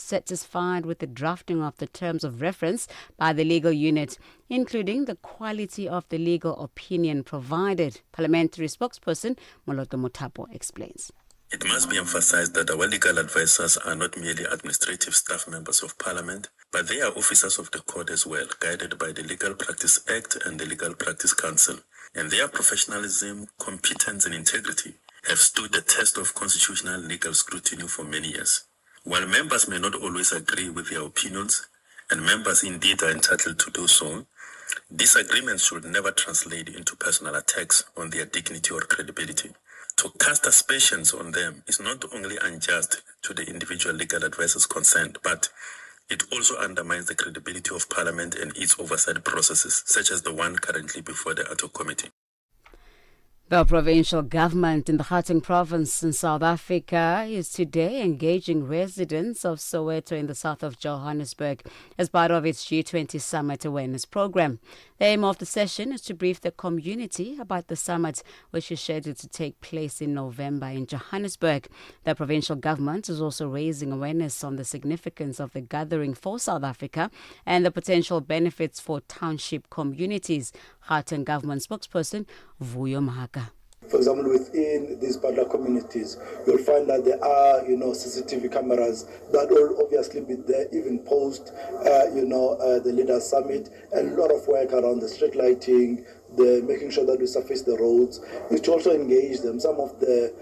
satisfied with the drafting of the terms of reference by the legal unit, including the quality of the legal opinion provided. Parliamentary spokesperson Moloto Mothapo explains. It must be emphasized that our legal advisors are not merely administrative staff members of Parliament, but they are officers of the court as well, guided by the Legal Practice Act and the Legal Practice Council. And their professionalism, competence and integrity have stood the test of constitutional legal scrutiny for many years. While members may not always agree with their opinions, and members indeed are entitled to do so, disagreements should never translate into personal attacks on their dignity or credibility. To cast aspersions on them is not only unjust to the individual legal advisors concerned, but it also undermines the credibility of Parliament and its oversight processes, such as the one currently before the Ad hoc Committee. The provincial government in the Gauteng province in South Africa is today engaging residents of Soweto in the south of Johannesburg as part of its G20 Summit Awareness Program. The aim of the session is to brief the community about the summit, which is scheduled to take place in November in Johannesburg. The provincial government is also raising awareness on the significance of the gathering for South Africa and the potential benefits for township communities. Gauteng government spokesperson Vuyo Mahaka. For example, within these particular communities, you'll find that there are, CCTV cameras that will obviously be there, even post, the Leaders Summit, and a lot of work around the street lighting, the making sure that we surface the roads, is to also engage them. Some of the,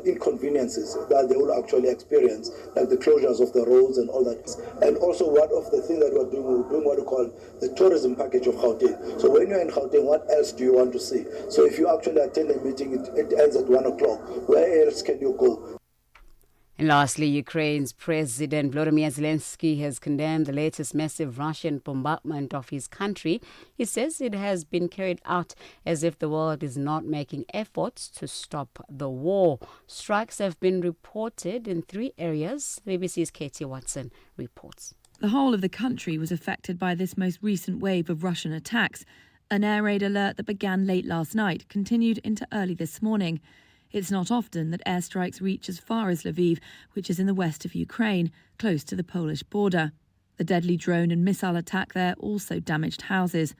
inconveniences that they will actually experience, like the closures of the roads and all that. And also, one of the things that we're doing what we call the tourism package of Gauteng. So when you're in Gauteng, what else do you want to see? So if you actually attend a meeting, it ends at 1 o'clock. Where else can you go? And lastly, Ukraine's President Volodymyr Zelensky has condemned the latest massive Russian bombardment of his country. He says it has been carried out as if the world is not making efforts to stop the war. Strikes have been reported in 3 areas. The BBC's Katie Watson reports. The whole of the country was affected by this most recent wave of Russian attacks. An air raid alert that began late last night continued into early this morning. It's not often that airstrikes reach as far as Lviv, which is in the west of Ukraine, close to the Polish border. The deadly drone and missile attack there also damaged houses.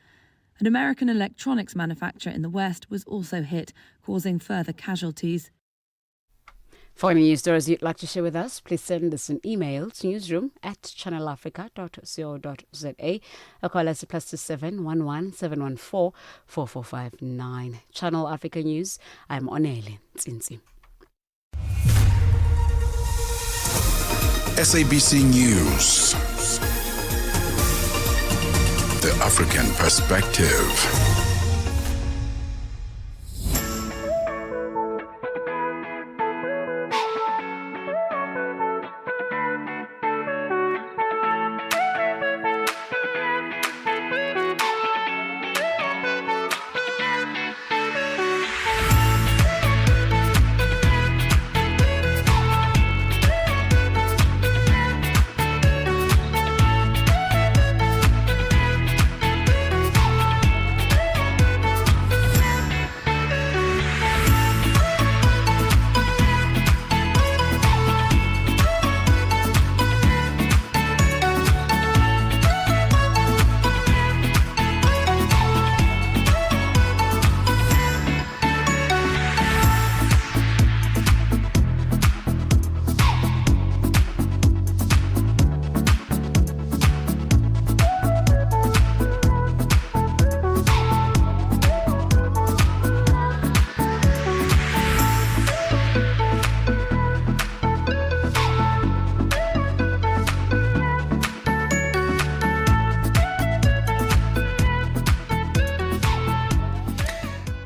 An American electronics manufacturer in the west was also hit, causing further casualties. For any news stories you'd like to share with us, please send us an email to newsroom@channelafrica.co.za or call us at +27 11 714 4459. Channel Africa News, I'm Onele Tsinzi. SABC News. The African Perspective.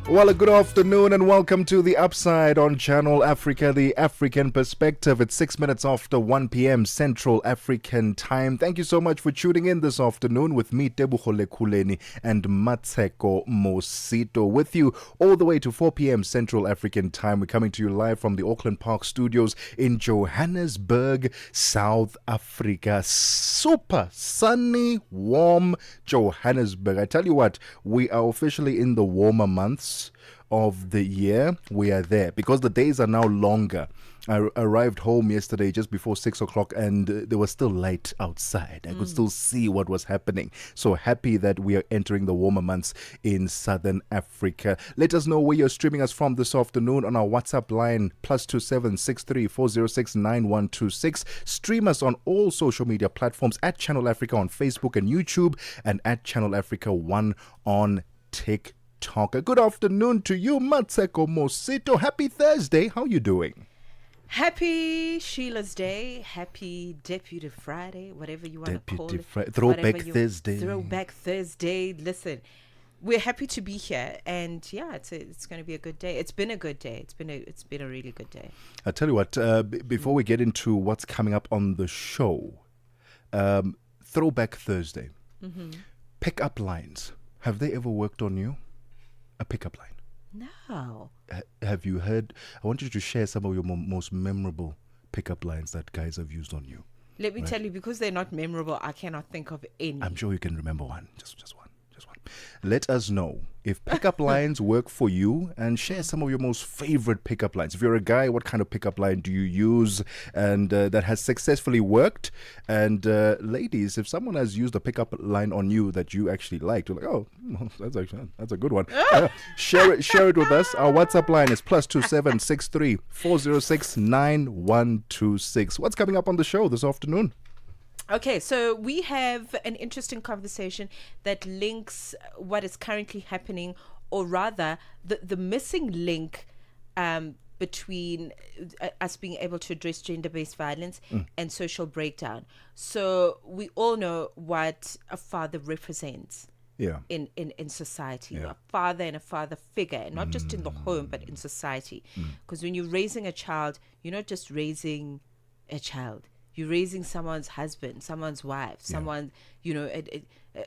Well, a good afternoon and welcome to The Upside on Channel Africa, the African Perspective. It's 6 minutes after 1 p.m. Central African Time. Thank you so much for tuning in this afternoon with me, Tebogo Lekhuleni, and Mmatsheko Mosito with you all the way to 4 p.m. Central African Time. We're coming to you live from the Auckland Park Studios in Johannesburg, South Africa. Super sunny, warm Johannesburg. I tell you what, we are officially in the warmer months of the year, we are there because the days are now longer. I arrived home yesterday just before 6 o'clock and there was still light outside. I could still see what was happening. So happy that we are entering the warmer months in Southern Africa. Let us know where you're streaming us from this afternoon on our WhatsApp line +27 63 406 9126. Stream us on all social media platforms at Channel Africa on Facebook and YouTube and at Channel Africa 1 on TikTok. Good afternoon to you, Mmatsheko Mosito. Happy Thursday. How you doing? Happy Sheila's Day, happy Deputy Friday, whatever you want to call it. Throwback Thursday. Throwback Thursday. Listen, we're happy to be here, and yeah, it's going to be a good day. It's been a good day. It's been a really good day. I tell you what, before we get into what's coming up on the show, Throwback Thursday. Pick-up lines. Have they ever worked on you? A pick-up line. No. Have you heard? I want you to share some of your most memorable pickup lines that guys have used on you. Let me tell you, because they're not memorable, I cannot think of any. I'm sure you can remember one. Just one. Let us know if pickup lines work for you and share some of your most favorite pickup lines. If you're a guy, what kind of pickup line do you use and that has successfully worked? And ladies, if someone has used a pickup line on you that you actually liked, you're like, oh, that's a good one. Share it with us. Our WhatsApp line is +27 63 406 9126. What's coming up on the show this afternoon? Okay, so we have an interesting conversation that links what is currently happening, or rather the missing link between us being able to address gender-based violence and social breakdown. So we all know what a father represents in society, a father and a father figure, and not just in the home, but in society. Because when you're raising a child, you're not just raising a child. You're raising someone's husband, someone's wife, someone,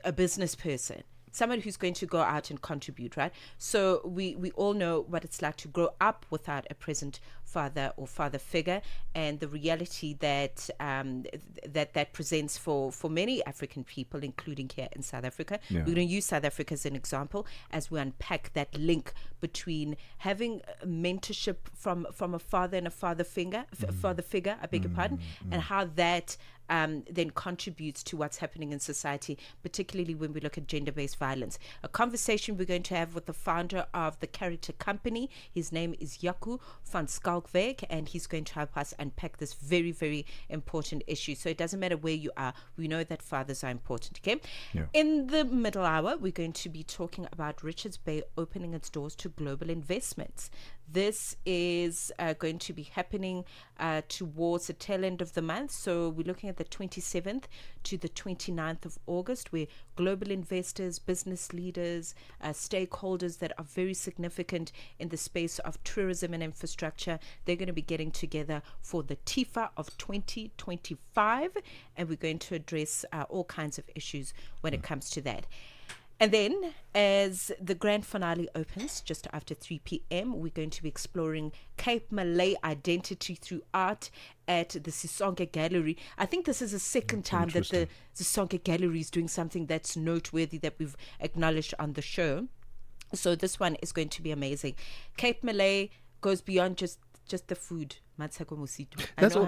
a business person, someone who's going to go out and contribute, right? So we all know what it's like to grow up without a present father or father figure, and the reality that that presents for many African people, including here in South Africa. We're going to use South Africa as an example as we unpack that link between having mentorship from a father and a father figure, I beg your pardon, and how that then contributes to what's happening in society, particularly when we look at gender-based violence. A conversation we're going to have with the founder of the Character Company. His name is Jaco van Schalkwyk, and he's going to help us unpack this very, very important issue. So it doesn't matter where you are, we know that fathers are important, okay? In the middle hour, we're going to be talking about Richards Bay opening its doors to global investments. This is going to be happening towards the tail end of the month. So we're looking at the 27th to the 29th of August, where global investors, business leaders, stakeholders that are very significant in the space of tourism and infrastructure, they're going to be getting together for the TIFA of 2025. And we're going to address all kinds of issues when it comes to that. And then, as the grand finale opens just after 3 p.m., we're going to be exploring Cape Malay identity through art at the Sisonke Gallery. I think this is the second time that the Sisonke Gallery is doing something that's noteworthy that we've acknowledged on the show. So this one is going to be amazing. Cape Malay goes beyond just the food. Mmatsheko Mosito.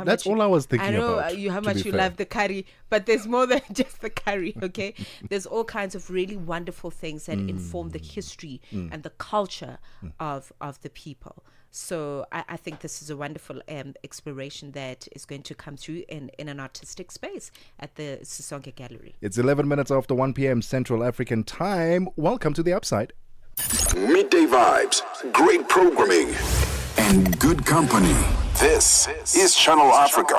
That's all I was thinking about. I know how much you love the curry, but there's more than just the curry, okay? There's all kinds of really wonderful things that inform the history and the culture of the people. So I think this is a wonderful exploration that is going to come through in an artistic space at the Sisonke Gallery. It's 11 minutes after 1 p.m. Central African time. Welcome to The Upside. Midday vibes, great programming, and good company. This is Channel Africa.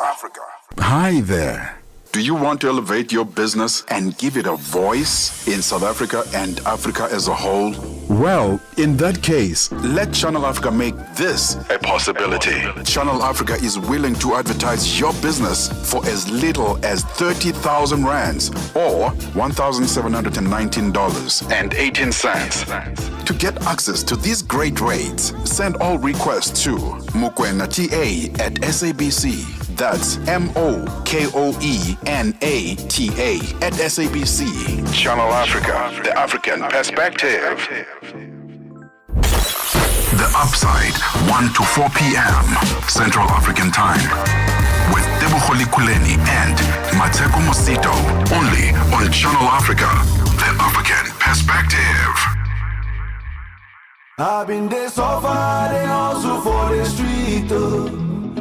Hi there. Do you want to elevate your business and give it a voice in South Africa and Africa as a whole? Well, in that case, let Channel Africa make this a possibility. Channel Africa is willing to advertise your business for as little as 30,000 rands or $1,719.18. To get access to these great rates, send all requests to mukwenata@SABC. That's MOKOENATA@SABC. Channel Africa, the African perspective. The Upside, 1 to 4 p.m. Central African Time. With Tebogo Lekhuleni and Mosito. Only on Channel Africa. The African Perspective. I've been there so far, they hustle for the street.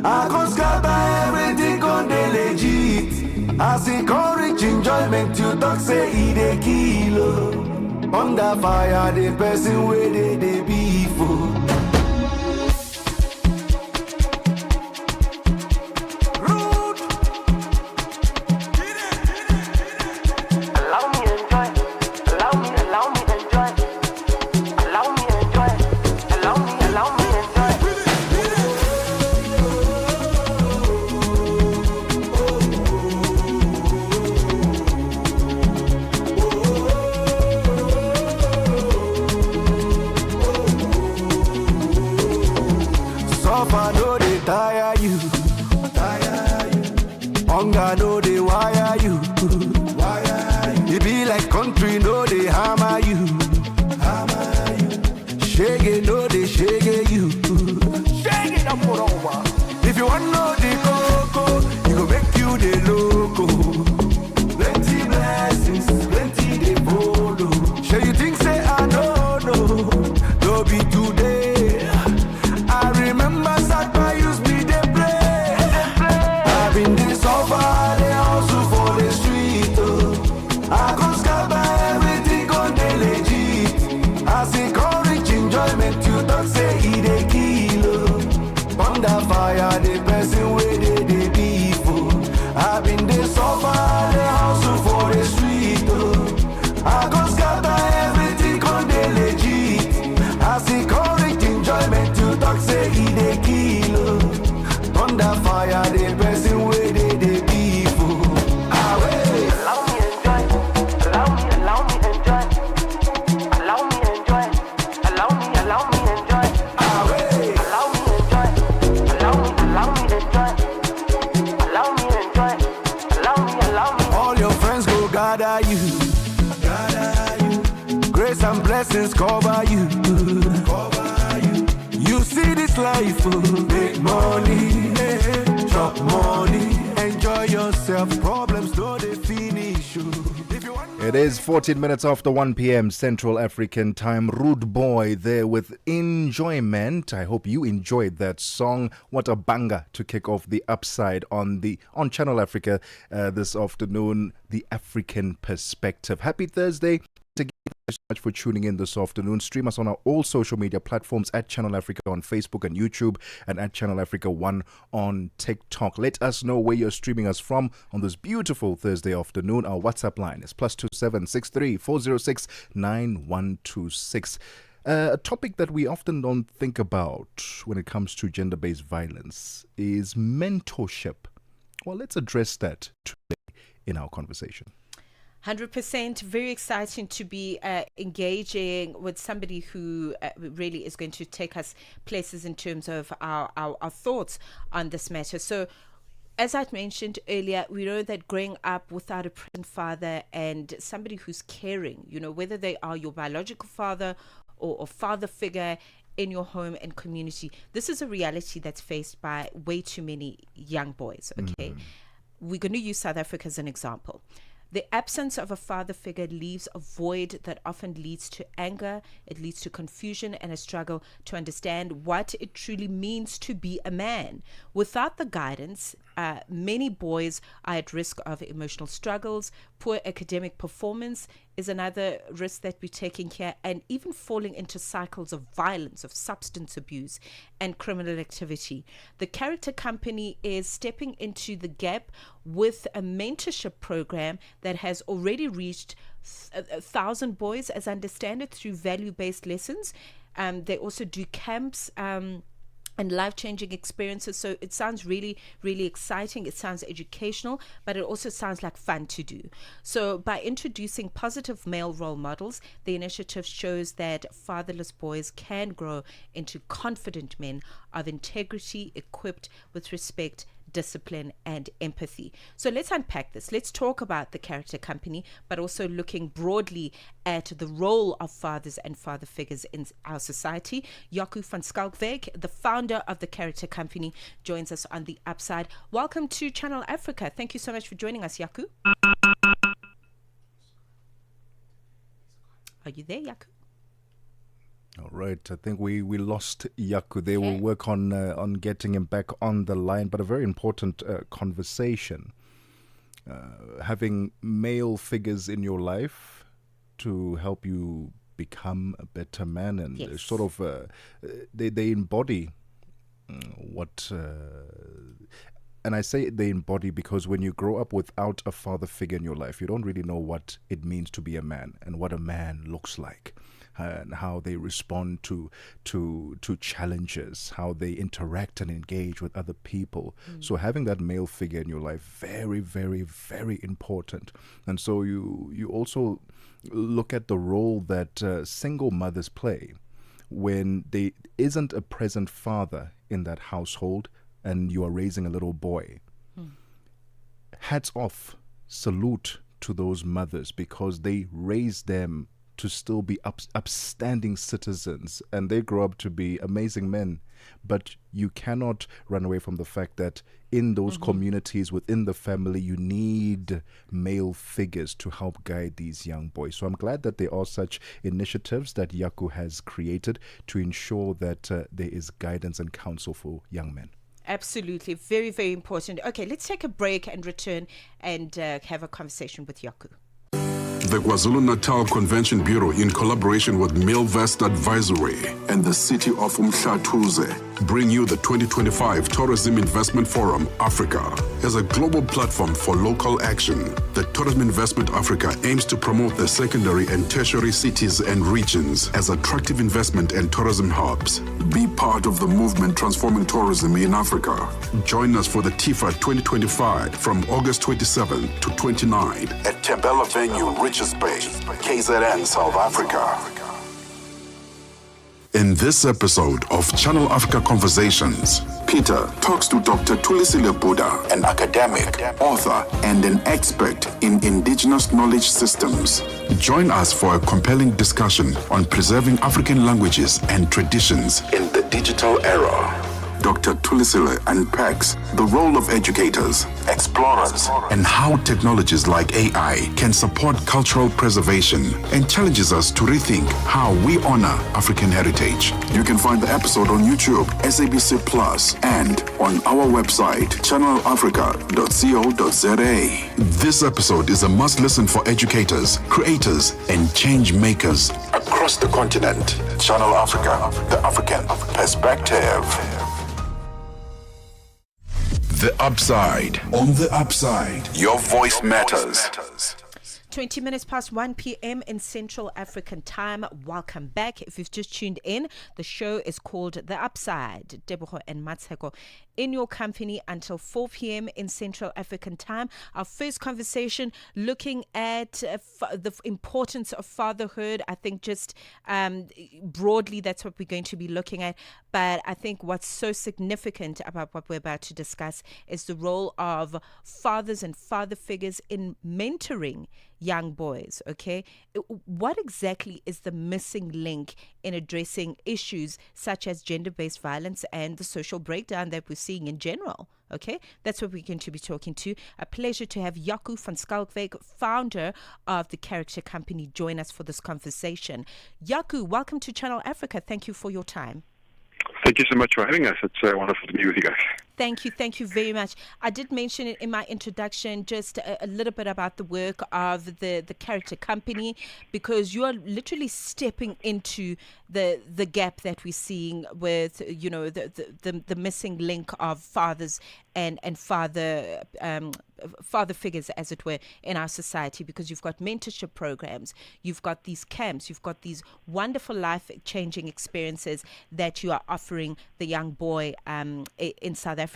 I can't scatter everything on the legit. I see courage, enjoyment, you talk say he dey kill. Under fire, the person where they be for. Suffer no they tire you. Hunger no they wire you. It be like country no they hammer you. Shake no they shake you. Shake it up for over. If you want know the coco, you go make you the loco. Plenty blessings, plenty they follow. Sure you think say I know no, no be today. I remember Sakpa used me they play. I've been this over, they hustle for the street. I can't scatter everything on the legit. I see courage, enjoyment, you talk say he dey kill. Under fire, the person where they be for. I've been this over, they hustle for the street. I can't scatter everything on the legit. I see courage, enjoyment, you talk say he dey kill. Under fire, the person where they be for. Allow me enjoy, allow me enjoy, allow me enjoy, allow me enjoy, allow me enjoy, allow me. All your friends go gather you. Grace and blessings cover you. You see this life, make money, chop money, enjoy yourself. Problems don't they finish you. If you want It is 14 minutes after 1 p.m. Central African Time. Rude Boy there with Enjoyment. I hope you enjoyed that song. What a banger to kick off the Upside on Channel Africa this afternoon. The African Perspective. Happy Thursday. Thank you so much for tuning in this afternoon. Stream us on all social media platforms at Channel Africa on Facebook and YouTube, and at Channel Africa 1 on TikTok. Let us know where you're streaming us from on this beautiful Thursday afternoon. Our WhatsApp line is +2763 406 9126. A topic that we often don't think about when it comes to gender-based violence is mentorship. Well, let's address that today in our conversation. 100%. Very exciting to be engaging with somebody who really is going to take us places in terms of our thoughts on this matter. So, as I mentioned earlier, we know that growing up without a present father and somebody who's caring, whether they are your biological father or father figure in your home and community, this is a reality that's faced by way too many young boys, okay? We're going to use South Africa as an example. The absence of a father figure leaves a void that often leads to anger, it leads to confusion and a struggle to understand what it truly means to be a man. Without the guidance, many boys are at risk of emotional struggles. Poor academic performance is another risk that we're taking here, and even falling into cycles of violence, of substance abuse and criminal activity. The Character Company is stepping into the gap with a mentorship program that has already reached 1,000 boys, as I understand it, through value-based lessons. They also do camps and life-changing experiences. So it sounds really, really exciting. It sounds educational, but it also sounds like fun to do. So by introducing positive male role models, the initiative shows that fatherless boys can grow into confident men of integrity, equipped with respect, discipline, and empathy. So let's unpack this. Let's talk about the character company, but also looking broadly at the role of fathers and father figures in our society. Jaco van Schalkwyk, the founder of the character company, joins us on the Upside. Welcome to Channel Africa. Thank you so much for joining us, Jaco. Are you there, Jaco? All right, I think we lost Jaco there. We'll work on getting him back on the line, but a very important conversation. Having male figures in your life to help you become a better man, and sort of they embody what... and I say they embody because when you grow up without a father figure in your life, you don't really know what it means to be a man and what a man looks like. And how they respond to challenges, how they interact and engage with other people. So having that male figure in your life, very, very, very important. And so you also look at the role that single mothers play when there isn't a present father in that household and you are raising a little boy. Hats off, salute to those mothers because they raise them to still be upstanding citizens, and they grow up to be amazing men. But you cannot run away from the fact that in those communities, within the family, you need male figures to help guide these young boys. So I'm glad that there are such initiatives that Jaco has created to ensure that there is guidance and counsel for young men. Absolutely. Very, very important. Okay, let's take a break and return and have a conversation with Jaco. The KwaZulu-Natal Convention Bureau, in collaboration with Millvest Advisory and the city of Mshattuze, bring you the 2025 Tourism Investment Forum Africa. As a global platform for local action, the Tourism Investment Africa aims to promote the secondary and tertiary cities and regions as attractive investment and tourism hubs. Be part of the movement transforming tourism in Africa. Join us for the TIFA 2025 from August 27 to 29 at Tembela Venue, Richards Bay, KZN, South Africa. In this episode of Channel Africa Conversations, Peter talks to Dr. Thulisile Buddha, an academic, author, and an expert in indigenous knowledge systems. Join us for a compelling discussion on preserving African languages and traditions in the digital era. Dr. Thulisile unpacks the role of educators, explorers, and how technologies like AI can support cultural preservation, and challenges us to rethink how we honor African heritage. You can find the episode on YouTube, SABC Plus, and on our website, channelafrica.co.za. This episode is a must-listen for educators, creators, and change makers across the continent. Channel Africa, the African perspective. The Upside. On the Upside, your voice matters. 20 minutes past 1 p.m. in Central African Time. Welcome back. If you've just tuned in, the show is called The Upside. Tebogo and Mmatsheko in your company until 4 p.m. in Central African Time. Our first conversation looking at the importance of fatherhood. I think just broadly that's what we're going to be looking at. But I think what's so significant about what we're about to discuss is the role of fathers and father figures in mentoring young boys. Okay, what exactly is the missing link in addressing issues such as gender-based violence and the social breakdown that we're seeing in general? Okay, that's what we're going to be talking to. A pleasure to have Jaco van Schalkwyk, founder of the Character Company, join us for this conversation. Jaco, welcome to Channel Africa. Thank you for your time. Thank you so much for having us. It's wonderful to be with you guys. Thank you very much. I did mention it in my introduction, just a little bit about the work of the Character Company, because you are literally stepping into the gap that we're seeing with, the missing link of fathers and father figures, as it were, in our society, because you've got mentorship programs, you've got these camps, you've got these wonderful life-changing experiences that you are offering the young boy in South Africa.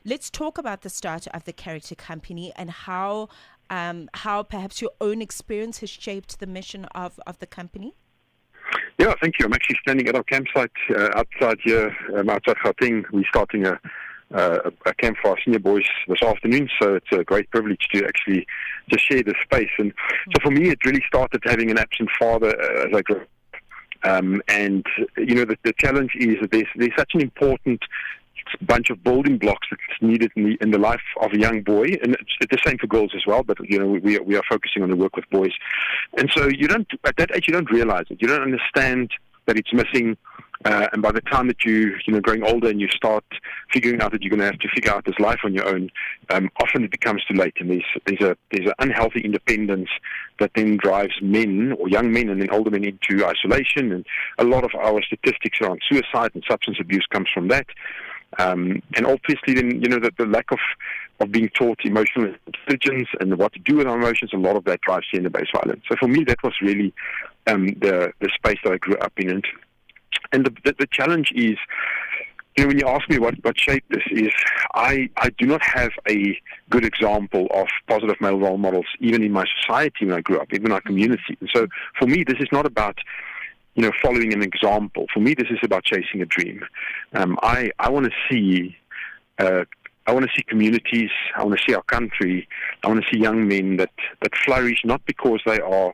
Let's talk about the start of the Character Company and how perhaps your own experience has shaped the mission of the company. Yeah, thank you. I'm actually standing at our campsite outside here, outside Gauteng. We're starting a a camp for our senior boys this afternoon, so it's a great privilege to actually just share this space. And so for me, it really started having an absent father as I grew up. And the challenge is that there's such an important bunch of building blocks that's needed in the life of a young boy, and it's the same for girls as well. But we are focusing on the work with boys, and so at that age you don't realize it. You don't understand that it's missing. And by the time that you're growing older and you start figuring out that you're going to have to figure out this life on your own, often it becomes too late. And there's an unhealthy independence that then drives men or young men and then older men into isolation. And a lot of our statistics around suicide and substance abuse comes from that. And obviously then, the lack of being taught emotional intelligence and what to do with our emotions, a lot of that drives gender-based violence. So for me, that was really the space that I grew up in. And the challenge is, when you ask me what shaped this is, I do not have a good example of positive male role models, even in my society when I grew up, even in our community. And so for me, this is not about, following an example. For me, this is about chasing a dream. I want to see communities, I want to see our country, I want to see young men that flourish, not because they are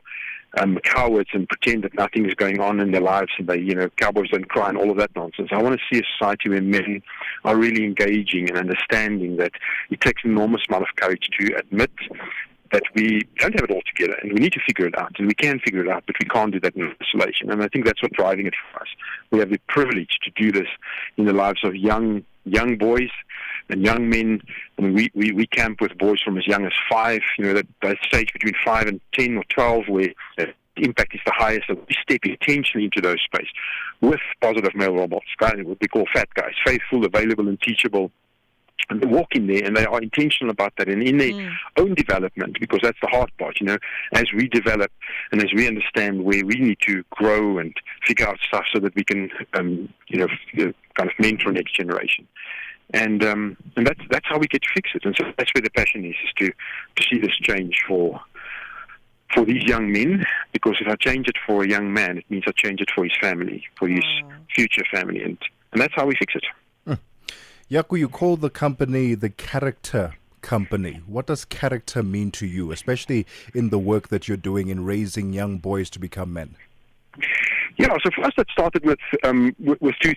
cowards and pretend that nothing is going on in their lives and they, cowboys don't cry and all of that nonsense. I want to see a society where men are really engaging and understanding that it takes an enormous amount of courage to admit that we don't have it all together and we need to figure it out, and we can figure it out, but we can't do that in isolation. And I think that's what's driving it for us. We have the privilege to do this in the lives of young boys and young men. I mean, we camp with boys from as young as 5, that stage between 5 and 10 or 12 where the impact is the highest, and we step intentionally into those spaces with positive male role models, what we call fat guys, faithful, available and teachable. And they walk in there and they are intentional about that, and in their own development, because that's the hard part, as we develop and as we understand where we need to grow and figure out stuff so that we can, kind of mentor next generation. And that's how we get to fix it. And so that's where the passion is to see this change for these young men, because if I change it for a young man, it means I change it for his family, for his future family, and that's how we fix it. Yaku, you call the company the Character Company. What does character mean to you, especially in the work that you're doing in raising young boys to become men? Yeah, so for us that started with 2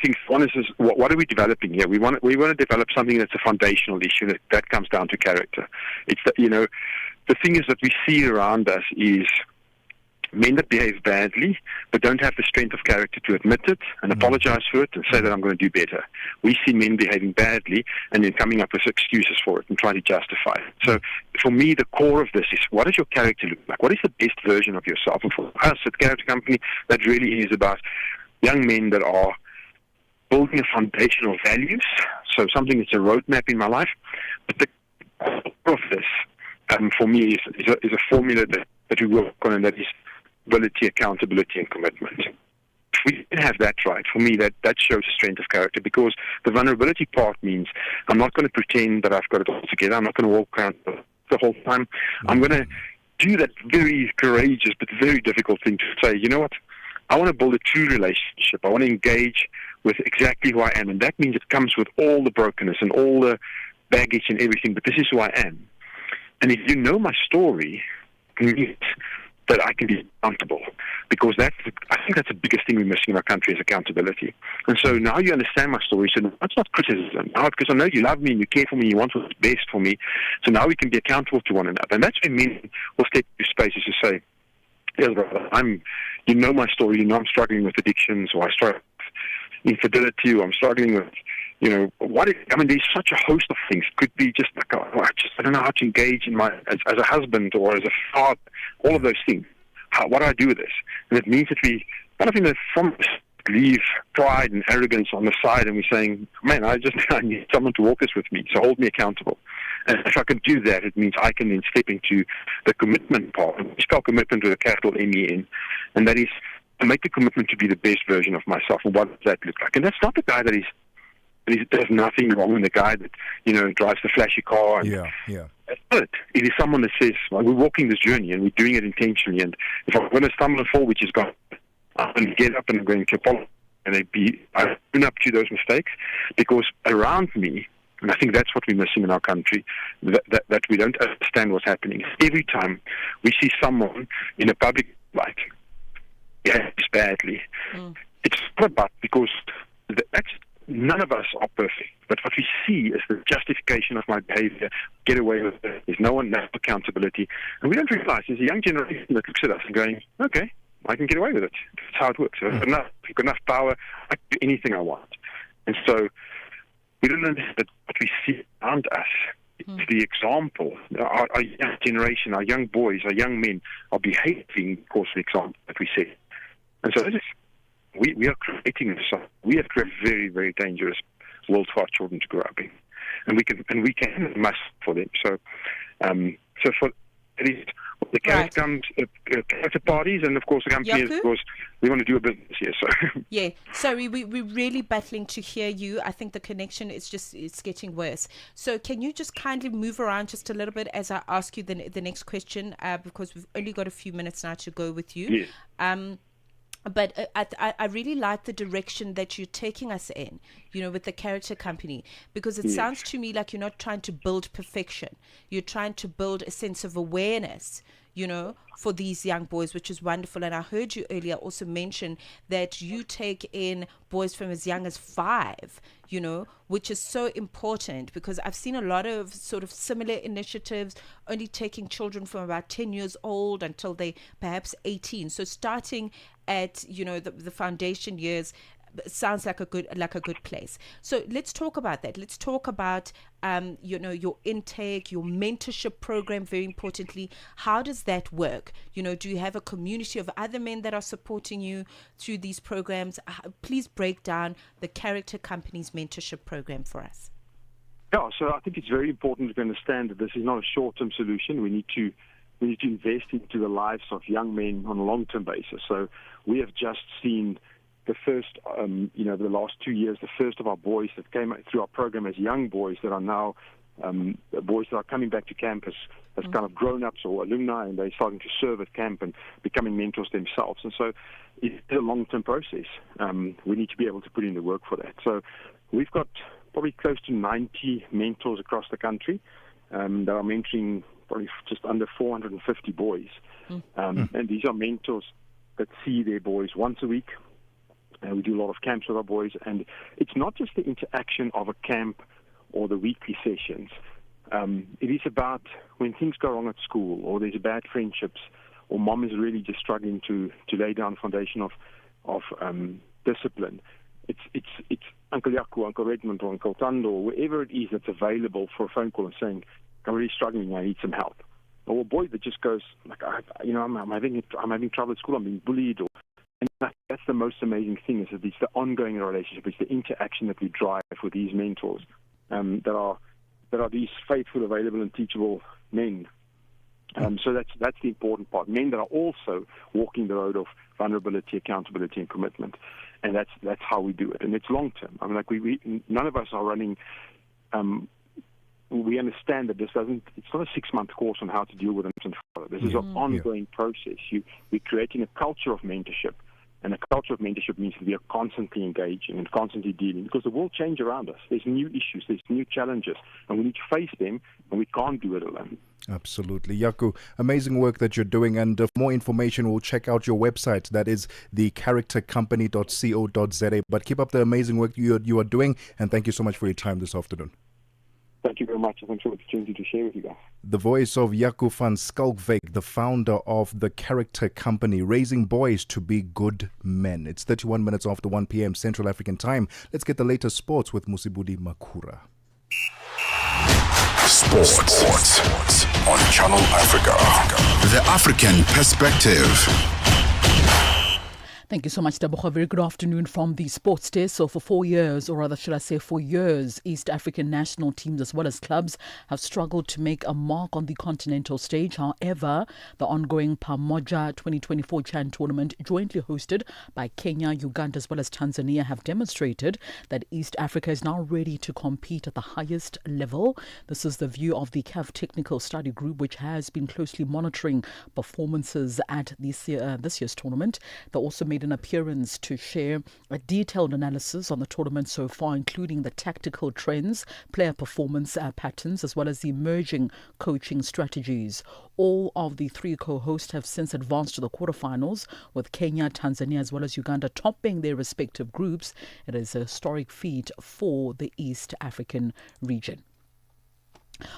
things. One is what are we developing here? We want to develop something that's a foundational issue that comes down to character. It's the thing is that we see around us is men that behave badly but don't have the strength of character to admit it and apologize for it and say that I'm going to do better. We see men behaving badly and then coming up with excuses for it and trying to justify it. So for me, the core of this is, what does your character look like? What is the best version of yourself? And for us at Character Company, that really is about young men that are building a foundation of values, so something that's a roadmap in my life. But the core of this, for me, is a formula that we work on, and that is ability, accountability, and commitment. If we can have that right, for me, that shows the strength of character, because the vulnerability part means I'm not going to pretend that I've got it all together. I'm not going to walk around the whole time. I'm going to do that very courageous but very difficult thing to say, you know what, I want to build a true relationship. I want to engage with exactly who I am, and that means it comes with all the brokenness and all the baggage and everything, but this is who I am. And if you know my story, it means that I can be accountable, because I think that's the biggest thing we're missing in our country is accountability. And so now you understand my story, so that's not criticism, because I know you love me and you care for me, you want what's best for me, so now we can be accountable to one another. And that's when men will step into spaces to say, yes, brother, you know my story, you know I'm struggling with addictions, or I struggle with infidelity, or I'm struggling with, there's such a host of things. It could be just like, I don't know how to engage as a husband or as a father, all of those things. What do I do with this? And it means that we kind of from leave pride and arrogance on the side, and we're saying, man, I need someone to walk this with me, so hold me accountable. And if I can do that, it means I can then step into the commitment part. We spell commitment with a capital MEN, and that is to make the commitment to be the best version of myself. And what does that look like? And that's not the guy that is there's nothing wrong with the guy that, drives the flashy car. And that's not it. It is someone that says, we're walking this journey and we're doing it intentionally. And if I'm going to stumble and fall, which is gone, I'm going to get up and I'm going to apologize. And I own up to those mistakes, because around me, And I think that's what we're missing in our country, that we don't understand what's happening. Every time we see someone in a public light behaves badly, it's not about, because that's, none of us are perfect. But what we see is the justification of my behavior, get away with it. There's no accountability. And we don't realize there's a young generation that looks at us and going, okay, I can get away with it. That's how it works. I've got enough power, I can do anything I want. And so we don't understand that what we see around us is the example. Our young generation, our young boys, our young men are behaving because of the example that we see. And so we are creating this. We have created a very, very dangerous world for our children to grow up in, and we can and must for them. So, for at least the character parties, and of course the company, because we want to do a business here. So yeah, sorry, we're really battling to hear you. I think the connection is it's getting worse. So can you just kindly move around just a little bit as I ask you the next question, because we've only got a few minutes now to go with you. Yes. But I really like the direction that you're taking us in, with the character company, because it sounds to me like you're not trying to build perfection. You're trying to build a sense of awareness, for these young boys, which is wonderful. And I heard you earlier also mention that you take in boys from as young as 5, which is so important, because I've seen a lot of sort of similar initiatives only taking children from about 10 years old until they perhaps 18. So starting at, the foundation years sounds like a good place. So let's talk about that. Let's talk about your intake, your mentorship program, very importantly. How does that work? Do you have a community of other men that are supporting you through these programs? Please break down the Character Company's mentorship program for us. Yeah, so I think it's very important to understand that this is not a short-term solution. We need to invest into the lives of young men on a long-term basis. So we have just seen the first, the last 2 years, the first of our boys that came through our program as young boys that are now boys that are coming back to campus as kind of grown-ups or alumni, and they're starting to serve at camp and becoming mentors themselves. And so it's a long-term process. We need to be able to put in the work for that. So we've got probably close to 90 mentors across the country that are mentoring probably just under 450 boys. And these are mentors that see their boys once a week. We do a lot of camps with our boys, and it's not just the interaction of a camp or the weekly sessions. It is about when things go wrong at school, or there's bad friendships, or mom is really just struggling to lay down a foundation of discipline. It's Uncle Yaku, Uncle Redmond, or Uncle Tando, or wherever it is that's available for a phone call and saying, I'm really struggling, I need some help. Or a boy that just goes, like, I'm having trouble at school, I'm being bullied, and that's the most amazing thing, is that it's the ongoing relationship, it's the interaction that we drive with these mentors that are these faithful, available, and teachable men. So that's the important part. Men that are also walking the road of vulnerability, accountability, and commitment, and that's how we do it. And it's long term. I mean, we none of us are running. We understand that it's not a 6-month course on how to deal with them and follow. This is an ongoing process. We're creating a culture of mentorship. And a culture of mentorship means that we are constantly engaging and constantly dealing, because the world changes around us. There's new issues, there's new challenges, and we need to face them, and we can't do it alone. Absolutely. Yaku, amazing work that you're doing. And for more information, we'll check out your website. That is thecharactercompany.co.za. But keep up the amazing work you are doing. And thank you so much for your time this afternoon. Thank you very much. Thanks for the opportunity to share with you guys. The voice of Yaku van Schalkwyk, the founder of the Character Company, raising boys to be good men. It's 31 minutes after 1 p.m. Central African time. Let's get the latest sports with Musibudi Makura. Sports on Channel Africa. The African perspective. Thank you so much, Tebogo. Very good afternoon from the Sports Desk. So for 4 years, or rather should I say 4 years, East African national teams as well as clubs have struggled to make a mark on the continental stage. However, the ongoing Pamoja 2024 Chan tournament, jointly hosted by Kenya, Uganda as well as Tanzania, have demonstrated that East Africa is now ready to compete at the highest level. This is the view of the CAF Technical Study Group, which has been closely monitoring performances at this year's tournament. They also made made an appearance to share a detailed analysis on the tournament so far, including the tactical trends, player performance patterns, as well as the emerging coaching strategies. All of the three co-hosts have since advanced to the quarterfinals, with Kenya, Tanzania, as well as Uganda topping their respective groups. It is a historic feat for the East African region.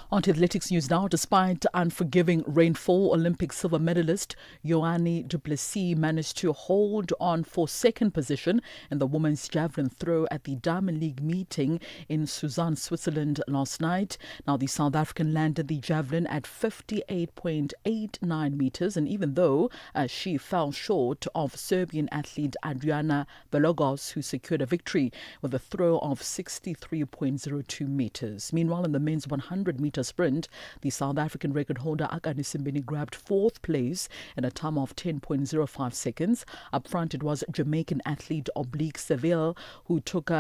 On to athletics news now. Despite unforgiving rainfall, Olympic silver medalist Yoani du Plessis managed to hold on for second position in the women's javelin throw at the Diamond League meeting in Lausanne, Switzerland last night. Now, the South African landed the javelin at 58.89 meters, and even though she fell short of Serbian athlete Adriana Belogos, who secured a victory with a throw of 63.02 meters. Meanwhile, in the men's 100-meter sprint, the South African record holder Akani Simbini grabbed fourth place in a time of 10.05 seconds. Up front, it was Jamaican athlete Oblique Seville who took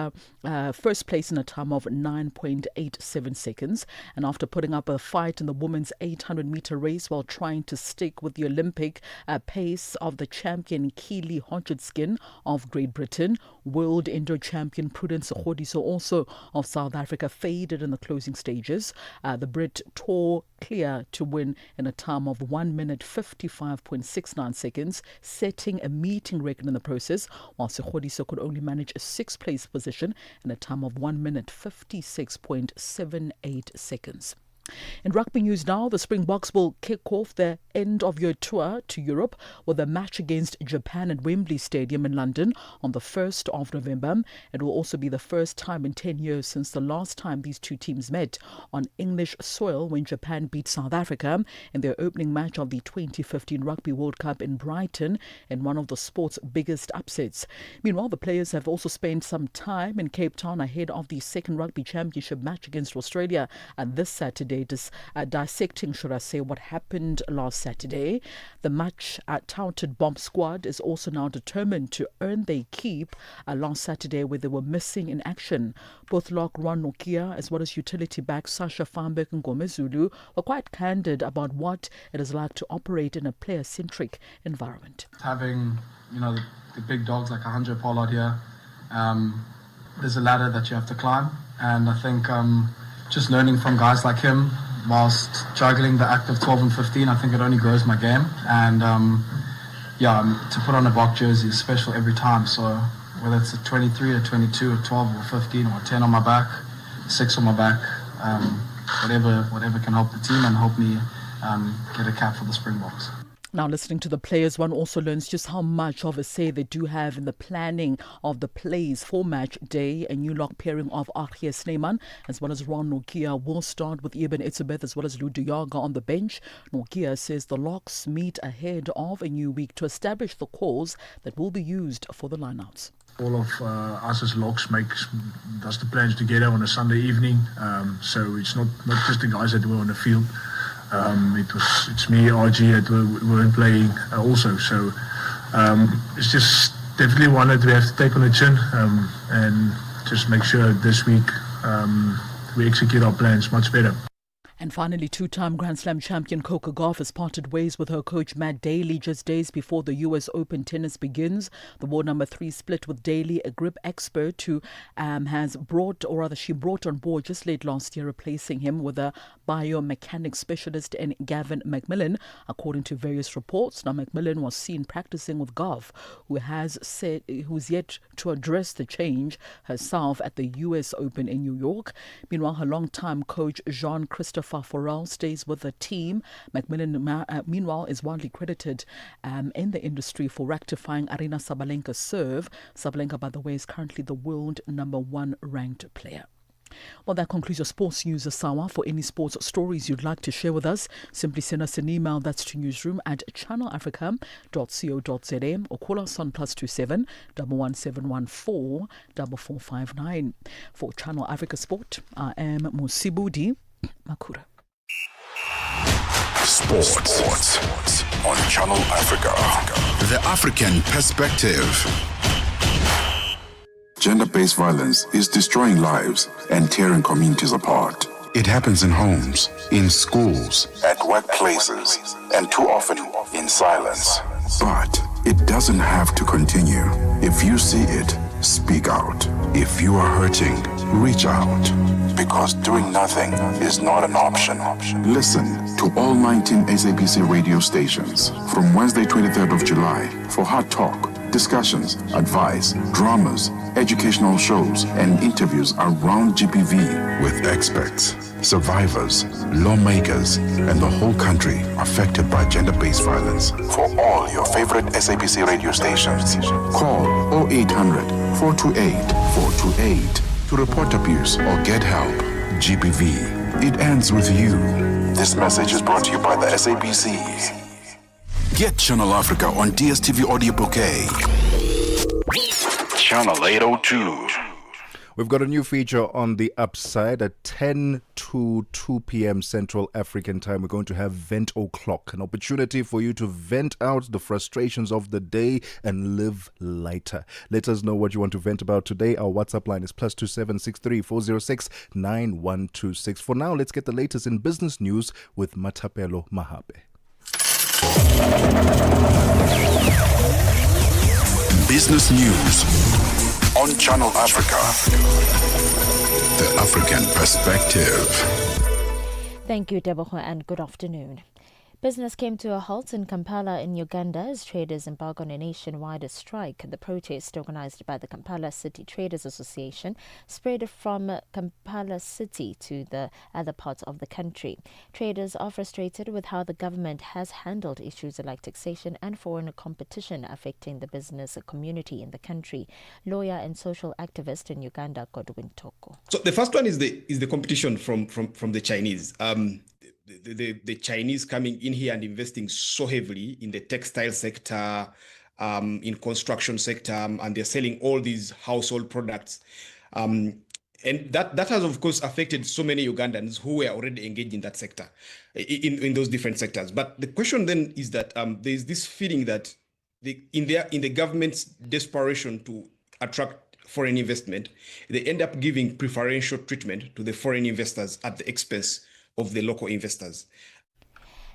first place in a time of 9.87 seconds. And after putting up a fight in the women's 800-meter race while trying to stick with the Olympic pace of the champion Keely Hodgkin of Great Britain, world indoor champion Prudence Khodiso, also of South Africa, faded in the closing stages. The Brit tore clear to win in a time of 1 minute 55.69 seconds, setting a meeting record in the process, while Khodiso could only manage a sixth place position in a time of 1 minute 56.78 seconds. In rugby news now, the Springboks will kick off their end-of-year tour to Europe with a match against Japan at Wembley Stadium in London on the 1st of November. It will also be the first time in 10 years since the last time these two teams met on English soil when Japan beat South Africa in their opening match of the 2015 Rugby World Cup in Brighton in one of the sport's biggest upsets. Meanwhile, the players have also spent some time in Cape Town ahead of the second Rugby Championship match against Australia this Saturday, dissecting, should I say, what happened last Saturday. The much touted bomb squad is also now determined to earn their keep last Saturday, where they were missing in action. Both lock Ron Nokia as well as utility back Sasha Farnberg and Gomezulu were quite candid about what it is like to operate in a player-centric environment. Having, the big dogs like Alejandro Pollard here, there's a ladder that you have to climb, and I think just learning from guys like him whilst juggling the act of 12 and 15, I think it only grows my game. And to put on a Bok jersey is special every time. So whether it's a 23 or 22 or 12 or 15 or 10 on my back, 6 on my back, whatever can help the team and help me get a cap for the Springboks. Now, listening to the players, one also learns just how much of a say they do have in the planning of the plays for match day. A new lock pairing of Archie Snyman as well as Ron Nokia will start with Eben Etzebeth as well as Lou Diaga on the bench. Nokia says the locks meet ahead of a new week to establish the calls that will be used for the lineouts. All of us as locks does the plans together on a Sunday evening, so it's not just the guys that were on the field. It's me, RG that weren't playing also, so it's just definitely one that we have to take on the chin and just make sure this week we execute our plans much better. And finally, two-time Grand Slam champion Coco Gauff has parted ways with her coach Matt Daly just days before the US Open tennis begins. The world number 3 split with Daly, a grip expert who she brought on board just late last year, replacing him with a biomechanics specialist in Gavin McMillan, according to various reports. Now, McMillan was seen practicing with Gauff, who's yet to address the change herself at the US Open in New York. Meanwhile, her longtime coach Jean-Christophe Forel stays with the team. McMillan, meanwhile, is widely credited in the industry for rectifying Aryna Sabalenka's serve. Sabalenka, by the way, is currently the world number 1 ranked player. Well, that concludes your sports news, Asawa. For any sports stories you'd like to share with us, simply send us an email. That's to newsroom@channelafrica.co.za or call us on +27 11714 4459. For Channel Africa Sport, I am Musibudi Makura. Sports on Channel Africa. The African perspective. Gender-based violence is destroying lives and tearing communities apart. It happens in homes, in schools, at workplaces, and too often in silence. But it doesn't have to continue. If you see it, speak out. If you are hurting, reach out. Because doing nothing is not an option. Listen to all 19 SABC radio stations from Wednesday 23rd of July for hard talk, discussions, advice, dramas, educational shows, and interviews around GBV with experts, survivors, lawmakers, and the whole country affected by gender-based violence. For all your favorite SABC radio stations, call 0800 428 428 to report abuse or get help. GBV, it ends with you. This message is brought to you by the SABC. Get Channel Africa on DSTV Audio Bouquet. Channel 802. We've got a new feature on the upside at 10 to 2 p.m. Central African time. We're going to have Vent O'Clock, an opportunity for you to vent out the frustrations of the day and live lighter. Let us know what you want to vent about today. Our WhatsApp line is +2763 406 9126. For now, let's get the latest in business news with Matapelo Mahape. Business news on Channel Africa. The African perspective. Thank you, Tebogo, and good afternoon. Business came to a halt in Kampala in Uganda as traders embark on a nationwide strike. The protest, organized by the Kampala City Traders Association, spread from Kampala City to the other parts of the country. Traders are frustrated with how the government has handled issues like taxation and foreign competition affecting the business community in the country. Lawyer and social activist in Uganda, Godwin Toko. So the first one is the competition from the Chinese. The Chinese coming in here and investing so heavily in the textile sector, in construction sector, and they're selling all these household products. And that has, of course, affected so many Ugandans who were already engaged in that sector, in those different sectors. But the question then is that there's this feeling that in the government's desperation to attract foreign investment, they end up giving preferential treatment to the foreign investors at the expense of the local investors.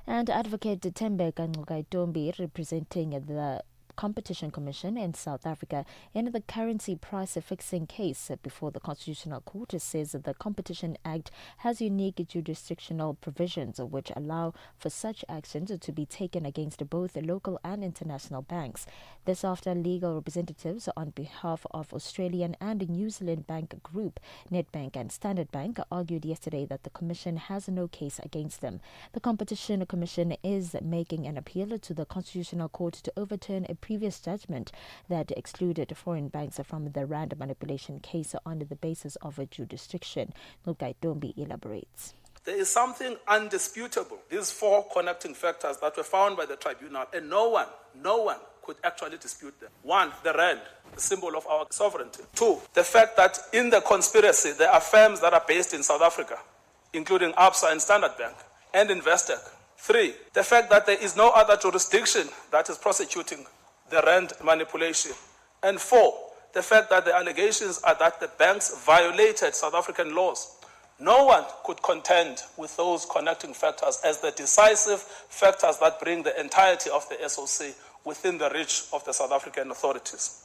And Advocate Tembeka Ngugaitombi, representing the Competition Commission in South Africa in the currency price fixing case before the Constitutional Court, says that the Competition Act has unique jurisdictional provisions which allow for such actions to be taken against both local and international banks. This after legal representatives on behalf of Australian and New Zealand Bank Group, Nedbank and Standard Bank argued yesterday that the Commission has no case against them. The Competition Commission is making an appeal to the Constitutional Court to overturn a previous judgment that excluded foreign banks from the rand manipulation case on the basis of a jurisdiction. Ngugaitombi elaborates. There is something undisputable. These four connecting factors that were found by the tribunal, and no one could actually dispute them. One, the rand, the symbol of our sovereignty. Two, the fact that in the conspiracy there are firms that are based in South Africa, including Absa and Standard Bank and Investec. Three, the fact that there is no other jurisdiction that is prosecuting the rand manipulation. And four, the fact that the allegations are that the banks violated South African laws. No one could contend with those connecting factors as the decisive factors that bring the entirety of the SOC within the reach of the South African authorities.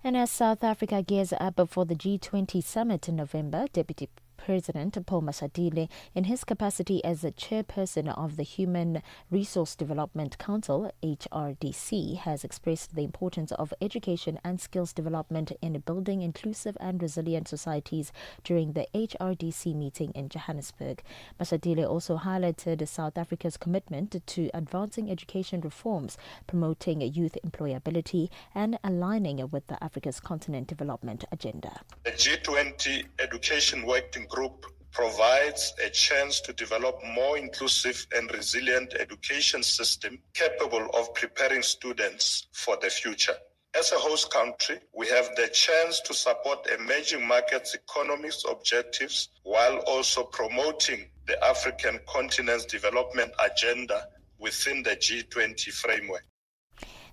And as South Africa gears up for the G20 summit in November, Deputy President Paul Mashatile, in his capacity as the chairperson of the Human Resource Development Council, HRDC, has expressed the importance of education and skills development in building inclusive and resilient societies during the HRDC meeting in Johannesburg. Mashatile also highlighted South Africa's commitment to advancing education reforms, promoting youth employability, and aligning with the Africa's continent development agenda. The G20 Education Working Group provides a chance to develop more inclusive and resilient education system capable of preparing students for the future. As a host country, we have the chance to support emerging markets' economics objectives while also promoting the African continent's development agenda within the G20 framework.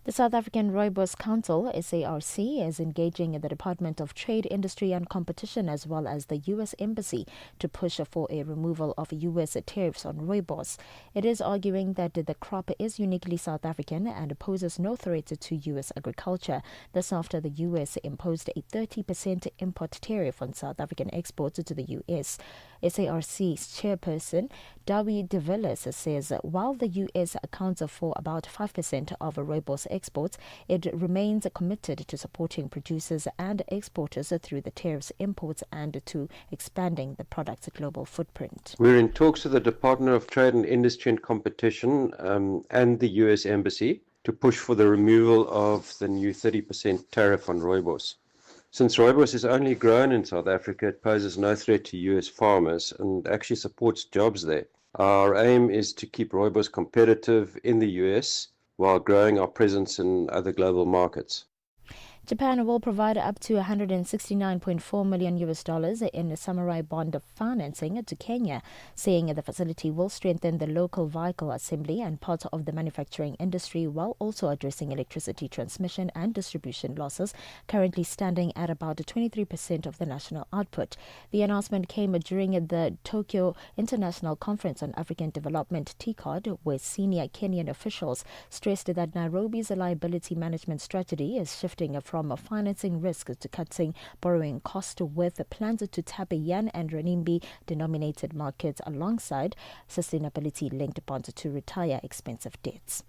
The South African Rooibos Council, SARC, is engaging the Department of Trade, Industry and Competition as well as the U.S. Embassy to push for a removal of U.S. tariffs on rooibos. It is arguing that the crop is uniquely South African and poses no threat to U.S. agriculture. This after the U.S. imposed a 30% import tariff on South African exports to the U.S. SARC's chairperson, Dawie de Villiers, says while the U.S. accounts for about 5% of rooibos exports, it remains committed to supporting producers and exporters through the tariffs imports and to expanding the product's global footprint. We're in talks with the Department of Trade and Industry and Competition and the U.S. Embassy to push for the removal of the new 30% tariff on rooibos. Since rooibos is only grown in South Africa, it poses no threat to U.S. farmers and actually supports jobs there. Our aim is to keep rooibos competitive in the U.S. while growing our presence in other global markets. Japan will provide up to $169.4 million in samurai bond financing to Kenya, saying the facility will strengthen the local vehicle assembly and part of the manufacturing industry while also addressing electricity transmission and distribution losses, currently standing at about 23% of the national output. The announcement came during the Tokyo International Conference on African Development, TICAD, where senior Kenyan officials stressed that Nairobi's liability management strategy is shifting from financing risk to cutting borrowing cost with plans to tap yen and renminbi denominated markets alongside sustainability-linked bonds to retire expensive debts.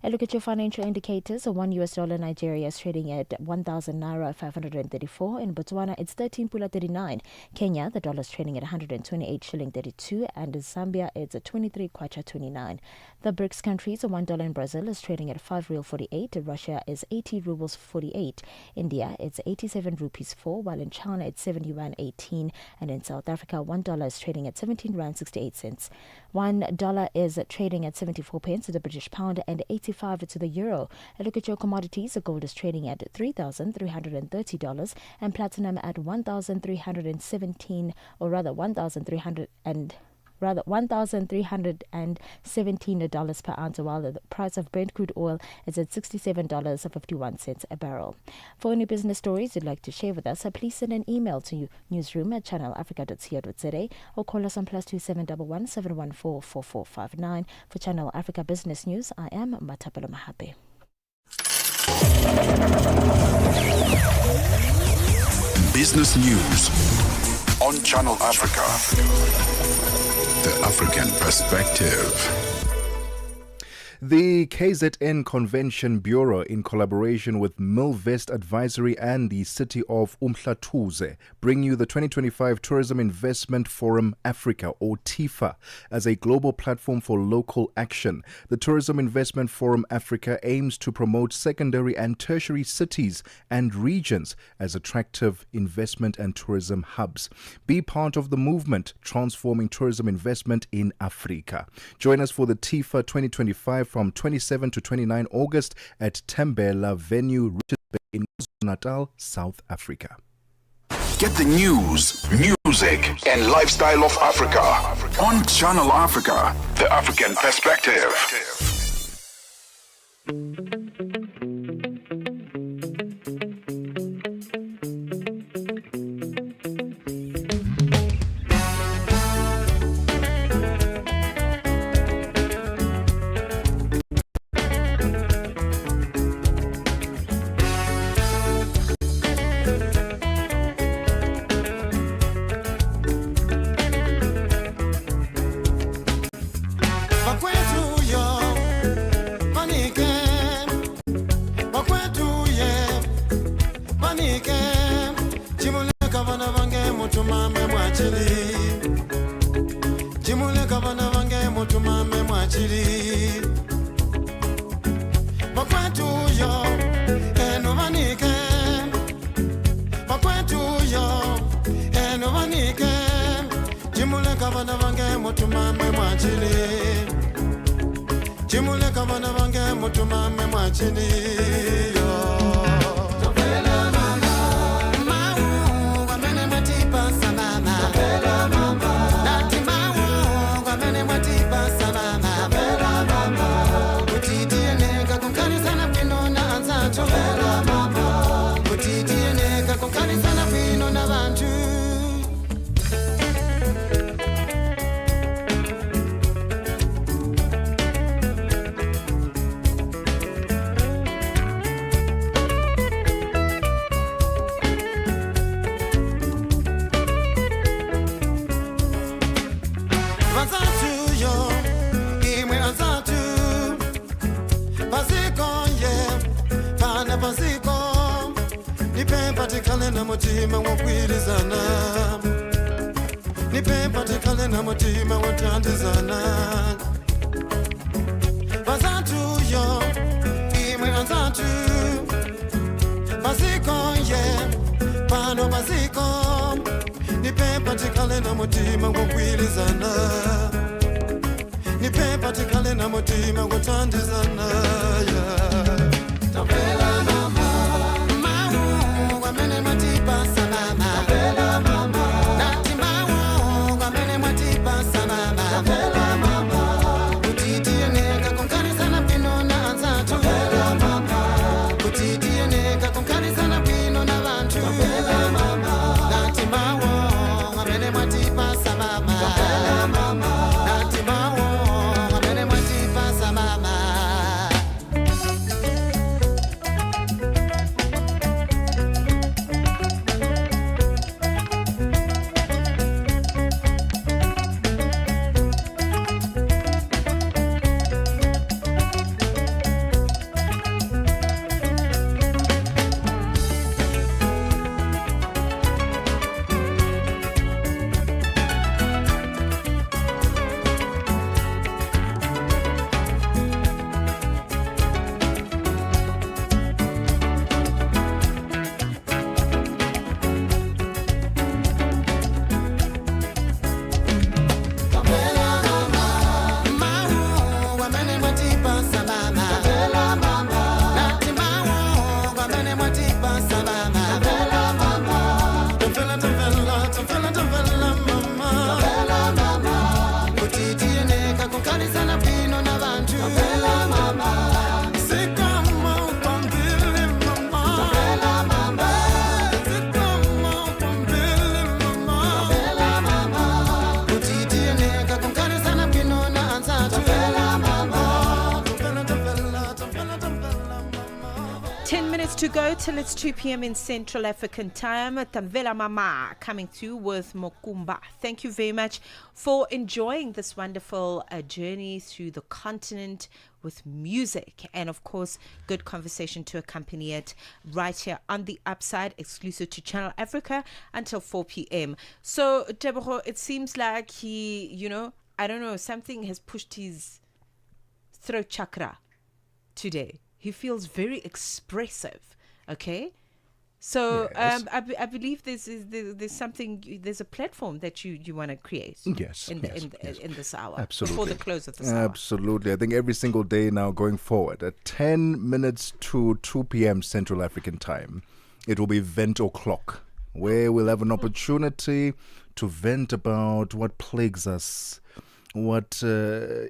A look at your financial indicators. $1 Nigeria is trading at 1,000 naira 534. In Botswana, it's 13 pula 39. Kenya, the dollar is trading at 128 shilling 32, and in Zambia, it's 23 kwacha 29. The BRICS countries, $1 in Brazil is trading at 5 real 48. Russia is 80 rubles 48. India, it's 87 rupees 4, while in China, it's 70 yuan 18, and in South Africa, $1 is trading at 17 rand 68 cents. $1 is trading at 74 pence to the British pound and 85 to the euro. A look at your commodities. Gold is trading at $3,330 and platinum at $1,317, or rather $1,317 per ounce, while the price of Brent crude oil is at $67.51 a barrel. For any business stories you'd like to share with us, please send an email to newsroom@channelafrica.co.za or call us on +2711 714 4459. For Channel Africa Business News, I am Mmatsheko Mahape. Business News on Channel Africa. The African Perspective. The KZN Convention Bureau, in collaboration with Milvest Advisory and the City of Umhlatuze, bring you the 2025 Tourism Investment Forum Africa, or TIFA, as a global platform for local action. The Tourism Investment Forum Africa aims to promote secondary and tertiary cities and regions as attractive investment and tourism hubs. Be part of the movement transforming tourism investment in Africa. Join us for the TIFA 2025 from 27 to 29 August at Tembela Venue, Richards Bay in Natal, South Africa. Get the news, music, and lifestyle of Africa on Channel Africa, the African Perspective. Sana Nipepa tikale na mutima wokwirizana. Nipepa tikale na mutima wotandizana. Bazantu yo, imwe anzantu. Baziko ye, pano baziko. Nipepa tikale na mutima wokwirizana. Nipepa tikale na mutima wotandizana. Tambela mama. To go till it's 2 p.m. in Central African time. Tamvela Mama coming through with Mokumba. Thank you very much for enjoying this wonderful journey through the continent with music and, of course, good conversation to accompany it right here on the Upside, exclusive to Channel Africa until 4 p.m. So, Tebogo, it seems like he, I don't know, something has pushed his throat chakra today. He feels very expressive. Okay, so Yes. I believe there's something, there's a platform that you want to create. Yes, in this hour, absolutely, before the close of this hour. Absolutely, I think every single day now going forward at 10 minutes to 2 p.m. Central African time, it will be Vent O'Clock, where we'll have an opportunity to vent about what plagues us, what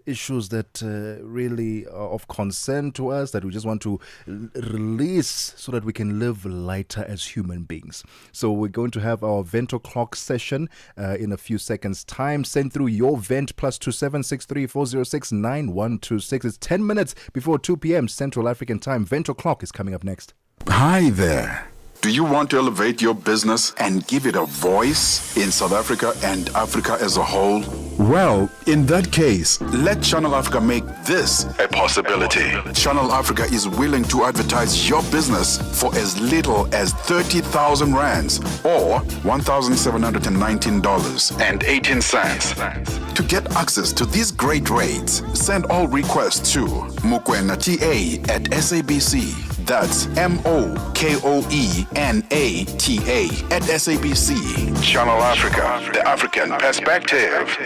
issues that really are of concern to us, that we just want to release so that we can live lighter as human beings. So we're going to have our Vent O'Clock session in a few seconds' time. Send through your vent +2763 406 9126. It's 10 minutes before 2 p.m. Central African time. Vent O'Clock is coming up next. Hi there. Do you want to elevate your business and give it a voice in South Africa and Africa as a whole? Well, in that case, let Channel Africa make this a possibility. Channel Africa is willing to advertise your business for as little as 30,000 rands or $1,719.18. To get access to these great rates, send all requests to mokoenata@SABC. That's MOKOENATA@SABC. Channel Africa, the African perspective.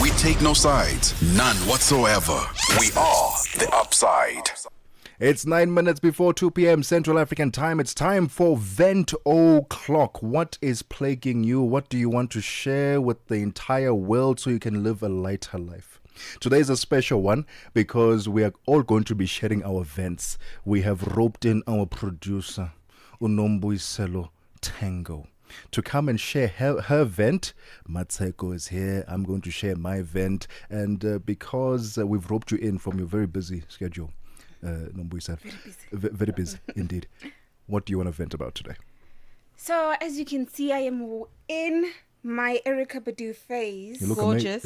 We take no sides, none whatsoever. We are the Upside. It's 9 minutes before 2 p.m. Central African time. It's time for Vent O'Clock. What is plaguing you? What do you want to share with the entire world so you can live a lighter life? Today is a special one because we are all going to be sharing our vents. We have roped in our producer, Unombuiselo Tango, to come and share her vent. Mmatsheko is here. I'm going to share my vent. And because we've roped you in from your very busy schedule, Nombuisa, very busy indeed. What do you want to vent about today? So, as you can see, I am in my Erykah Badu phase. You look gorgeous.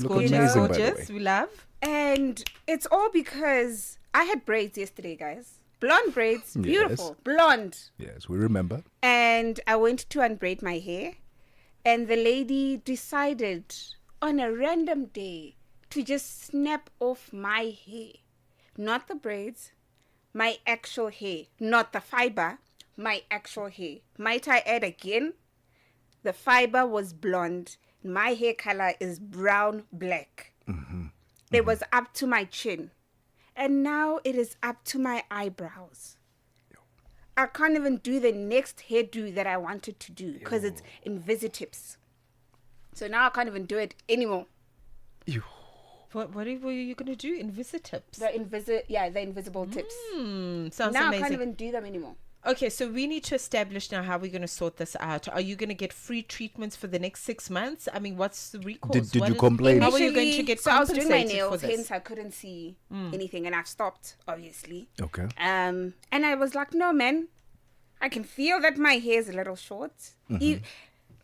We love. And it's all because I had braids yesterday, guys. blonde braids, beautiful, blonde. Yes, we remember. And I went to unbraid my hair, and the lady decided on a random day to just snap off my hair. Not the braids, my actual hair. Not the fiber, my actual hair. Might I add again? The fiber was blonde. My hair color is brown black. It was up to my chin. And now it is up to my eyebrows. I can't even do the next hairdo that I wanted to do because it's Invisitips. So now I can't even do it anymore. What were you going to do? Invisitips? The invisible tips. Sounds now amazing. I can't even do them anymore. Okay, so we need to establish now how we're going to sort this out. Are you going to get free treatments for the next 6 months? I mean, what's the recourse? Did you complain? How are you going to get So I was doing my compensated for nails, this? hence I couldn't see anything, and I've stopped, obviously. Okay. And I was like, no, man, I can feel that my hair is a little short.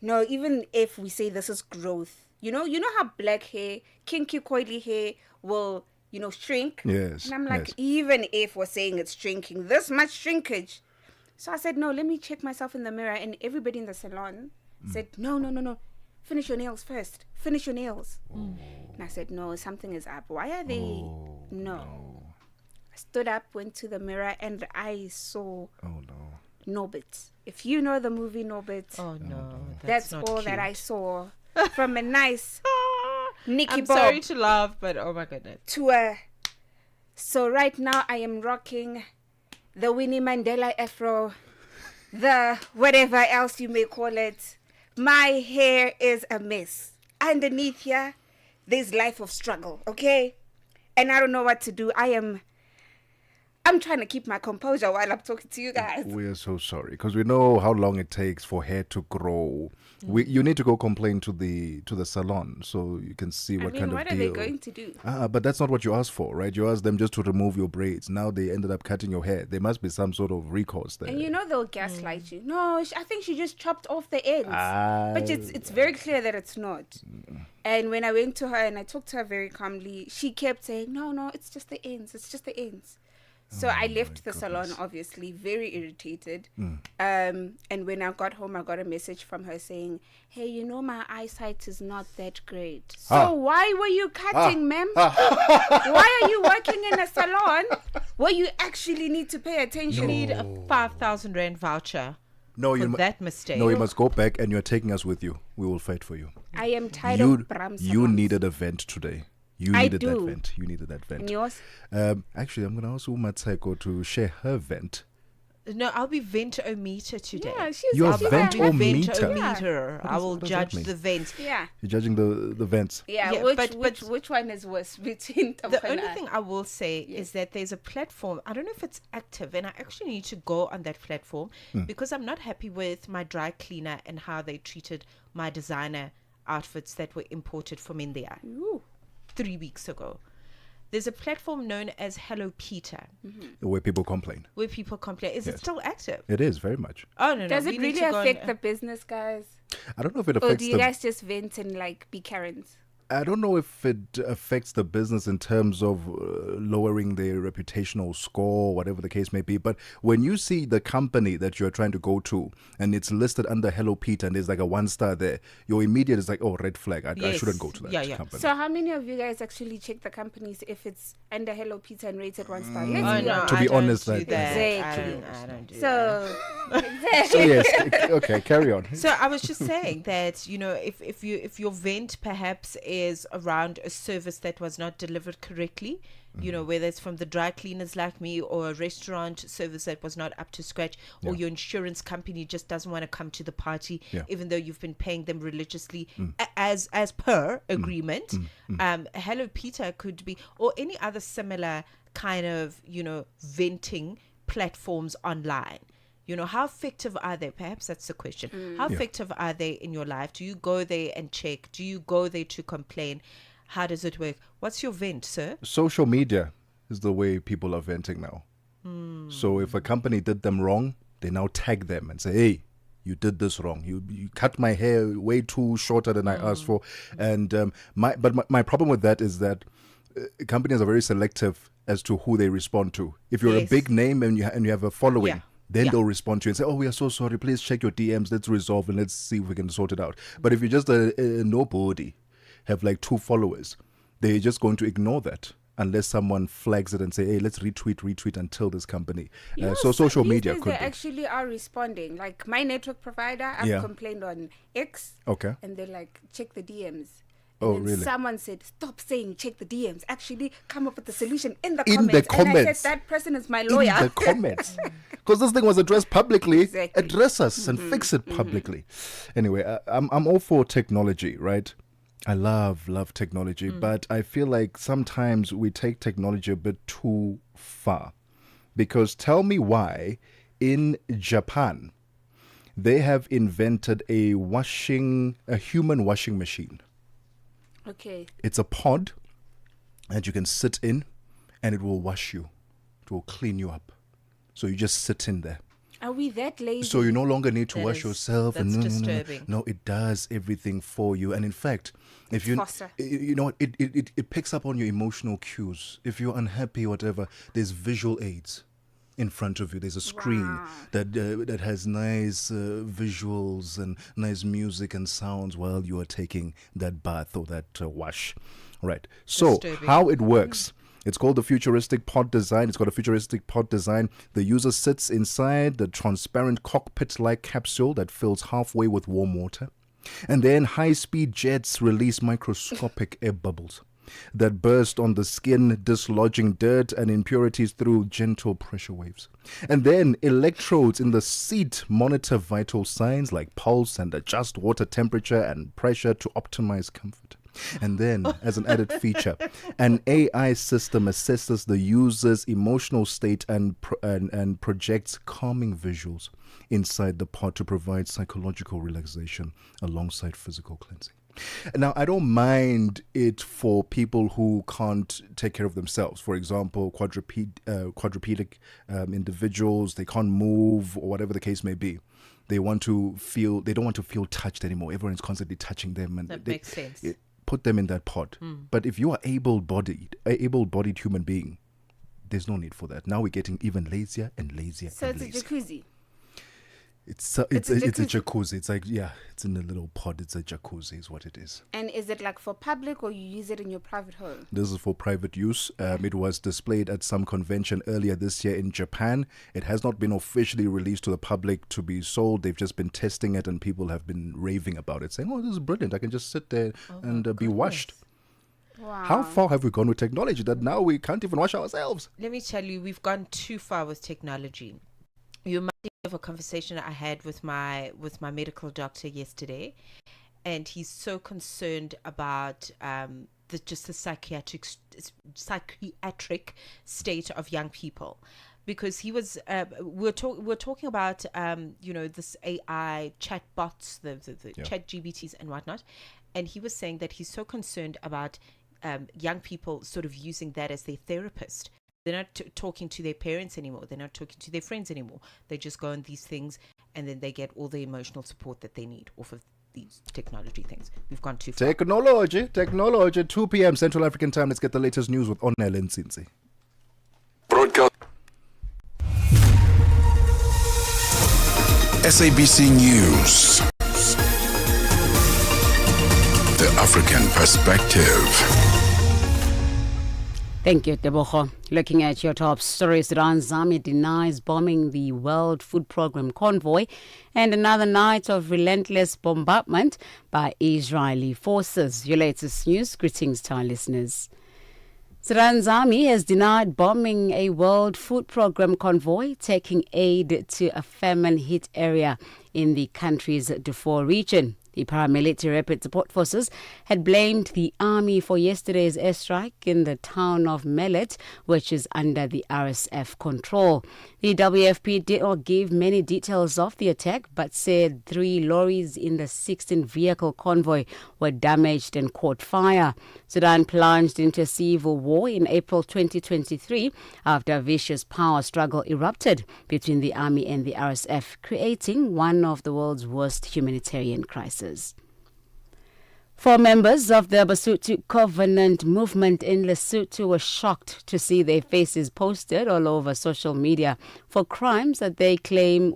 No, even if we say this is growth, you know how black hair, kinky coily hair will, shrink. Yes. And I'm like, yes. even if we're saying it's shrinking, this much shrinkage. So I said, no, let me check myself in the mirror. And everybody in the salon said, no. Finish your nails first. Finish your nails. And I said, no, something is up. Why are they? No. I stood up, went to the mirror, and I saw Norbit. If you know the movie Norbit, that's all not that I cute. saw from a nice Nikki I'm Bob sorry to laugh, but oh my goodness. So right now I am rocking the Winnie Mandela afro, the whatever else you may call it. My hair is a mess. Underneath here, there's life of struggle, okay? And I don't know what to do. I'm trying to keep my composure while I'm talking to you guys. We are so sorry because we know how long it takes for hair to grow. You need to go complain to the salon so you can see what kind of what deal. are they going to do? But that's not what you asked for, right? You asked them just to remove your braids. Now they ended up cutting your hair. There must be some sort of recourse there. And they'll gaslight you. No, I think she just chopped off the ends. But it's very clear that it's not. And when I went to her and I talked to her very calmly, she kept saying, no, it's just the ends. It's just the ends. So I left the salon, obviously, very irritated. And when I got home, I got a message from her saying, hey, my eyesight is not that great. So why were you cutting, ma'am? Why are you working in a salon where you actually need to pay attention? You need a 5,000 Rand voucher for that mistake. No, you must go back and you're taking us with you. We will fight for you. I am tired of Bram You salons. needed a vent today. You needed that vent. And yours? Actually, I'm going to ask Mmatsheko to share her vent. No, I'll be vent-o-meter today. Yeah, You're she's vent-o-meter? Vent-o-meter. I will what does judge that mean? the vent. Yeah. You're judging the vents. Yeah, which one is worse between The only thing I will say is that there's a platform. I don't know if it's active, and I actually need to go on that platform because I'm not happy with my dry cleaner and how they treated my designer outfits that were imported from India 3 weeks ago. There's a platform known as Hello Peter. Where people complain. Is it still active? It is, very much. Oh, no. Does we it need really to go affect the business, guys? I don't know if it Or affects do you guys just vent and be Karens? I don't know if it affects the business in terms of lowering their reputational score, whatever the case may be. But when you see the company that you're trying to go to and it's listed under Hello Peter and there's like a 1-star there, your immediate is like, oh, red flag. I shouldn't go to that company. So how many of you guys actually check the companies if it's under Hello Peter and rated 1-star? To be honest, I don't do that. Exactly. So yes, okay, carry on. So I was just saying that, if your vent perhaps is around a service that was not delivered correctly, whether it's from the dry cleaners like me or a restaurant service that was not up to scratch, or your insurance company just doesn't want to come to the party, even though you've been paying them religiously as per agreement. Hello Peter could be, or any other similar kind of, venting platforms online. How effective are they? Perhaps that's the question. How effective are they in your life? Do you go there and check? Do you go there to complain? How does it work? What's your vent, sir? Social media is the way people are venting now. So if a company did them wrong, they now tag them and say, hey, you did this wrong. You cut my hair way too shorter than I asked for. And my problem with that is that companies are very selective as to who they respond to. If you're a big name and you have a following, then they'll respond to you and say, "Oh, we are so sorry. Please check your DMs. Let's resolve and let's see if we can sort it out." But if you're just a nobody, have like 2 followers, they're just going to ignore that unless someone flags it and say, "Hey, let's retweet until this company." So social media these could days they be. actually are responding. Like my network provider, I've complained on X. Okay. And they're like, check the DMs. And then really? someone said, stop saying check the DMs. Actually, come up with the solution in the In comments. the comments. And I said, that person is my lawyer. In the comments. Because this thing was addressed publicly. Exactly. Address us and fix it publicly. Anyway, I'm all for technology, right? I love technology, but I feel like sometimes we take technology a bit too far. Because tell me why in Japan they have invented a human washing machine. Okay. It's a pod that you can sit in and it will wash you. It will clean you up. So you just sit in there. Are we that lazy? So you no longer need to wash yourself. That's disturbing. No, it does everything for you. And in fact, if you know, it picks up on your emotional cues. If you're unhappy or whatever, there's visual aids in front of you. There's a screen that has nice visuals and nice music and sounds while you are taking that bath or that wash. Right. So how it works. It's called the futuristic pod design. It's got a futuristic pod design. The user sits inside the transparent cockpit-like capsule that fills halfway with warm water. And then high-speed jets release microscopic air bubbles that burst on the skin, dislodging dirt and impurities through gentle pressure waves. And then electrodes in the seat monitor vital signs like pulse and adjust water temperature and pressure to optimize comfort. And then, as an added feature, an AI system assesses the user's emotional state and projects calming visuals inside the pod to provide psychological relaxation alongside physical cleansing. Now, I don't mind it for people who can't take care of themselves. For example, quadrupedic individuals, they can't move or whatever the case may be. They don't want to feel touched anymore. Everyone's constantly touching them. And that makes sense. Put them in that pod. But if you are able-bodied human being, there's no need for that. Now we're getting even lazier and lazier. So it's a jacuzzi. It's a jacuzzi. It's like, it's in a little pod. It's a jacuzzi is what it is. And is it like for public or you use it in your private home? This is for private use. It was displayed at some convention earlier this year in Japan. It has not been officially released to the public to be sold. They've just been testing it and people have been raving about it, saying, "Oh, this is brilliant. I can just sit there and be washed." Wow. How far have we gone with technology that now we can't even wash ourselves? Let me tell you, we've gone too far with technology. You might have a conversation I had with my medical doctor yesterday, and he's so concerned about the psychiatric state of young people, because he was we're talking about this AI chat bots, the chat GBTs and whatnot, and he was saying that he's so concerned about young people sort of using that as their therapist. They're not talking to their parents anymore. They're not talking to their friends anymore. They just go on these things and then they get all the emotional support that they need off of these technology things. We've gone too far. Technology. 2 p.m. Central African Time. Let's get the latest news with Onel Nsinzi. Broadcast. SABC News. The African Perspective. Thank you, Tebogo. Looking at your top stories, Iran's army denies bombing the World Food Programme convoy, and another night of relentless bombardment by Israeli forces. Your latest news. Greetings to our listeners. Iran's army has denied bombing a World Food Programme convoy taking aid to a famine-hit area in the country's Darfur region. The paramilitary rapid support forces had blamed the army for yesterday's airstrike in the town of Mellet, which is under the RSF control. The WFP did not give many details of the attack, but said 3 lorries in the 16-vehicle convoy were damaged and caught fire. Sudan plunged into a civil war in April 2023 after a vicious power struggle erupted between the army and the RSF, creating one of the world's worst humanitarian crises. Four members of the Mosito Covenant movement in Lesotho were shocked to see their faces posted all over social media for crimes that they claim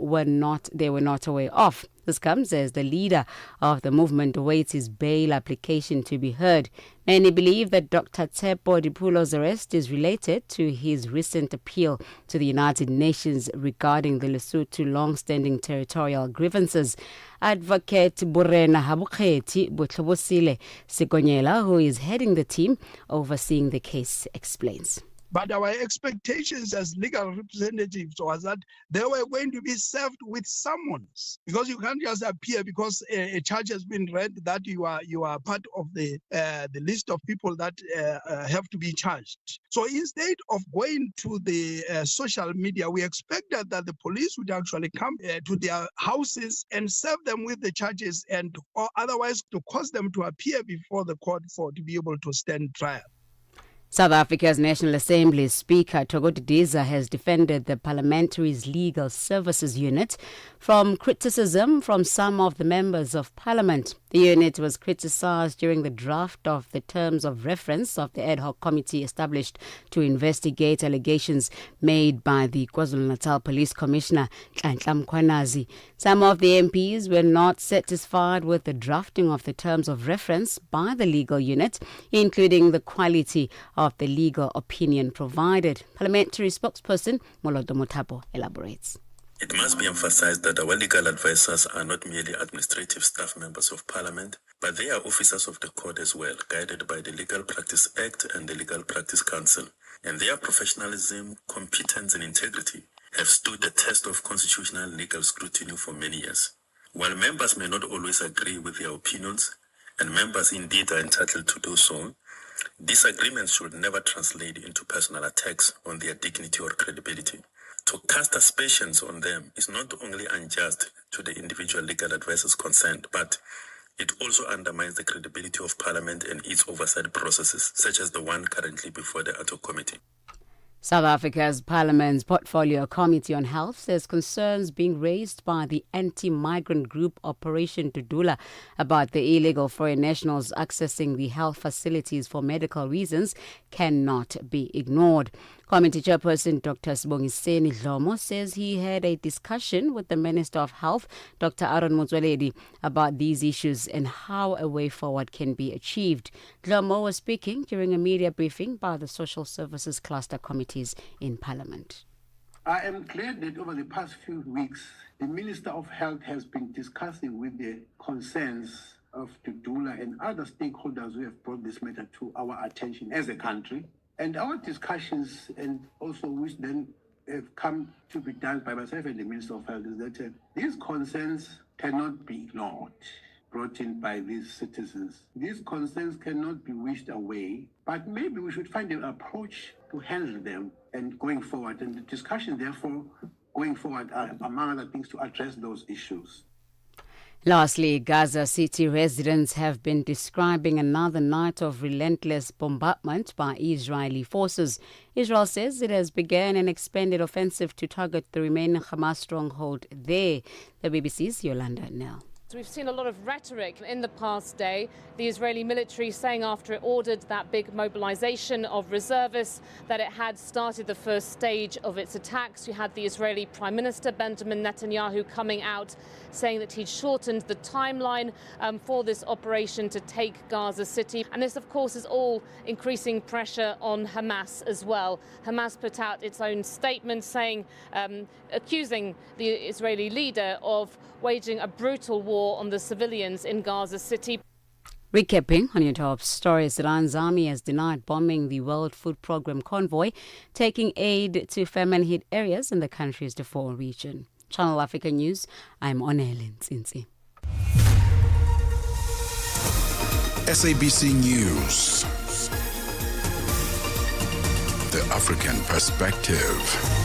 they were not aware of. This comes as the leader of the movement awaits his bail application to be heard. Many believe that Dr. Tebogo's arrest is related to his recent appeal to the United Nations regarding the Lesotho long-standing territorial grievances. Advocate Borena Habuketi Botlobosile Sikonyela, who is heading the team overseeing the case, explains. But our expectations as legal representatives was that they were going to be served with summons, because you can't just appear because a charge has been read that you are part of the list of people that have to be charged. So instead of going to the social media, we expected that the police would actually come to their houses and serve them with the charges, and or otherwise to cause them to appear before the court to be able to stand trial. South Africa's National Assembly Speaker Tebogo has defended the parliamentary's Legal Services Unit from criticism from some of the members of Parliament. The unit was criticised during the draft of the terms of reference of the ad hoc committee established to investigate allegations made by the KwaZulu-Natal Police Commissioner Nhlanhla Mkhwanazi. Some of the MPs were not satisfied with the drafting of the terms of reference by the legal unit, including the quality of the legal opinion provided. Parliamentary spokesperson Moloto Mothapo elaborates. It must be emphasized that our legal advisors are not merely administrative staff members of Parliament, but they are officers of the court as well, guided by the Legal Practice Act and the Legal Practice Council. And their professionalism, competence and integrity have stood the test of constitutional legal scrutiny for many years. While members may not always agree with their opinions, and members indeed are entitled to do so, disagreements should never translate into personal attacks on their dignity or credibility. To cast aspersions on them is not only unjust to the individual legal advisors concerned, but it also undermines the credibility of Parliament and its oversight processes, such as the one currently before the ad hoc committee. South Africa's Parliament's Portfolio Committee on Health says concerns being raised by the anti-migrant group Operation Tudula about the illegal foreign nationals accessing the health facilities for medical reasons cannot be ignored. Committee Chairperson Dr. Sibongiseni Dlomo says he had a discussion with the Minister of Health, Dr. Aaron Motsoaledi, about these issues and how a way forward can be achieved. Dlomo was speaking during a media briefing by the Social Services Cluster Committees in Parliament. I am glad that over the past few weeks, the Minister of Health has been discussing with the concerns of Tudula and other stakeholders who have brought this matter to our attention as a country. And our discussions, and also which then have come to be done by myself and the Minister of Health, is that these concerns cannot be ignored, brought in by these citizens. These concerns cannot be wished away, but maybe we should find an approach to handle them and going forward. And the discussion, therefore, going forward are, among other things, to address those issues. Lastly, Gaza City residents have been describing another night of relentless bombardment by Israeli forces. Israel says it has begun an expanded offensive to target the remaining Hamas stronghold there. The BBC's Yolanda Nell. We've seen a lot of rhetoric in the past day. The Israeli military saying after it ordered that big mobilization of reservists that it had started the first stage of its attacks. You had the Israeli Prime Minister Benjamin Netanyahu coming out saying that he'd shortened the timeline for this operation to take Gaza City. And this, of course, is all increasing pressure on Hamas as well. Hamas put out its own statement saying, accusing the Israeli leader of waging a brutal war on the civilians in Gaza City. Recapping on your top stories, Iran's army has denied bombing the World Food Programme convoy, taking aid to famine-hit areas in the country's Darfur region. Channel Africa News, I'm Onele Nsinsi. SABC News. The African Perspective.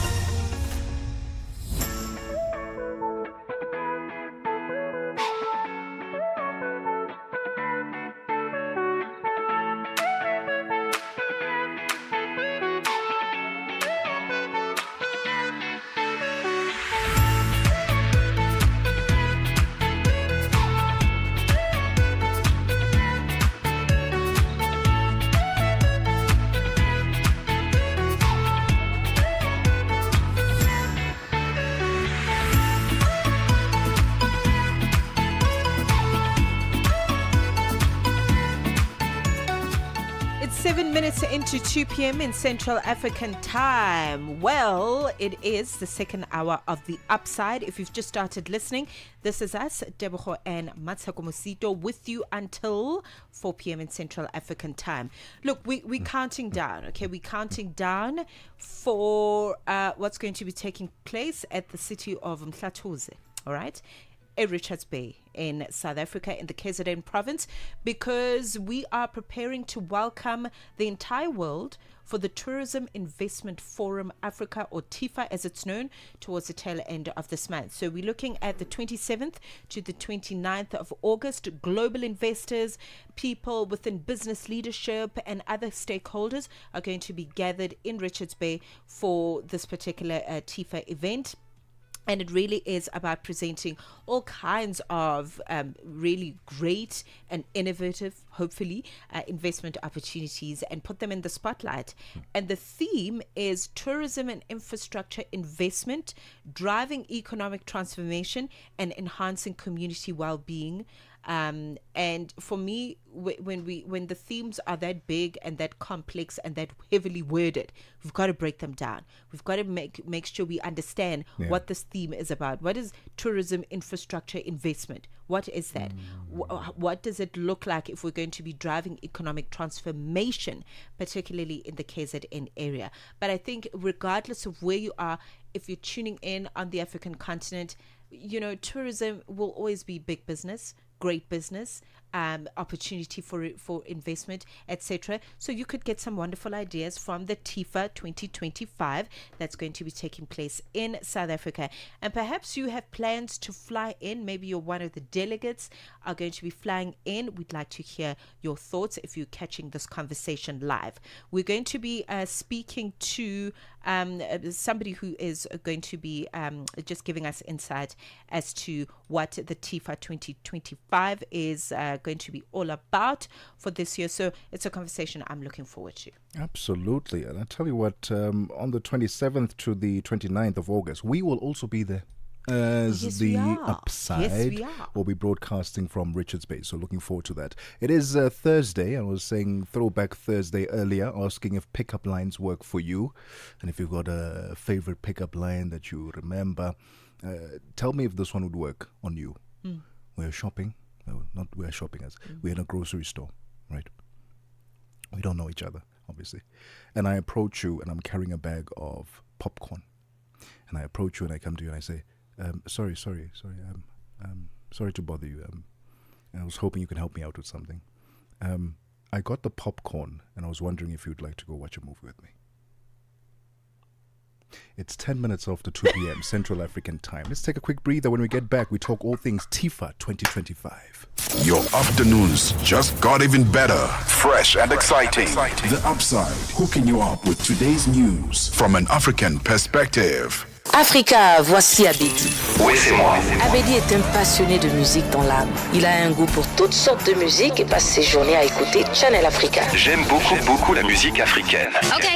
minutes into 2 p.m. in Central African time. Well, it is the second hour of The Upside. If you've just started listening, this is us, Tebogo and Mosito, with you until 4 p.m. in Central African time. Look, we're counting down, okay? We're counting down for what's going to be taking place at the city of Mhlathuze, all right? Richards Bay in South Africa, in the KZN province, because we are preparing to welcome the entire world for the Tourism Investment Forum Africa, or TIFA as it's known, towards the tail end of this month. So we're looking at the 27th to the 29th of August. Global investors, people within business leadership and other stakeholders are going to be gathered in Richards Bay for this particular TIFA event. And it really is about presenting all kinds of really great and innovative, hopefully, investment opportunities and put them in the spotlight. And the theme is tourism and infrastructure investment, driving economic transformation and enhancing community well-being. And for me, when the themes are that big and that complex and that heavily worded, we've got to break them down. We've got to make sure we understand what this theme is about. What is tourism infrastructure investment? What is that? What does it look like if we're going to be driving economic transformation, particularly in the KZN area? But I think regardless of where you are, if you're tuning in on the African continent, you know, tourism will always be big business, great business, opportunity for investment, etc. So you could get some wonderful ideas from the TIFA 2025 that's going to be taking place in South Africa. And perhaps you have plans to fly in. Maybe you're one of the delegates are going to be flying in. We'd like to hear your thoughts if you're catching this conversation live. We're going to be speaking to somebody who is going to be just giving us insight as to what the TIFA 2025 is going to be all about for this year. So it's a conversation I'm looking forward to. Absolutely. And I tell you what, on the 27th to the 29th of August, we will also be there. As the Upside will be broadcasting from Richards Bay. So looking forward to that. It is Thursday. I was saying Throwback Thursday earlier, asking if pickup lines work for you. And if you've got a favorite pickup line that you remember, tell me if this one would work on you. We're shopping. No, not we're shopping as. We're in a grocery store, right? We don't know each other, obviously. And I approach you and I'm carrying a bag of popcorn. And I approach you and I come to you and I say, sorry to bother you. I was hoping you could help me out with something. I got the popcorn and I was wondering if you'd like to go watch a movie with me. It's 10 minutes after 2 p.m. Central African time. Let's take a quick breather. When we get back, we talk all things TIFA 2025. Your afternoons just got even better. Fresh and exciting. The Upside, hooking you up with today's news from an African perspective. Africa, voici Abedi. Oui, c'est moi. Abedi est un passionné de musique dans l'âme. Il a un goût pour toutes sortes de musique et passe ses journées à écouter Channel Africa. J'aime beaucoup la musique africaine. Ok.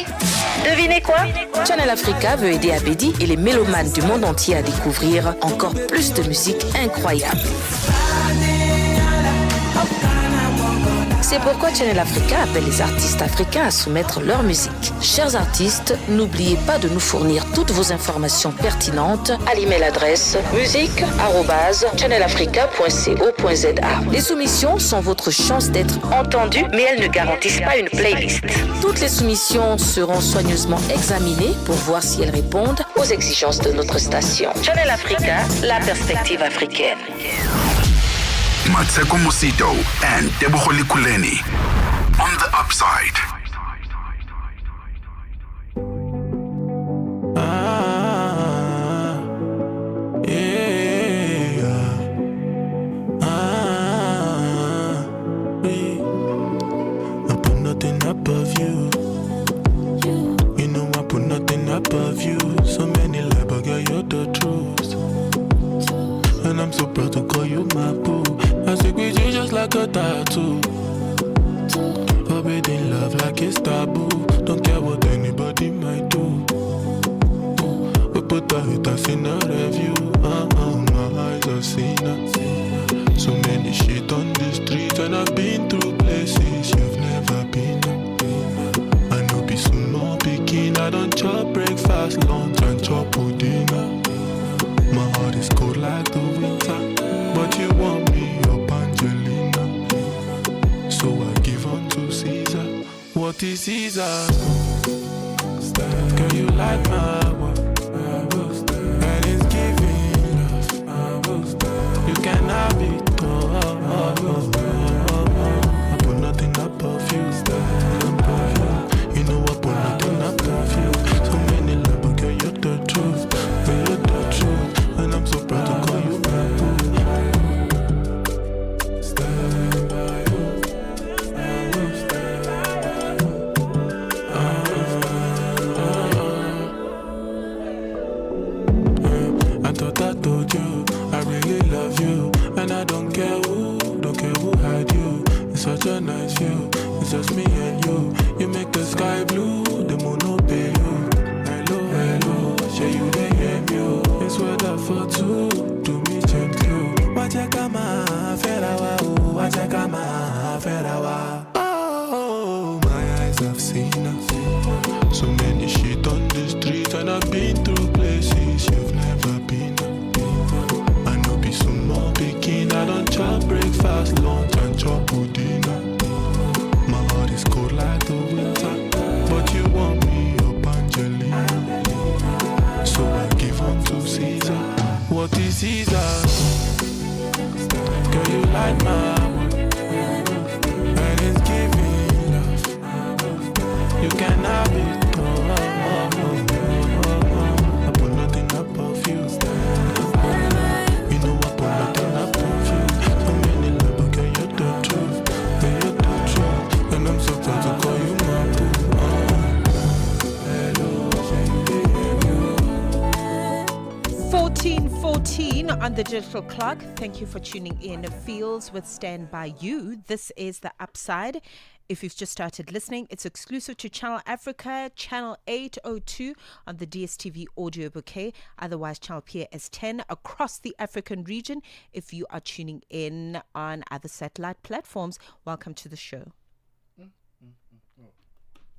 Devinez quoi? Channel Africa veut aider Abedi et les mélomanes du monde entier à découvrir encore plus de musique incroyable. C'est pourquoi Channel Africa appelle les artistes africains à soumettre leur musique. Chers artistes, n'oubliez pas de nous fournir toutes vos informations pertinentes à l'email adresse musique@channelafrica.co.za. Les soumissions sont votre chance d'être entendues, mais elles ne garantissent pas une playlist. Toutes les soumissions seront soigneusement examinées pour voir si elles répondent aux exigences de notre station. Channel Africa, la perspective africaine. Mmatsheko Mosito and Tebogo Lekhuleni on the Upside. I put nothing above you. You know I put nothing above you. So many lies, but girl, you're the truth. And I'm so proud to call you my boo. I stick with you just like a tattoo. Forbidden love like it's taboo. Don't care what anybody might do. We put the haters in a review. My eyes have seen her. So many shit on the street. And I've been through places you've never been. I don't chop breakfast, lunch, and chop dinner. My heart is cold like the winter, but you want me up, Angelina. So I give unto Caesar what is Caesar. Girl, you like my work, and it's giving love. You can have it all. I put nothing above you. You know I put nothing above you. So many love, but girl, you're the truth. Girl, you're the truth, and I'm so proud to call you my boo. Stand by you. I will stand by you. I thought I told you I really love you, and I don't care who had you. It's such a nice view. It's just me and you. You make the sky blue, the moon no pay you. Hello, hello, share you they hear me. It's weather for two, do me gently. Wachakama, ferawa, wachakama, ferawa. Oh, my eyes have seen us. So many shit on the street, and I've been through places you've never been. I know be some more picking. I don't chop breakfast, lunch, and chop dinner. My heart is cold like the winter, but you want me up, Angelina. So I give unto Caesar what is Caesar. Girl, you like my work, and it's giving love. You can have it all. I put nothing above you. You know I put nothing above you. So many love, but girl, you're the truth. Girl, you're the truth, and I'm so proud to call you my boo. Hello, 14:14 on the digital clock. Thank you for tuning in. Fields with Stand By You. This is The Upside. If you've just started listening, it's exclusive to Channel Africa, Channel 802 on the DSTV audio bouquet, otherwise Channel PAS10 across the African region. If you are tuning in on other satellite platforms, welcome to the show.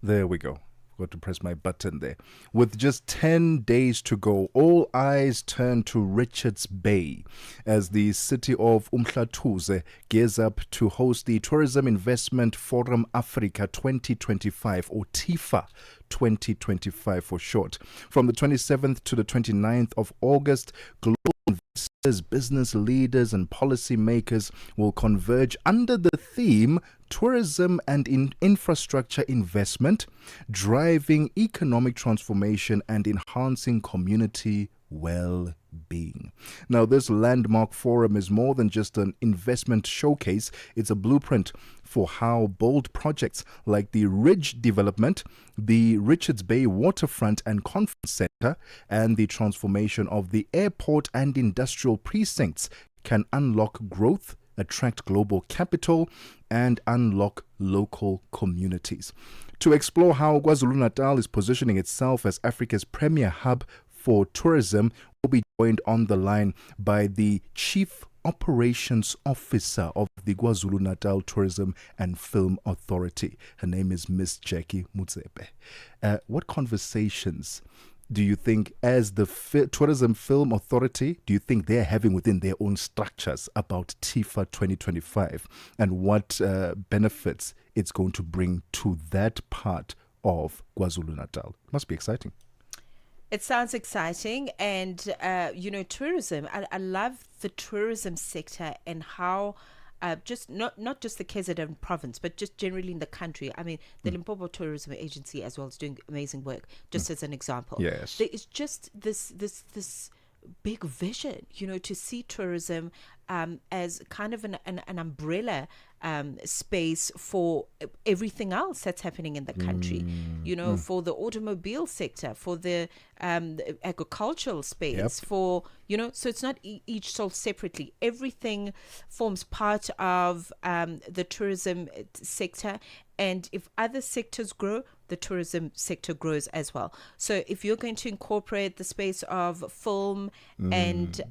There we go. Got to press my button there. With just 10 days to go, all eyes turn to Richards Bay as the city of Mhlathuze gears up to host the Tourism Investment Forum Africa 2025, or TIFA 2025 for short. From the 27th to the 29th of August, global investors, business leaders, and policymakers will converge under the theme Tourism and Infrastructure Investment, driving economic transformation and enhancing community well-being. Now, this landmark forum is more than just an investment showcase. It's a blueprint for how bold projects like the Ridge development, the Richards Bay Waterfront and Conference Center, and the transformation of the airport and industrial precincts can unlock growth, attract global capital, and unlock local communities. To explore how KwaZulu-Natal is positioning itself as Africa's premier hub for tourism, we'll be joined on the line by the Chief Operations Officer of the KwaZulu-Natal Tourism and Film Authority. Her name is Miss Jackie Mutsepe. What conversations do you think, as the Tourism Film Authority, do you think they're having within their own structures about TIFA 2025 and what benefits it's going to bring to that part of KwaZulu-Natal? Must be exciting. It sounds exciting. And, tourism, I love the tourism sector and how just not just the KZN province, but just generally in the country. I mean, the Limpopo Tourism Agency as well is doing amazing work, just as an example. Yes. There is just this big vision, to see tourism as kind of an umbrella space for everything else that's happening in the country, for the automobile sector, for the agricultural space, for, so it's not each sold separately. Everything forms part of the tourism sector. And if other sectors grow, the tourism sector grows as well. So if you're going to incorporate the space of film and,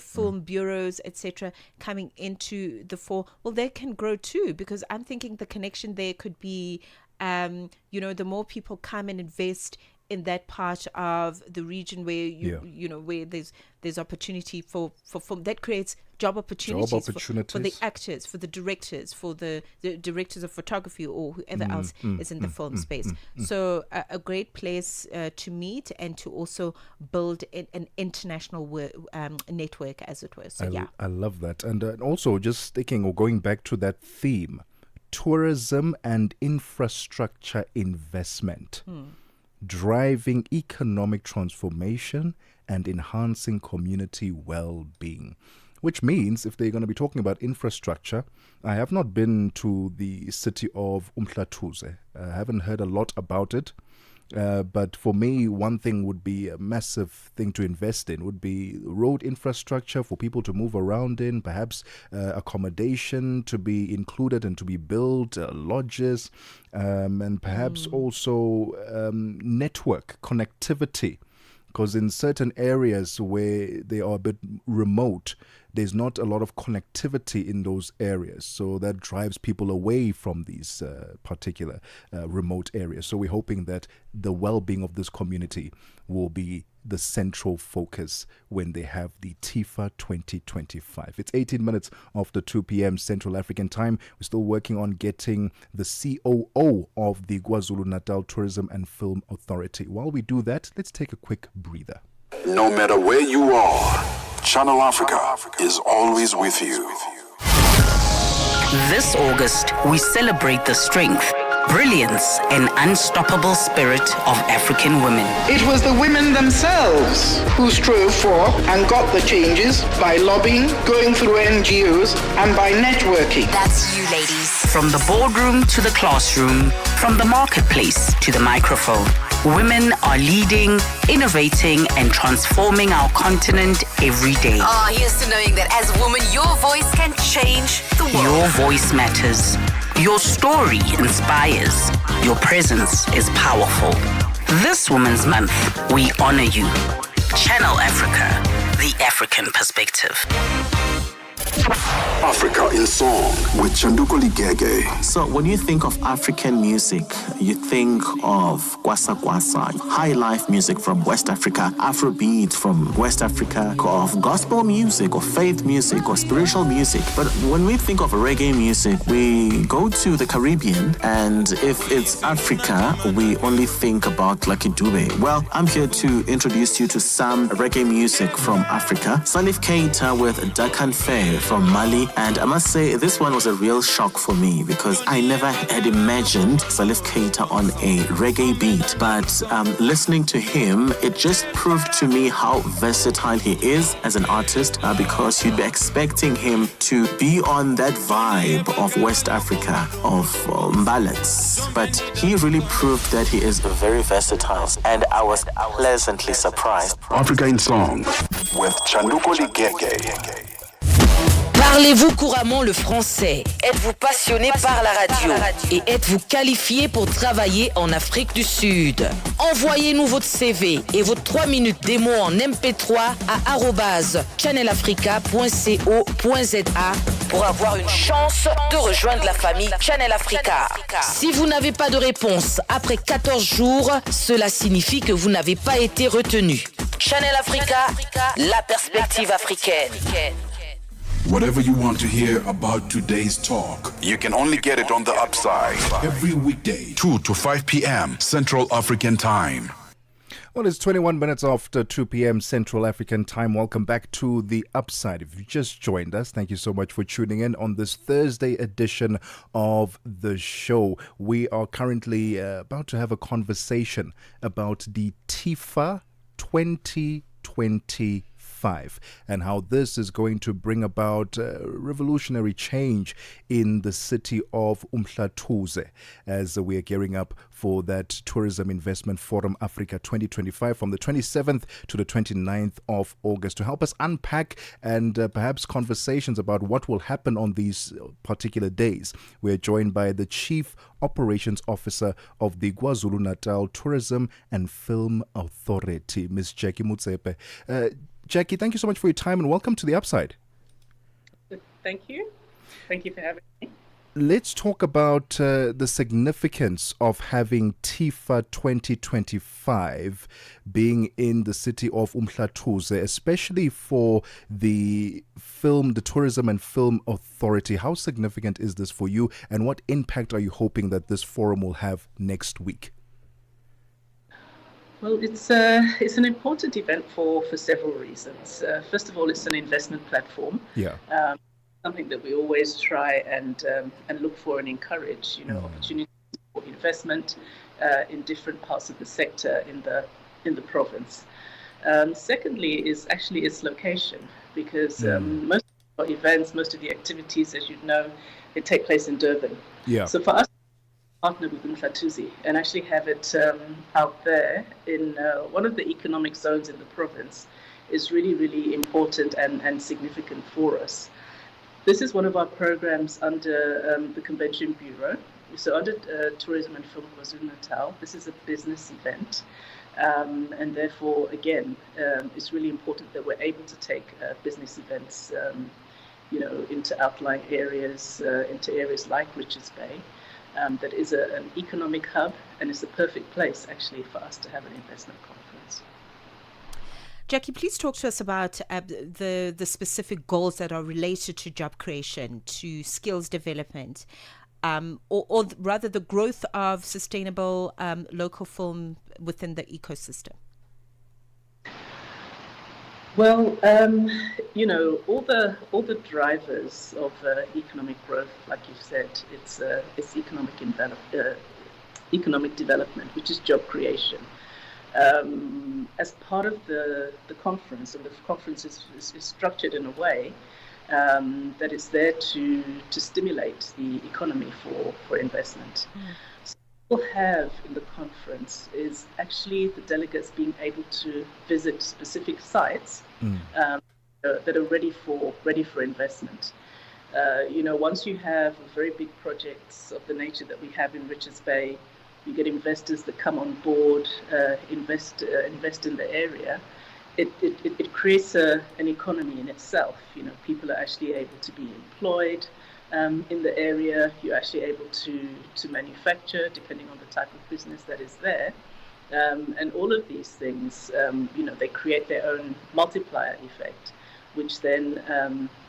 film bureaus, etc., coming into the fore, well, they can grow too, because I'm thinking the connection there could be the more people come and invest in that part of the region where where there's opportunity for that creates job opportunities, for the actors, for the directors, for the directors of photography or whoever else is in the film space. So a great place to meet and to also build an international network, as it were. So I love that. And also just sticking or going back to that theme, tourism and infrastructure investment. Driving economic transformation and enhancing community well-being. Which means if they're going to be talking about infrastructure, I have not been to the city of Mhlathuze. I haven't heard a lot about it. But for me, one thing would be a massive thing to invest in would be road infrastructure for people to move around in, perhaps accommodation to be included and to be built, lodges, and perhaps also network connectivity. Because in certain areas where they are a bit remote, there's not a lot of connectivity in those areas. So that drives people away from these particular remote areas. So we're hoping that the well-being of this community will be the central focus when they have the TIFA 2025. It's 18 minutes after 2 p.m. Central African time. We're still working on getting the COO of the KwaZulu-Natal Tourism and Film Authority. While we do that, let's take a quick breather. No matter where you are, Channel Africa is always with you. This August, we celebrate the strength, brilliance, and unstoppable spirit of African women. It was the women themselves who strove for and got the changes by lobbying, going through NGOs, and by networking. That's you, ladies. From the boardroom to the classroom, from the marketplace to the microphone. Women are leading, innovating, and transforming our continent every day. Oh, here's to knowing that as a woman, your voice can change the world. Your voice matters. Your story inspires. Your presence is powerful. This Women's Month, we honor you. Channel Africa, the African perspective. Africa in Song with Chanduko Ligege. So when you think of African music, you think of Kwasa Kwasa, high life music from West Africa, Afrobeat from West Africa, of gospel music or faith music or spiritual music. But when we think of reggae music, we go to the Caribbean, and if it's Africa, we only think about Lucky Dube. Well, I'm here to introduce you to some reggae music from Africa. Salif Keita with Dakan Fair from Mali, and I must say this one was a real shock for me because I never had imagined Salif Keita on a reggae beat, but listening to him, it just proved to me how versatile he is as an artist, because you'd be expecting him to be on that vibe of West Africa, of ballads, but he really proved that he is very versatile, and I was pleasantly surprised. Africa in Song with Chanduko Ligege. Parlez-vous couramment le français? Êtes-vous passionné par la radio? Et êtes-vous qualifié pour travailler en Afrique du Sud? Envoyez-nous votre CV et vos 3 minutes démo en MP3 à @channelafrica.co.za pour avoir une chance de rejoindre la famille Channel Africa. Si vous n'avez pas de réponse après 14 jours, cela signifie que vous n'avez pas été retenu. Channel Africa, la perspective africaine. Whatever you want to hear about today's talk, you can only get it on the Upside. Every weekday, 2 to 5 p.m. Central African Time. Well, it's 21 minutes after 2 p.m. Central African Time. Welcome back to The Upside. If you just joined us, thank you so much for tuning in on this Thursday edition of the show. We are currently about to have a conversation about the TIFA 2025 and how this is going to bring about revolutionary change in the city of Mhlathuze as we are gearing up for that Tourism Investment Forum Africa 2025 from the 27th to the 29th of August. To help us unpack and perhaps conversations about what will happen on these particular days, we're joined by the Chief Operations Officer of the KwaZulu-Natal Tourism and Film Authority, Ms. Jackie Motsepe. Jackie, thank you so much for your time and welcome to The Upside. Thank you. Thank you for having me. Let's talk about the significance of having TIFA 2025 being in the city of Mhlathuze, especially for the Tourism and Film Authority. How significant is this for you, and what impact are you hoping that this forum will have next week? Well, it's an important event for several reasons. First of all, it's an investment platform. Yeah. Something that we always try and look for and encourage, opportunities for investment in different parts of the sector in the province. Secondly, is actually its location, because most of our events, most of the activities, as you know, they take place in Durban. Yeah. So for us, partner with Mhlathuze and actually have it out there in one of the economic zones in the province is really, really important and significant for us. This is one of our programs under the Convention Bureau. So under Tourism and Film KwaZulu-Natal, this is a business event. And therefore, again, it's really important that we're able to take business events, into outlying areas, into areas like Richards Bay. That is an economic hub, and it's a perfect place, actually, for us to have an investment conference. Jackie, please talk to us about the specific goals that are related to job creation, to skills development, or rather the growth of sustainable local film within the ecosystem. Well, all the drivers of economic growth, like you said, it's economic development, which is job creation. As part of the conference, and the conference is structured in a way that is there to stimulate the economy for investment. So what we'll have in the conference is actually the delegates being able to visit specific sites that are ready for investment. Once you have very big projects of the nature that we have in Richards Bay, you get investors that come on board, invest in the area. It creates an economy in itself. People are actually able to be employed in the area. You're actually able to manufacture, depending on the type of business that is there. And all of these things, they create their own multiplier effect, which then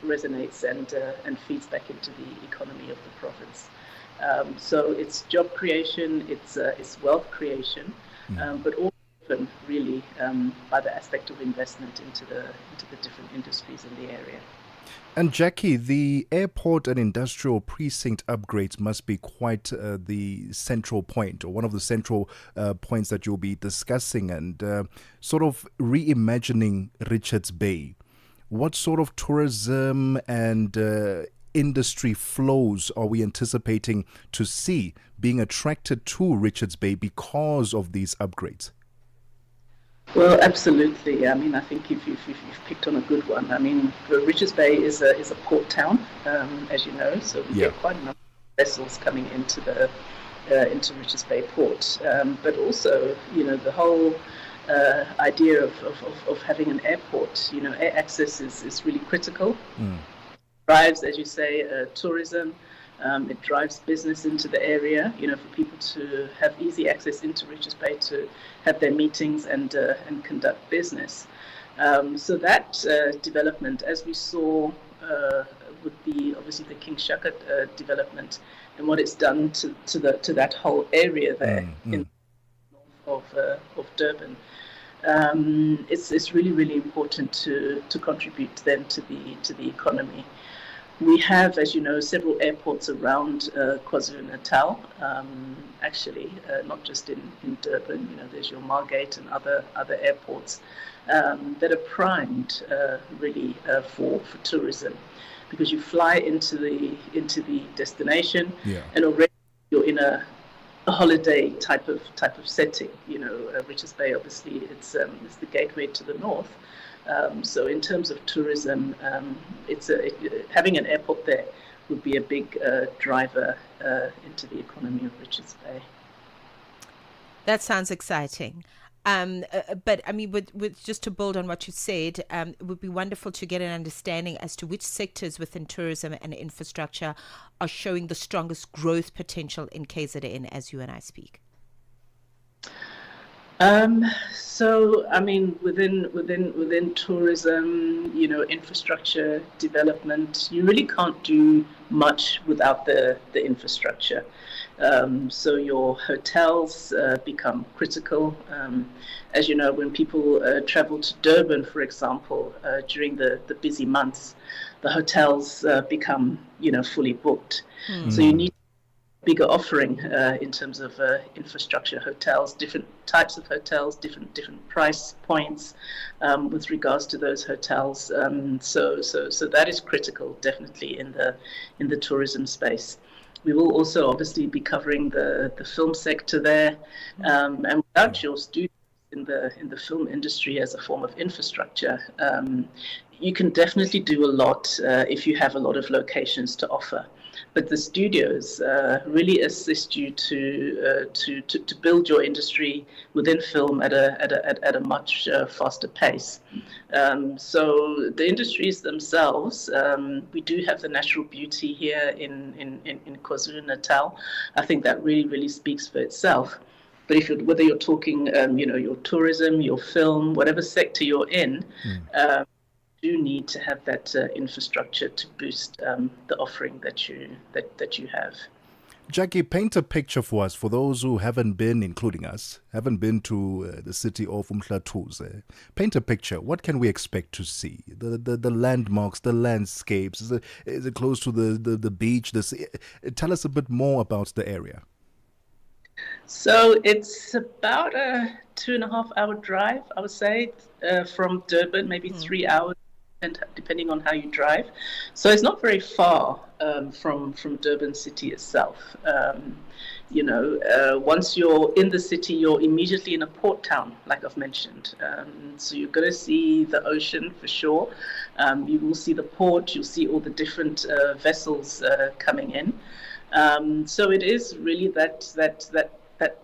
resonates and feeds back into the economy of the province. So it's job creation, it's wealth creation, but all driven really by the aspect of investment into the different industries in the area. And Jackie, the airport and industrial precinct upgrades must be quite the central point, or one of the central points that you'll be discussing, and sort of reimagining Richards Bay. What sort of tourism and industry flows are we anticipating to see being attracted to Richards Bay because of these upgrades? Well, absolutely. I mean, I think if you've picked on a good one. I mean, Richards Bay is a port town, as you know, so we get quite a number of vessels coming into Richards Bay port. But also, the whole idea of having an airport, air access is really critical. Drives, as you say, tourism. It drives business into the area, for people to have easy access into Richards Bay to have their meetings and conduct business. So that development, as we saw with obviously the King Shaka development and what it's done to that whole area there in north of Durban. It's really, really important to contribute then to the economy. We have, as you know, several airports around KwaZulu-Natal, actually, not just in Durban. There's your Margate and other airports that are primed really for tourism, because you fly into the destination, and already you're in a holiday type of setting. Richards Bay, obviously, it's the gateway to the north. So in terms of tourism, having an airport there would be a big driver into the economy of Richards Bay. That sounds exciting. But I mean, with just to build on what you said, it would be wonderful to get an understanding as to which sectors within tourism and infrastructure are showing the strongest growth potential in KZN as you and I speak. So I mean, within tourism, infrastructure development, you really can't do much without the infrastructure. So your hotels become critical. As you know, when people travel to Durban, for example, during the busy months, the hotels become fully booked. So you need bigger offering in terms of infrastructure, hotels, different types of hotels, different price points with regards to those hotels. So that is critical, definitely in the tourism space. We will also obviously be covering the film sector there, and without your studios in the film industry as a form of infrastructure, you can definitely do a lot if you have a lot of locations to offer. But the studios really assist you to build your industry within film at a much faster pace. So the industries themselves, we do have the natural beauty here in KwaZulu-Natal. I think that really speaks for itself. But whether you're talking, your tourism, your film, whatever sector you're in, do need to have that infrastructure to boost the offering that you have. Jackie, paint a picture for us, for those who haven't been, including us, haven't been to the city of Mmatsheko. Paint a picture. What can we expect to see? The landmarks, the landscapes. Is it close to the beach? The sea? Tell us a bit more about the area. So it's about a 2.5-hour drive, I would say, from Durban, maybe 3 hours, and depending on how you drive. So it's not very far from Durban city itself. Once you're in the city, you're immediately in a port town, like I've mentioned. So you're going to see the ocean for sure. You will see the port. You'll see all the different vessels coming in. So it is really that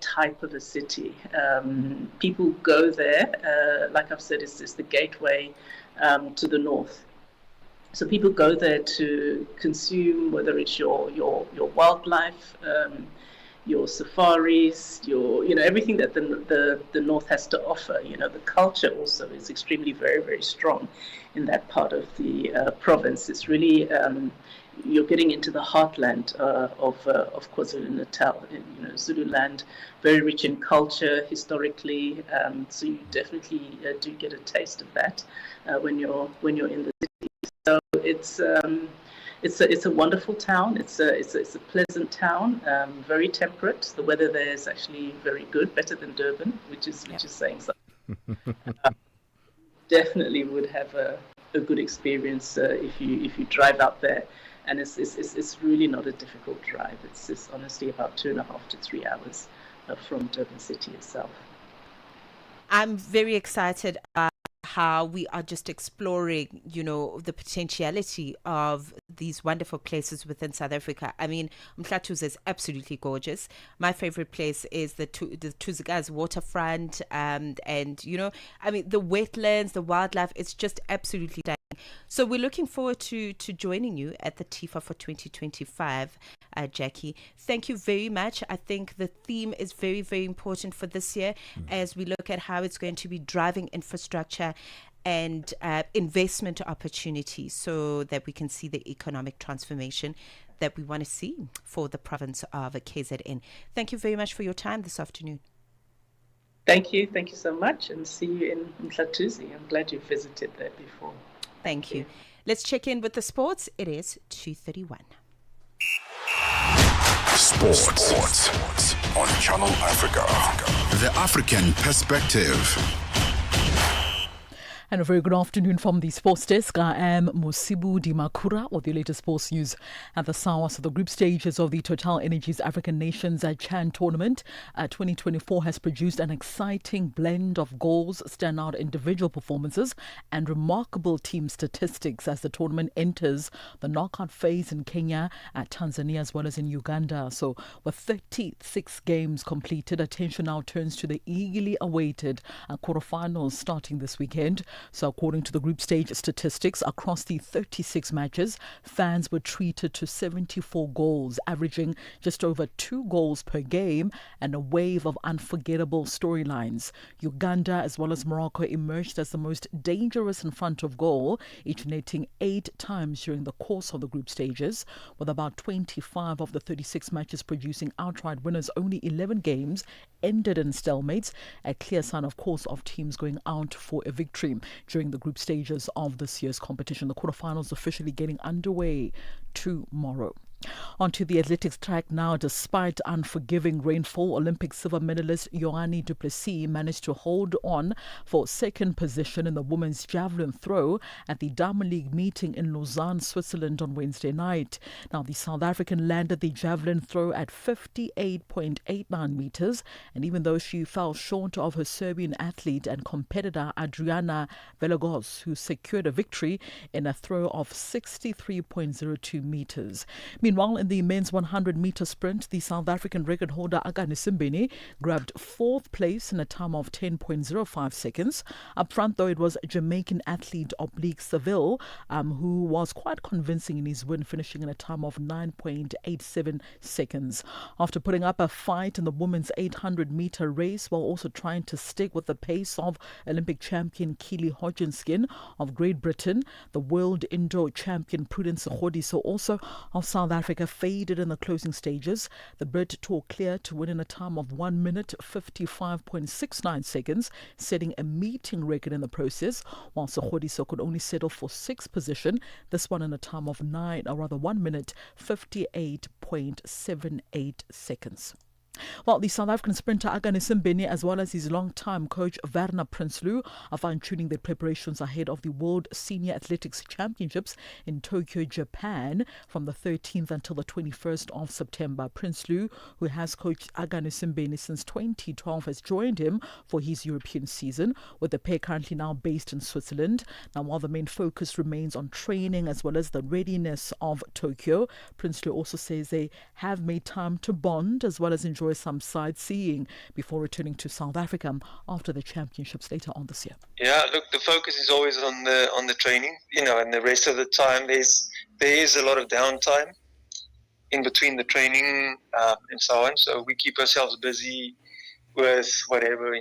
type of a city. People go there, like I've said, it's the gateway to the north. So people go there to consume, whether it's your wildlife, your safaris, everything that the north has to offer. The culture also is extremely very strong in that part of the province. It's really you're getting into the heartland of KwaZulu-Natal, Zululand, very rich in culture historically. So you definitely do get a taste of that when you're in the city. So it's a wonderful town. It's a pleasant town, very temperate. The weather there is actually very good, better than Durban, which is saying something. Definitely would have a good experience if you drive out there. And it's really not a difficult drive. It's honestly about 2.5 to 3 hours from Durban city itself. I'm very excited how we are just exploring, the potentiality of these wonderful places within South Africa. I mean, Mhlathuze is absolutely gorgeous. My favorite place is the Tuzagazi waterfront, and the wetlands, the wildlife. It's just absolutely stunning. So we're looking forward to joining you at the TIFA for 2025, Jackie. Thank you very much. I think the theme is very, very important for this year as we look at how it's going to be driving infrastructure and investment opportunities so that we can see the economic transformation that we want to see for the province of KZN. Thank you very much for your time this afternoon. Thank you so much, and see you in Mhlathuze. I'm glad you visited there before. Thank you. Let's check in with the sports. It is 2:31. Sports on Channel Africa. The African perspective. And a very good afternoon from the sports desk. I am Mosibu Dimakura with the latest sports news at the SAWA. So the group stages of the Total Energies African Nations Chan tournament 2024 has produced an exciting blend of goals, standout individual performances and remarkable team statistics as the tournament enters the knockout phase in Kenya, Tanzania as well as in Uganda. So with 36 games completed, attention now turns to the eagerly awaited quarterfinals starting this weekend. So according to the group stage statistics, across the 36 matches, fans were treated to 74 goals, averaging just over 2 goals per game, and a wave of unforgettable storylines. Uganda as well as Morocco emerged as the most dangerous in front of goal, each netting 8 times during the course of the group stages, with about 25 of the 36 matches producing outright winners. Only 11 games ended in stalemates, a clear sign, of course, of teams going out for a victory during the group stages of this year's competition. The quarterfinals officially getting underway tomorrow. Onto the athletics track now. Despite unforgiving rainfall, Olympic silver medalist Ioane du Plessis managed to hold on for second position in the women's javelin throw at the Diamond League meeting in Lausanne, Switzerland on Wednesday night. Now, the South African landed the javelin throw at 58.89 meters, and even though she fell short of her Serbian athlete and competitor Adriana Velagos, who secured a victory in a throw of 63.02 meters. Meanwhile, in the men's 100-meter sprint, the South African record holder Akani Simbine grabbed 4th place in a time of 10.05 seconds. Up front, though, it was Jamaican athlete Oblique Seville who was quite convincing in his win, finishing in a time of 9.87 seconds. After putting up a fight in the women's 800-meter race while also trying to stick with the pace of Olympic champion Keely Hodgkinson of Great Britain, the world indoor champion Prudence Godiso also of South Africa faded in the closing stages. The Brit tore clear to win in a time of 1 minute 55.69 seconds, setting a meeting record in the process, while Godiso could only settle for 6th position, this one in a time of 1 minute 58.78 seconds. Well, the South African sprinter Akani Simbine, as well as his long-time coach Werner Prinsloo, are fine-tuning their preparations ahead of the World Senior Athletics Championships in Tokyo, Japan, from the 13th until the 21st of September. Prinsloo, who has coached Akani Simbine since 2012, has joined him for his European season, with the pair currently now based in Switzerland. Now, while the main focus remains on training as well as the readiness of Tokyo, Prinsloo also says they have made time to bond as well as enjoy some sightseeing before returning to South Africa after the championships later on this year. Yeah, look, the focus is always on the training, and the rest of the time there is a lot of downtime in between the training and so on. So we keep ourselves busy with whatever,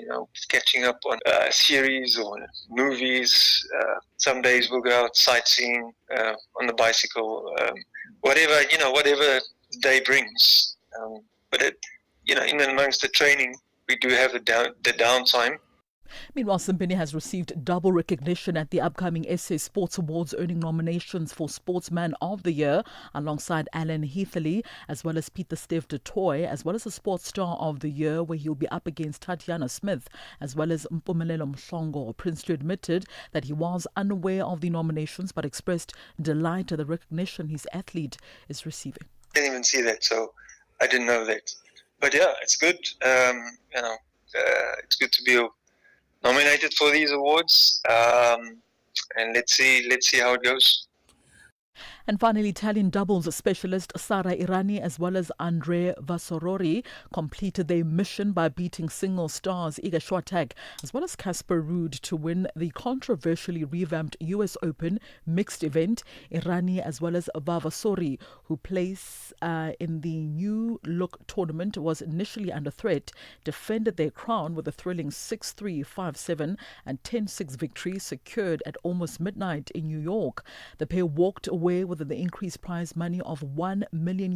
catching up on series or movies. Some days we'll go out sightseeing on the bicycle, whatever the day brings. But in and amongst the training, we do have the downtime. Meanwhile, Simbine has received double recognition at the upcoming SA Sports Awards, earning nominations for Sportsman of the Year alongside Alan Heatherley, as well as Peter Steph du Toit, as well as the Sports Star of the Year, where he'll be up against Tatiana Smith, as well as Mpumelelo Mhlongo. Prinsloo admitted that he was unaware of the nominations, but expressed delight at the recognition his athlete is receiving. I didn't even see that, so I didn't know that. But yeah, it's good. It's good to be nominated for these awards, and let's see how it goes. And finally, Italian doubles specialist Sara Irani as well as Andrea Vassorori completed their mission by beating single stars Iga Swiatek as well as Casper Ruud to win the controversially revamped US Open mixed event. Irani as well as Vavassori, who plays in the new look tournament, was initially under threat, defended their crown with a thrilling 6-3, 5-7 and 10-6 victory secured at almost midnight in New York. The pair walked away with with the increased prize money of $1 million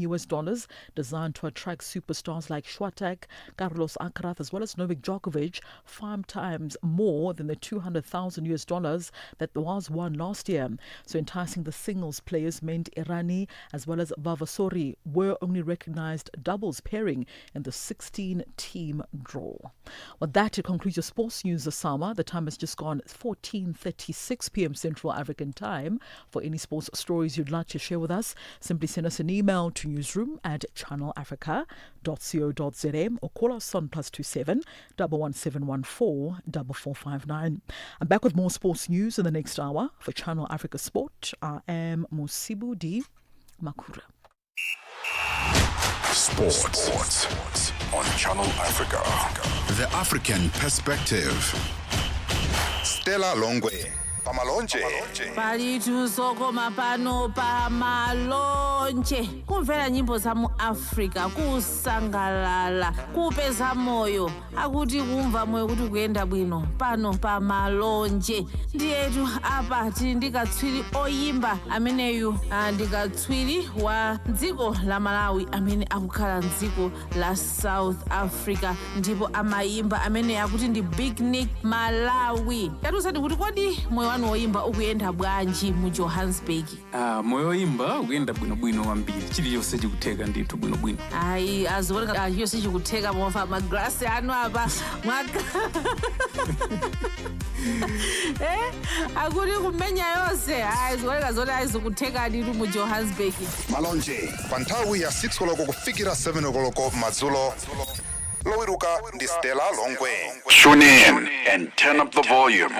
designed to attract superstars like Swiatek, Carlos Alcaraz, as well as Novak Djokovic, 5 times more than the $200,000 that was won last year. So enticing the singles players meant Irani as well as Vavasori were only recognized doubles pairing in the 16-team draw. Well, that concludes your sports news this summer. The time has just gone 14:36 p.m. Central African Time. For any sports stories you'd like to share with us, simply send us an email to newsroom@channelafrica.co.za or call us on +27 11714 4459. I'm back with more sports news in the next hour. For Channel Africa Sport, I am Mosito Makura. Sports on Channel Africa. The African Perspective. Stella Longwe. Pamalonje. Palitusokoma pano pamalonje kumvera nyimbo za mu Africa kusangalala kupeza moyo akuti kumva moyo kuti kuyenda bwino pano pamalonje ndiyetu apa tili ndikatswiri oyimba ameneyu ndikatswiri wa dziko la Malawi amene akukhala mdziko la South Africa ndipo amayimba amene akuti ndi Big Nick Malawi. Yatusati kuti kodi moyo wanu oyimba ukuyenda bwanji mu Johannesburg? Moyo oyimba ukuyenda bwinobwino kwambiri chiliyonse chikutheka ndithu bwinobwino. Ayi azooneka chiliyonse chikutheka mofa magrasi anu apa mwaka akuti kumenya yonse azooneka zoti azikutheka ndithu mu Johannesburg. Malonje panthawi ya 6 koloko kufikira 7 koloko madzulo. Lowiruka ndi Stella Longwe. Tune in and turn up the volume.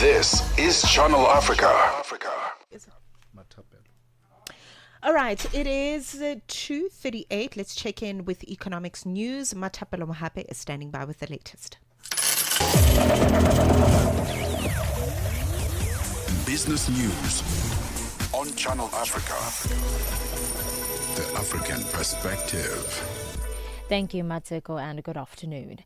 This is Channel Africa. All right, it is 2:38. Let's check in with economics news. Matapelo Mohape is standing by with the latest. Business news on Channel Africa. The African Perspective. Thank you, Mmatsheko, and good afternoon.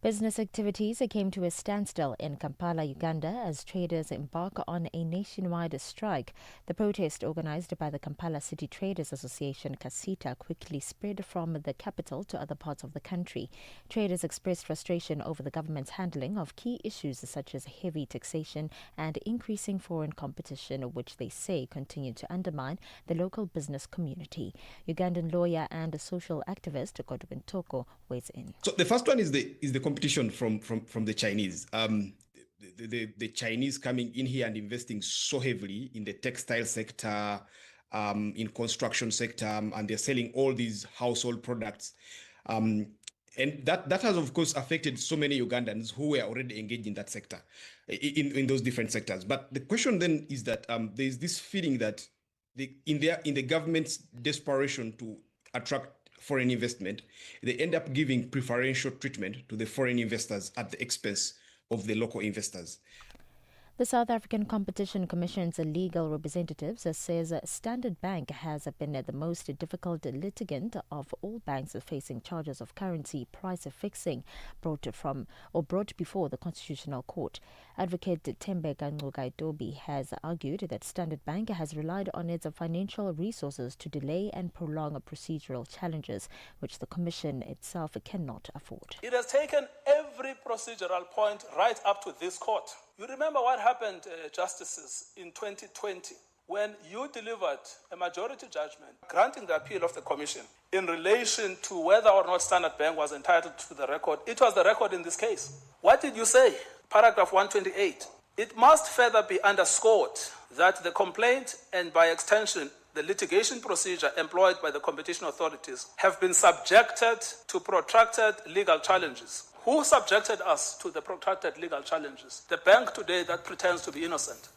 Business activities came to a standstill in Kampala, Uganda, as traders embark on a nationwide strike. The protest, organized by the Kampala City Traders Association, KASITA, quickly spread from the capital to other parts of the country. Traders expressed frustration over the government's handling of key issues such as heavy taxation and increasing foreign competition, which they say continue to undermine the local business community. Ugandan lawyer and social activist Godwin Toko weighs in. So the first one is the competition from the Chinese. The Chinese coming in here and investing so heavily in the textile sector, in construction sector, and they're selling all these household products. And that has, of course, affected so many Ugandans who were already engaged in that sector, in those different sectors. But the question then is that there's this feeling that in the government's desperation to attract foreign investment, they end up giving preferential treatment to the foreign investors at the expense of the local investors. The South African Competition Commission's legal representatives says Standard Bank has been the most difficult litigant of all banks facing charges of currency price fixing brought before the Constitutional Court. Advocate Tembeka Ngcukaitobi has argued that Standard Bank has relied on its financial resources to delay and prolong procedural challenges, which the Commission itself cannot afford. It has taken every procedural point right up to this court. You remember what happened, justices, in 2020 when you delivered a majority judgment granting the appeal of the Commission in relation to whether or not Standard Bank was entitled to the record. It was the record in this case. What did you say? Paragraph 128. It must further be underscored that the complaint and by extension the litigation procedure employed by the competition authorities have been subjected to protracted legal challenges. Who subjected us to the protracted legal challenges? The bank today that pretends to be innocent.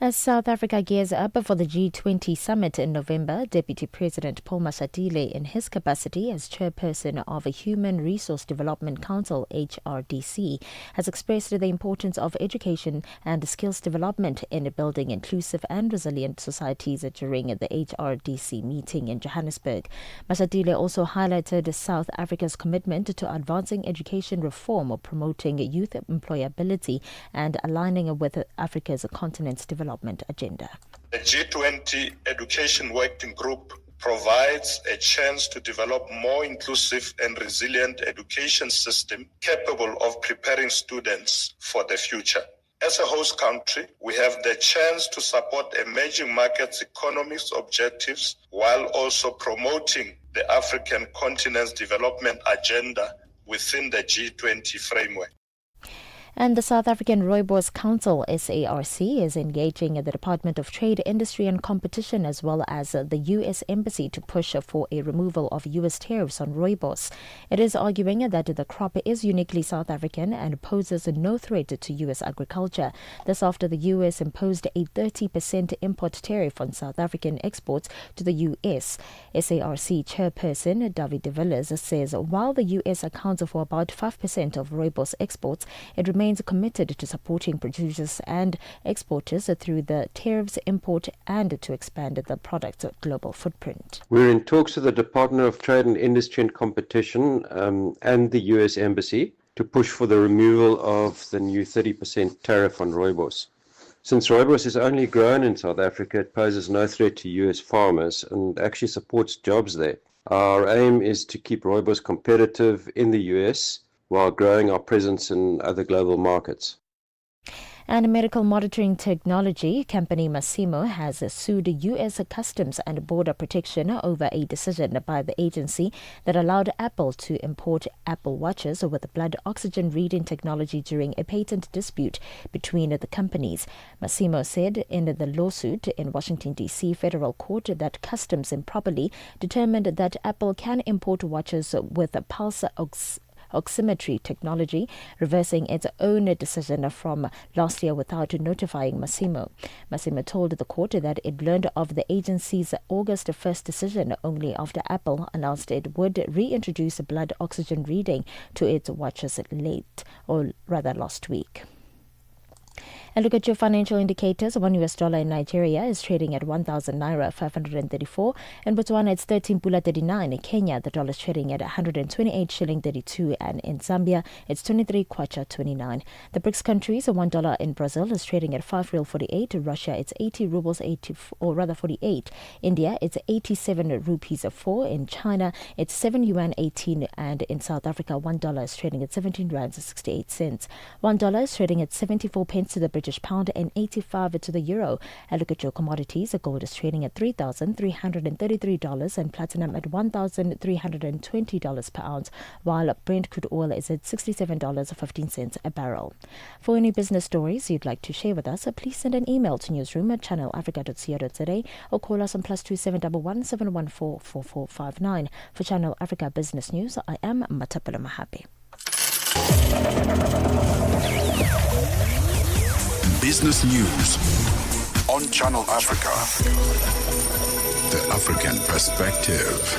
As South Africa gears up for the G20 summit in November, Deputy President Paul Mashatile, in his capacity as chairperson of a Human Resource Development Council, HRDC, has expressed the importance of education and skills development in building inclusive and resilient societies during the HRDC meeting in Johannesburg. Mashatile also highlighted South Africa's commitment to advancing education reform, promoting youth employability and aligning with Africa's continent's development development agenda. The G20 Education Working Group provides a chance to develop more inclusive and resilient education system capable of preparing students for the future. As a host country, we have the chance to support emerging markets' economics objectives while also promoting the African continent's development agenda within the G20 framework. And the South African Rooibos Council, SARC, is engaging the Department of Trade, Industry and Competition as well as the U.S. Embassy to push for a removal of U.S. tariffs on rooibos. It is arguing that the crop is uniquely South African and poses no threat to U.S. agriculture. This after the U.S. imposed a 30% import tariff on South African exports to the U.S. SARC chairperson David de Villiers says while the U.S. accounts for about 5% of rooibos exports, it remains committed to supporting producers and exporters through the tariffs import and to expand the product's global footprint. We're in talks with the Department of Trade and Industry and Competition and the U.S. Embassy to push for the removal of the new 30% tariff on rooibos. Since rooibos is only grown in South Africa, it poses no threat to U.S. farmers and actually supports jobs there. Our aim is to keep rooibos competitive in the U.S. while growing our presence in other global markets. And medical monitoring technology company Mosito has sued U.S. Customs and Border Protection over a decision by the agency that allowed Apple to import Apple Watches with blood oxygen reading technology during a patent dispute between the companies. Mosito said in the lawsuit in Washington, D.C. federal court that Customs improperly determined that Apple can import watches with pulse oximetry technology, reversing its own decision from last year without notifying Mosito. Mosito told the court that it learned of the agency's August 1st decision only after Apple announced it would reintroduce blood oxygen reading to its watches last week. And look at your financial indicators. $1 in Nigeria is trading at 1,000 naira 534. In Botswana, it's 13 pula 39. In Kenya, the dollar is trading at 128 shilling 32. And in Zambia, it's 23 kwacha 29. The BRICS countries, $1 in Brazil is trading at 5 real 48. Russia, it's 80 rubles 48. India, it's 87 rupees 4. In China, it's 7 yuan 18. And in South Africa, $1 is trading at 17 rands 68 cents. $1 is trading at 74 pence to the British pound and 85 to the euro. And look at your commodities. Gold is trading at $3,333 and platinum at $1,320 per ounce, while Brent crude oil is at $67.15 a barrel. For any business stories you'd like to share with us, please send an email to newsroom@channelafrica.co.za or call us on +2711 714 4459. For Channel Africa Business News, I am Matapela Mahapi. Business News on Channel Africa. The African Perspective.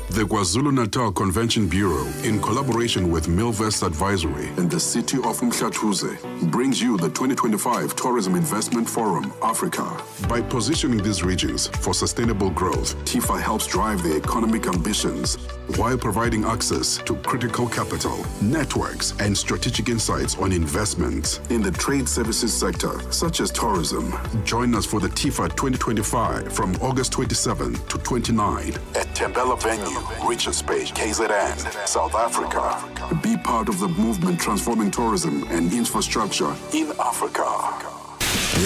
The KwaZulu-Natal Convention Bureau, in collaboration with Milvest Advisory and the city of Mhlathuze, brings you the 2025 Tourism Investment Forum, Africa. By positioning these regions for sustainable growth, TIFA helps drive their economic ambitions while providing access to critical capital, networks, and strategic insights on investments in the trade services sector, such as tourism. Join us for the TIFA 2025 from August 27 to 29 at Tembela Venue, Richards Bay, KZN, South Africa. Be part of the movement transforming tourism and infrastructure in Africa.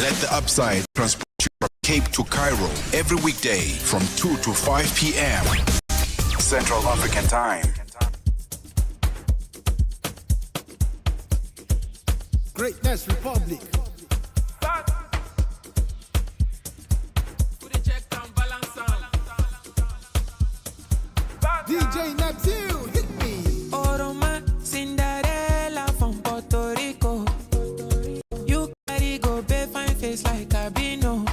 Let the upside transport you from Cape to Cairo every weekday from 2 to 5 p.m. Central African Time. Greatness Republic. DJ Neptune, hit me. Oroma, Cinderella from Puerto Rico. You carry go pay fine face like Cabino.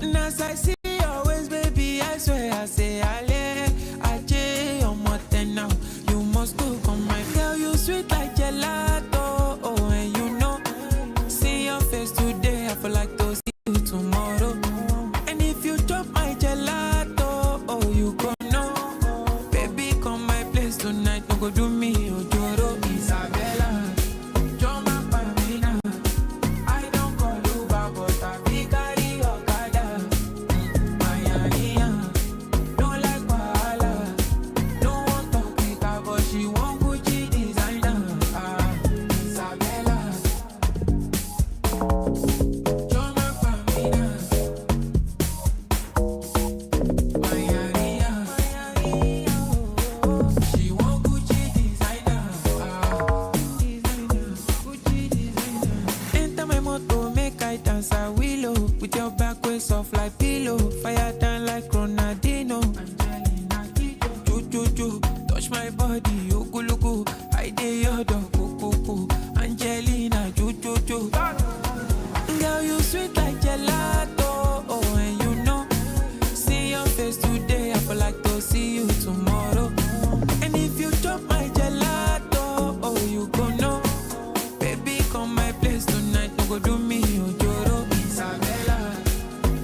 And as I see your waist, baby, I swear I say Ale, Aje, your mother now. You must look on my girl, you sweet like gelato. Oh, and you know, see your face today, I feel like to see you tomorrow. And if you drop my gelato, oh, you go know. Baby, come dance a willow. With your back way soft like pillow. Fire down like Ronaldinho. Ju, touch my body, okuluku. I dey your dog, kuku. Angelina, ju. Girl, you sweet like gelato. Oh, and you know, see your face today, I feel like to see you tomorrow. And if you chop my gelato, oh, you go know. Baby, come my place tonight, no go do me ojoro. Isabella,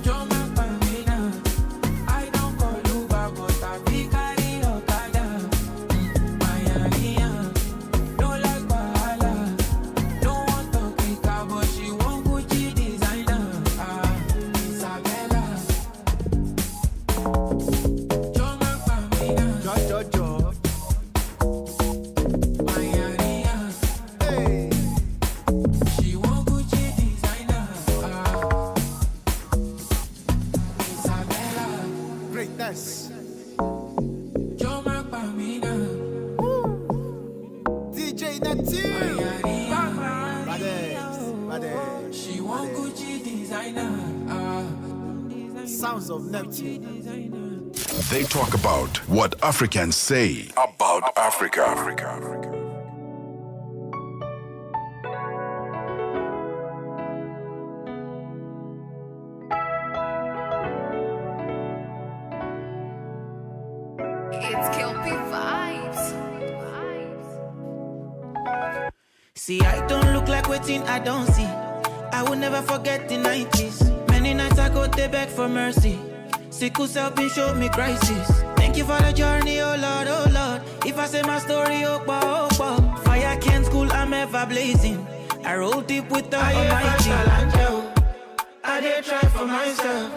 Joma Pamina. I don't call Uber, but I be carry Okada. Mayaria, no like Bahala. No want to pick her, but she want Gucci designer. Isabella, Joma Pamina. Jo. Mayaria, Hey. she want Gucci designer. Isabella, Greatness. Joma Pamina. DJ Neptune. Badass. She want Gucci designer. Sounds of Neptune. They talk about what Africans say about Africa. It's Skillfully vibes. See, I don't look like waiting, I don't see. I will never forget the 90s. Many nights I go they beg for mercy. Sickle self been show me crisis. Thank you for the journey, oh Lord, oh Lord. If I say my story, oh bah. Fire can't school, I'm ever blazing. I roll deep with the Almighty. I did try for myself.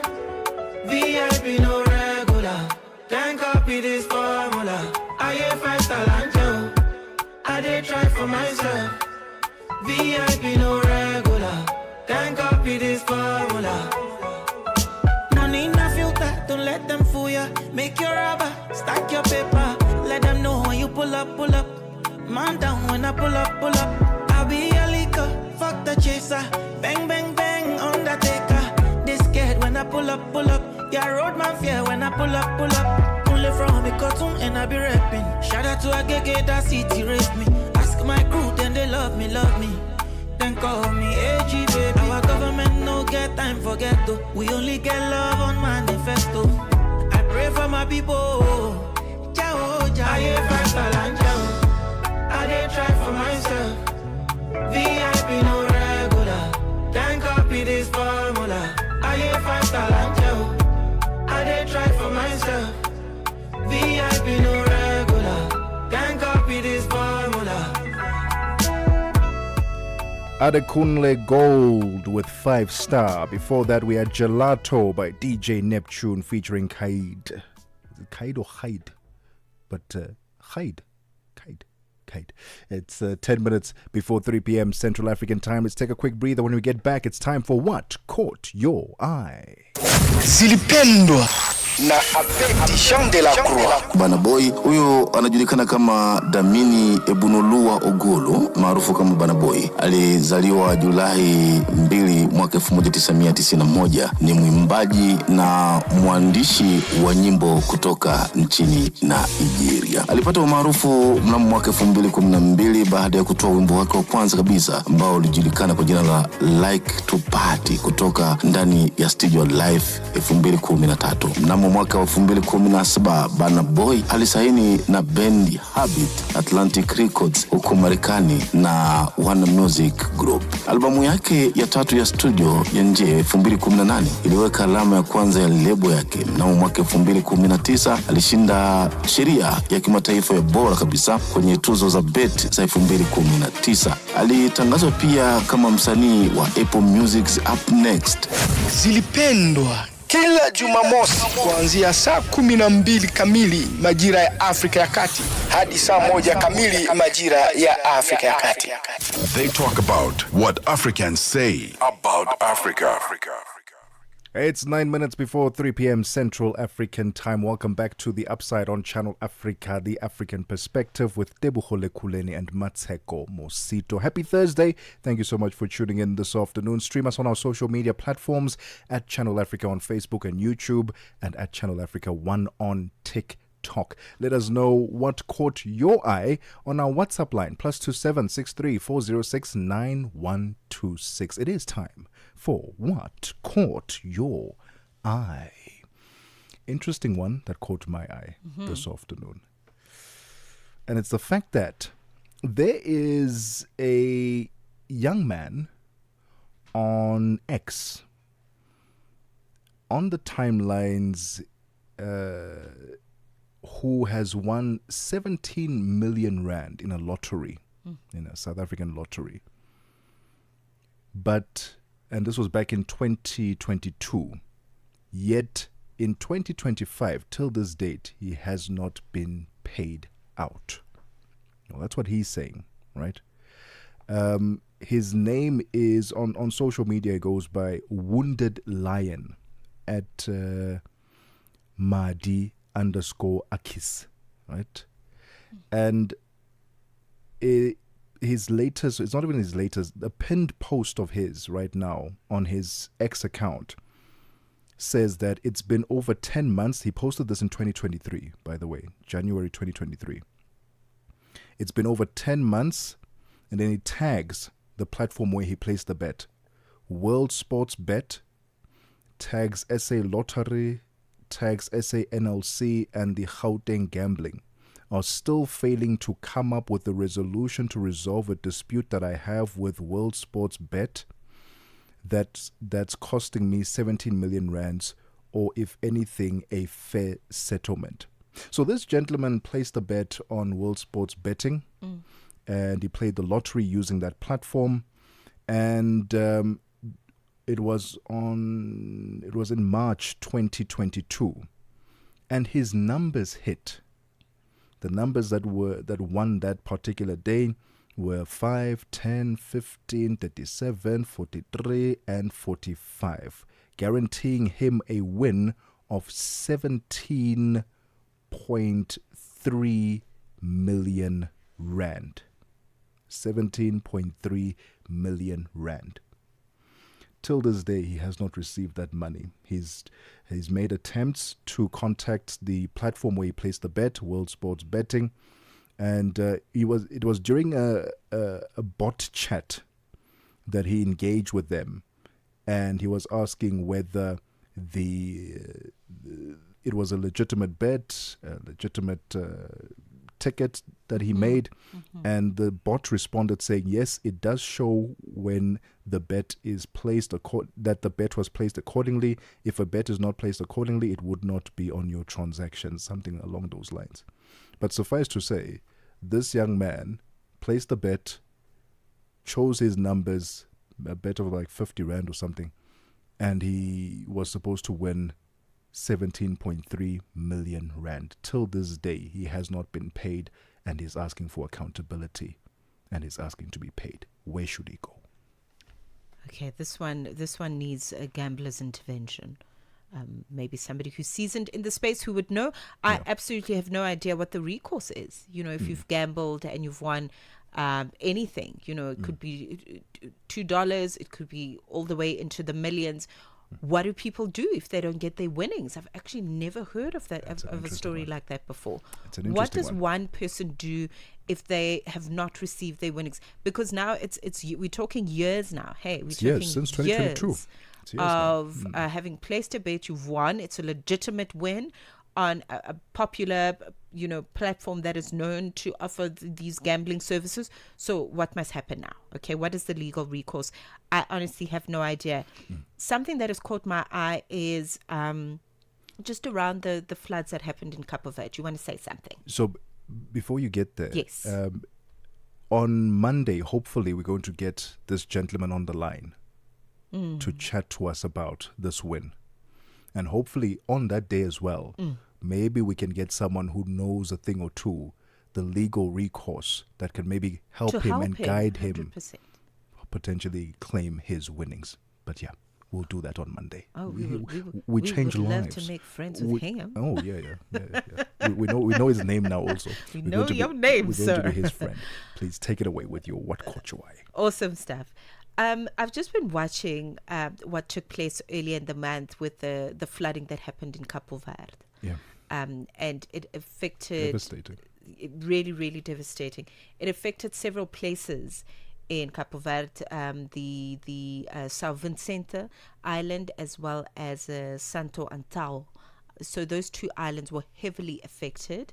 VIP no regular. Can't copy this formula. I hear 5-star Angel. I did try for myself. VIP no regular. Can't copy this formula. No need no filter, don't let them fool ya. Make your rubber, stack your paper. Let them know when you pull up. Man down when I pull up. I'll be a leaker, fuck the chaser. Bang, Undertaker. They scared when I pull up. Yeah, road man fear when I pull up. Only from me cartoon and I be rapping. Shout out to Agege, that city raised me. Ask my crew, then they love me. Then call me AG, baby. Our government no get time for ghetto. We only get love on manifesto. I pray for my people. Jao. I hear 5-star and Jao. I did try for myself. VIP no regular. Can't copy this formula. I hear 5-star and Jao. I did try for myself. VIP no regular. Can't copy this formula. Adekunle Gold with 5-star. Before that, we had Gelato by DJ Neptune featuring Kaid. Is it Kaid or Hyde? But Hyde. It's 10 minutes before 3 p.m. Central African time. Let's take a quick breather. When we get back, it's time for What Caught Your Eye. Zilipendwa na Abedi Jean de la Croix. Bana Boy huyo anajulikana kama Damini Ebunoluwa Ogolo, maarufu kama Bana Boy. Alizaliwa Julai 2 mwaka 1991. Ni mwimbaji na mwandishi wa nyimbo kutoka nchini Nigeria. Alipata umaarufu mnamo mwaka 2012 baada ya kutoa wimbo wake wa kwanza kabisa ambao ulijulikana kwa jina la Like to Party kutoka ndani ya studio Live 2013. Mnamo mwaka wa 2017 Bana Boy alisaini na bendi Habit Atlantic Records huko Marekani na One Music Group. Albamu yake ya tatu ya studio ya nje 2018 iliweka alama ya kwanza ya lebo yake. Mnamo mwaka 2019 alishinda sheria ya kimataifa ya bora kabisa kwenye tuzo za BET za 2019. Alitangazwa pia kama msanii wa Apple Music's Up Next. Zilipendwa kila Jumamosi kuanzia saa 12 kamili majira ya Afrika ya Kati hadi saa 1 kamili majira ya Afrika ya Kati. They talk about what Africans say about Africa. It's 9 minutes before 3 p.m. Central African Time. Welcome back to The Upside on Channel Africa, the African perspective with Tebogo, Lekhuleni and Mmatsheko Mosito. Happy Thursday. Thank you so much for tuning in this afternoon. Stream us on our social media platforms at Channel Africa on Facebook and YouTube and at Channel Africa 1 on TikTok. Let us know what caught your eye on our WhatsApp line, +2763 406 9126. It is time for What Caught Your Eye. Interesting one that caught my eye this afternoon. And it's the fact that there is a young man on X, on the timelines, who has won 17 million rand in a lottery, in a South African lottery. And this was back in 2022. Yet in 2025, till this date, he has not been paid out. Well, that's what he's saying, right? His name is on social media, it goes by Wounded Lion at Madi_Akis, right? And his latest, it's not even his latest, the pinned post of his right now on his X account says that it's been over 10 months. He posted this in 2023, by the way, January 2023. It's been over 10 months, and then he tags the platform where he placed the bet. World Sports Bet, tags SA Lottery, tags SA NLC, and the Gauteng Gambling are still failing to come up with a resolution to resolve a dispute that I have with World Sports Bet that's costing me 17 million rands, or if anything, a fair settlement. So this gentleman placed a bet on World Sports Betting, and he played the lottery using that platform, and it was in March 2022, and his numbers hit. The numbers that won that particular day were 5, 10, 15, 37, 43, and 45, guaranteeing him a win of 17.3 million rand. 17.3 million rand. Till this day, he has not received that money. He's made attempts to contact the platform where he placed the bet, World Sports Betting, and it was during a bot chat that he engaged with them, and he was asking whether it was a legitimate bet, a legitimate ticket that he made, and the bot responded saying, yes, it does show when the bet is placed, that the bet was placed accordingly. If a bet is not placed accordingly, it would not be on your transaction, something along those lines. But suffice to say, this young man placed the bet, chose his numbers, a bet of like 50 rand or something, and he was supposed to win 17.3 million rand. Till this day, he has not been paid, and he's asking for accountability, and he's asking to be paid. Where should he go? Okay, this one needs a gambler's intervention. Maybe somebody who's seasoned in the space who would know. I absolutely have no idea what the recourse is. You know, if you've gambled and you've won anything, you know, it could be $2, it could be all the way into the millions. What do people do if they don't get their winnings? I've actually never heard of that, of a story like that before. What does one person do if they have not received their winnings? Because now it's we're talking years now. Hey, we're talking years since 2022 of having placed a bet, you've won. It's a legitimate win on a popular, you know, platform that is known to offer these gambling services. So what must happen now? Okay, what is the legal recourse? I honestly have no idea. Something that has caught my eye is just around the floods that happened in Cape Verde. You want to say something? So before you get there, yes, on Monday, hopefully we're going to get this gentleman on the line to chat to us about this win. And hopefully on that day as well, maybe we can get someone who knows a thing or two, the legal recourse that can maybe help him and guide him 100%. potentially claim his winnings. But yeah, We'll do that on Monday. Oh, we change would love lives. to make friends with him. Oh yeah. We know his name now. Also, we know your name, we're sir. We're going to be his friend. Please take it away with your what caught your eye. Awesome stuff. I've just been watching what took place earlier in the month with the flooding that happened in Cabo Verde. Yeah. And it affected... Devastating. Really, really devastating. It affected several places in Cabo Verde, the São Vicente Island, as well as Santo Antão. So those two islands were heavily affected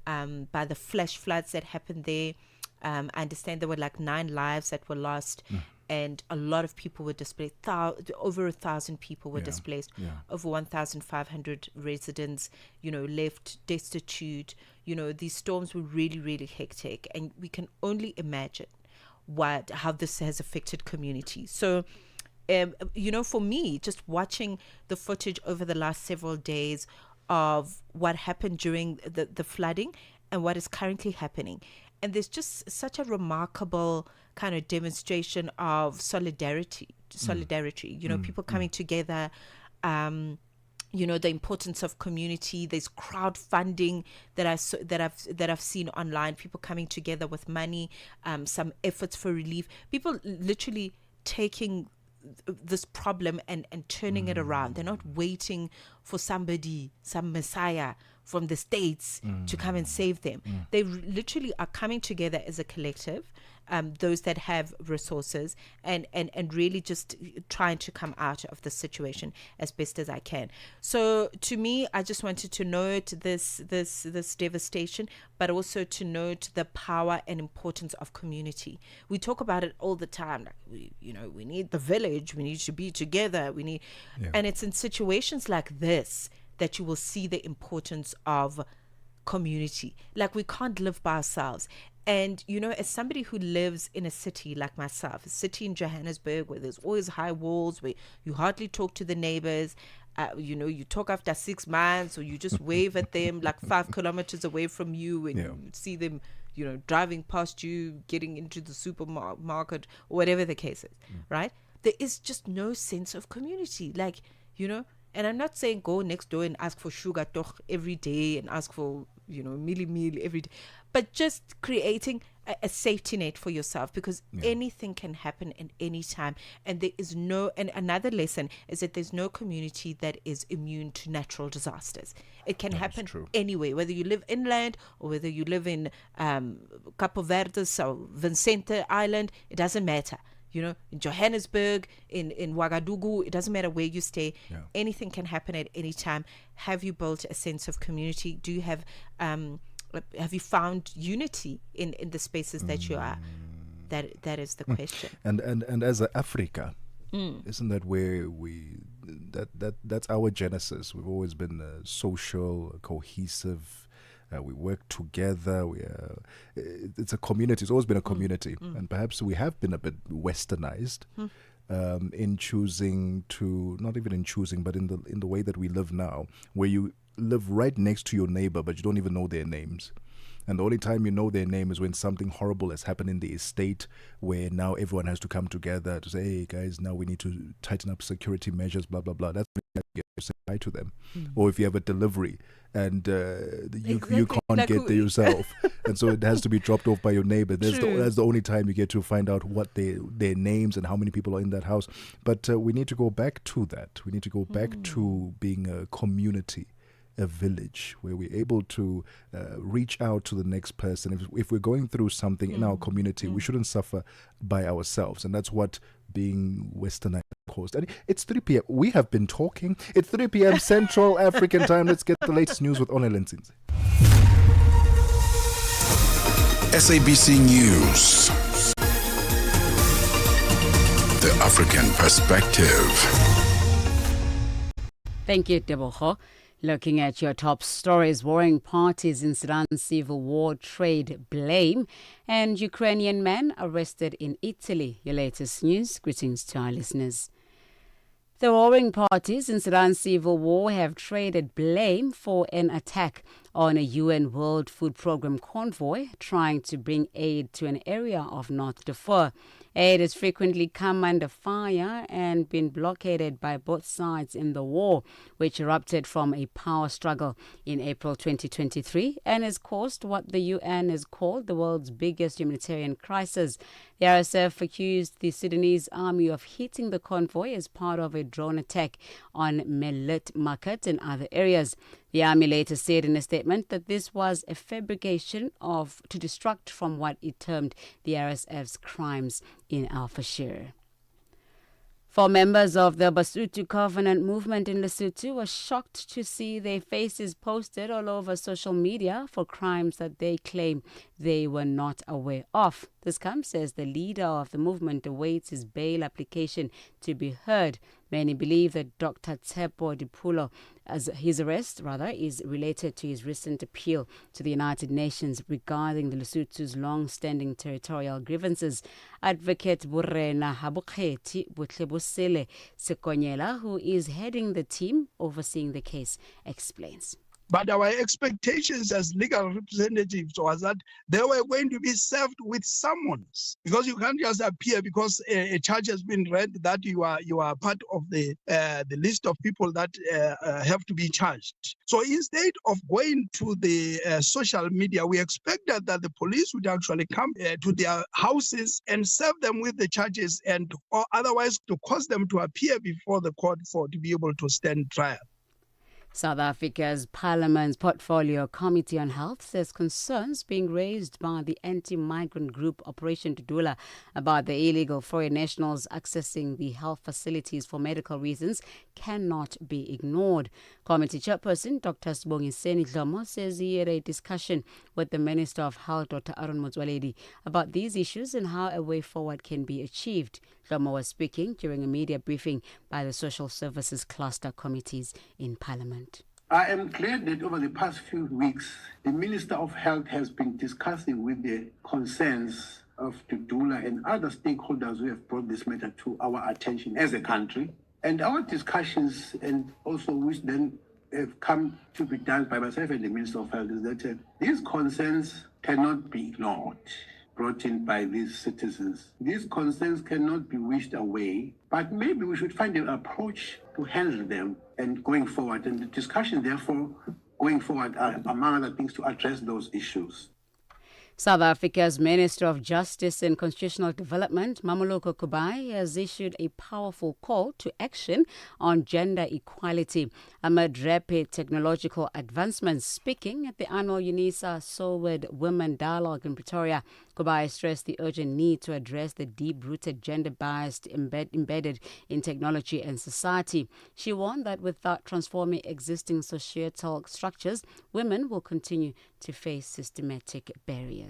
by the flash floods that happened there. I understand there were like 9 lives that were lost, and a lot of people were displaced. Over 1,000 people were displaced. Over 1,500 residents, left destitute. These storms were really, really hectic, and we can only imagine how this has affected communities. So, for me, just watching the footage over the last several days of what happened during the flooding and what is currently happening. And there's just such a remarkable kind of demonstration of solidarity, people coming together, the importance of community. There's crowdfunding that I've seen online, people coming together with money, some efforts for relief, people literally taking this problem and turning it around. They're not waiting for some messiah from the States to come and save them. They literally are coming together as a collective, those that have resources, and really just trying to come out of the situation as best as I can. So to me, I just wanted to note this devastation, but also to note the power and importance of community. We talk about it all the time. Like we need the village. We need to be together. And it's in situations like this that you will see the importance of community. Like, we can't live by ourselves. And, as somebody who lives in a city like myself, a city in Johannesburg where there's always high walls, where you hardly talk to the neighbors, you talk after 6 months, or you just wave at them like 5 kilometers away from you, and you see them, driving past you, getting into the supermarket, or whatever the case is, right? There is just no sense of community. Like, and I'm not saying go next door and ask for sugar toch every day and ask for, meal every day, but just creating a safety net for yourself, because anything can happen at any time. And there is and another lesson is that there's no community that is immune to natural disasters. It can happen anywhere, whether you live inland or whether you live in Cabo Verde, São Vicente Island, it doesn't matter. In Johannesburg, in Ouagadougou, it doesn't matter where you stay. Anything can happen at any time. Have you built a sense of community? Do you have you found unity in the spaces that you are? That is the question. And as a Africa, isn't that where that's our genesis? We've always been social, cohesive. We work together. It's a community. It's always been a community, and perhaps we have been a bit westernized in choosing to, not even in choosing, but in the way that we live now, where you live right next to your neighbor, but you don't even know their names. And the only time you know their name is when something horrible has happened in the estate, where now everyone has to come together to say, hey guys, now we need to tighten up security measures, blah, blah, blah. That's when you say hi to them. Or if you have a delivery and you can't get there yourself, and so it has to be dropped off by your neighbor. That's the only time you get to find out what their names and how many people are in that house. But we need to go back to that. We need to go back to being a community, a village, where we're able to reach out to the next person. If we're going through something in our community, we shouldn't suffer by ourselves. And that's what being westernized caused. And it's 3 p.m. We have been talking. It's 3 p.m. Central African time. Let's get the latest news with Onel Nsinzi. SABC News. The African Perspective. Thank you, Tebogo. Looking at your top stories, warring parties in Sudan's civil war trade blame, and Ukrainian man arrested in Italy. Your latest news. Greetings to our listeners. The warring parties in Sudan's civil war have traded blame for an attack on a UN World Food Programme convoy trying to bring aid to an area of North Darfur. Aid has frequently come under fire and been blockaded by both sides in the war, which erupted from a power struggle in April 2023 and has caused what the UN has called the world's biggest humanitarian crisis. The RSF accused the Sudanese army of hitting the convoy as part of a drone attack on Melit Market and other areas. The army later said in a statement that this was a fabrication to distract from what it termed the RSF's crimes in Al Fashir. 4 members of the Basotho Covenant movement in Lesotho were shocked to see their faces posted all over social media for crimes that they claim they were not aware of. This comes as the leader of the movement awaits his bail application to be heard. Many believe that Dr. Tsepo Dipulo, as his arrest is related to his recent appeal to the United Nations regarding the Lesotho's long-standing territorial grievances. Advocate Burena Habuketi Butlebusele Sekonyela, who is heading the team overseeing the case, explains. But our expectations as legal representatives was that they were going to be served with summons, because you can't just appear because a charge has been read that you are part of the list of people that have to be charged. So instead of going to the social media, we expected that the police would actually come to their houses and serve them with the charges, and or otherwise to cause them to appear before the court to be able to stand trial. South Africa's Parliament's Portfolio Committee on Health says concerns being raised by the anti-migrant group Operation Tudula about the illegal foreign nationals accessing the health facilities for medical reasons cannot be ignored. Committee chairperson Dr. Sibongiseni Dlomo says he had a discussion with the Minister of Health, Dr. Aaron Motsoaledi, about these issues and how a way forward can be achieved. Dlomo was speaking during a media briefing by the Social Services Cluster Committees in Parliament. I am glad that over the past few weeks, the Minister of Health has been discussing with the concerns of Tudula and other stakeholders who have brought this matter to our attention as a country. And our discussions, and also which then have come to be done by myself and the Minister of Health, is that these concerns cannot be ignored, brought in by these citizens. These concerns cannot be wished away, but maybe we should find an approach to handle them and going forward. And the discussion, therefore, going forward are, among other things, to address those issues. South Africa's Minister of Justice and Constitutional Development, Mamoloko Kubai, has issued a powerful call to action on gender equality amid rapid technological advancements. Speaking at the annual UNISA Solward Women Dialogue in Pretoria, Kubai stressed the urgent need to address the deep-rooted gender bias embedded in technology and society. She warned that without transforming existing societal structures, women will continue to face systematic barriers.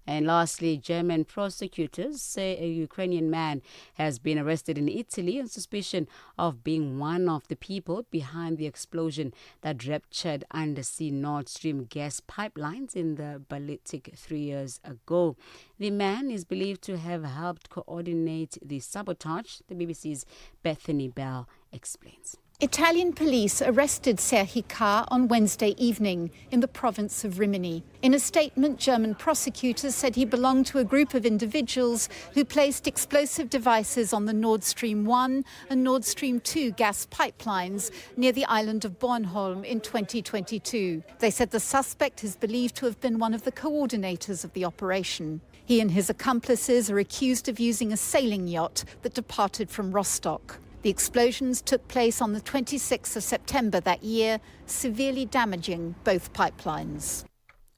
And lastly, German prosecutors say a Ukrainian man has been arrested in Italy on suspicion of being one of the people behind the explosion that ruptured undersea Nord Stream gas pipelines in the Baltic 3 years ago. The man is believed to have helped coordinate the sabotage, the BBC's Bethany Bell explains. Italian police arrested Serhi K. on Wednesday evening in the province of Rimini. In a statement, German prosecutors said he belonged to a group of individuals who placed explosive devices on the Nord Stream 1 and Nord Stream 2 gas pipelines near the island of Bornholm in 2022. They said the suspect is believed to have been one of the coordinators of the operation. He and his accomplices are accused of using a sailing yacht that departed from Rostock. The explosions took place on the 26th of September that year, severely damaging both pipelines.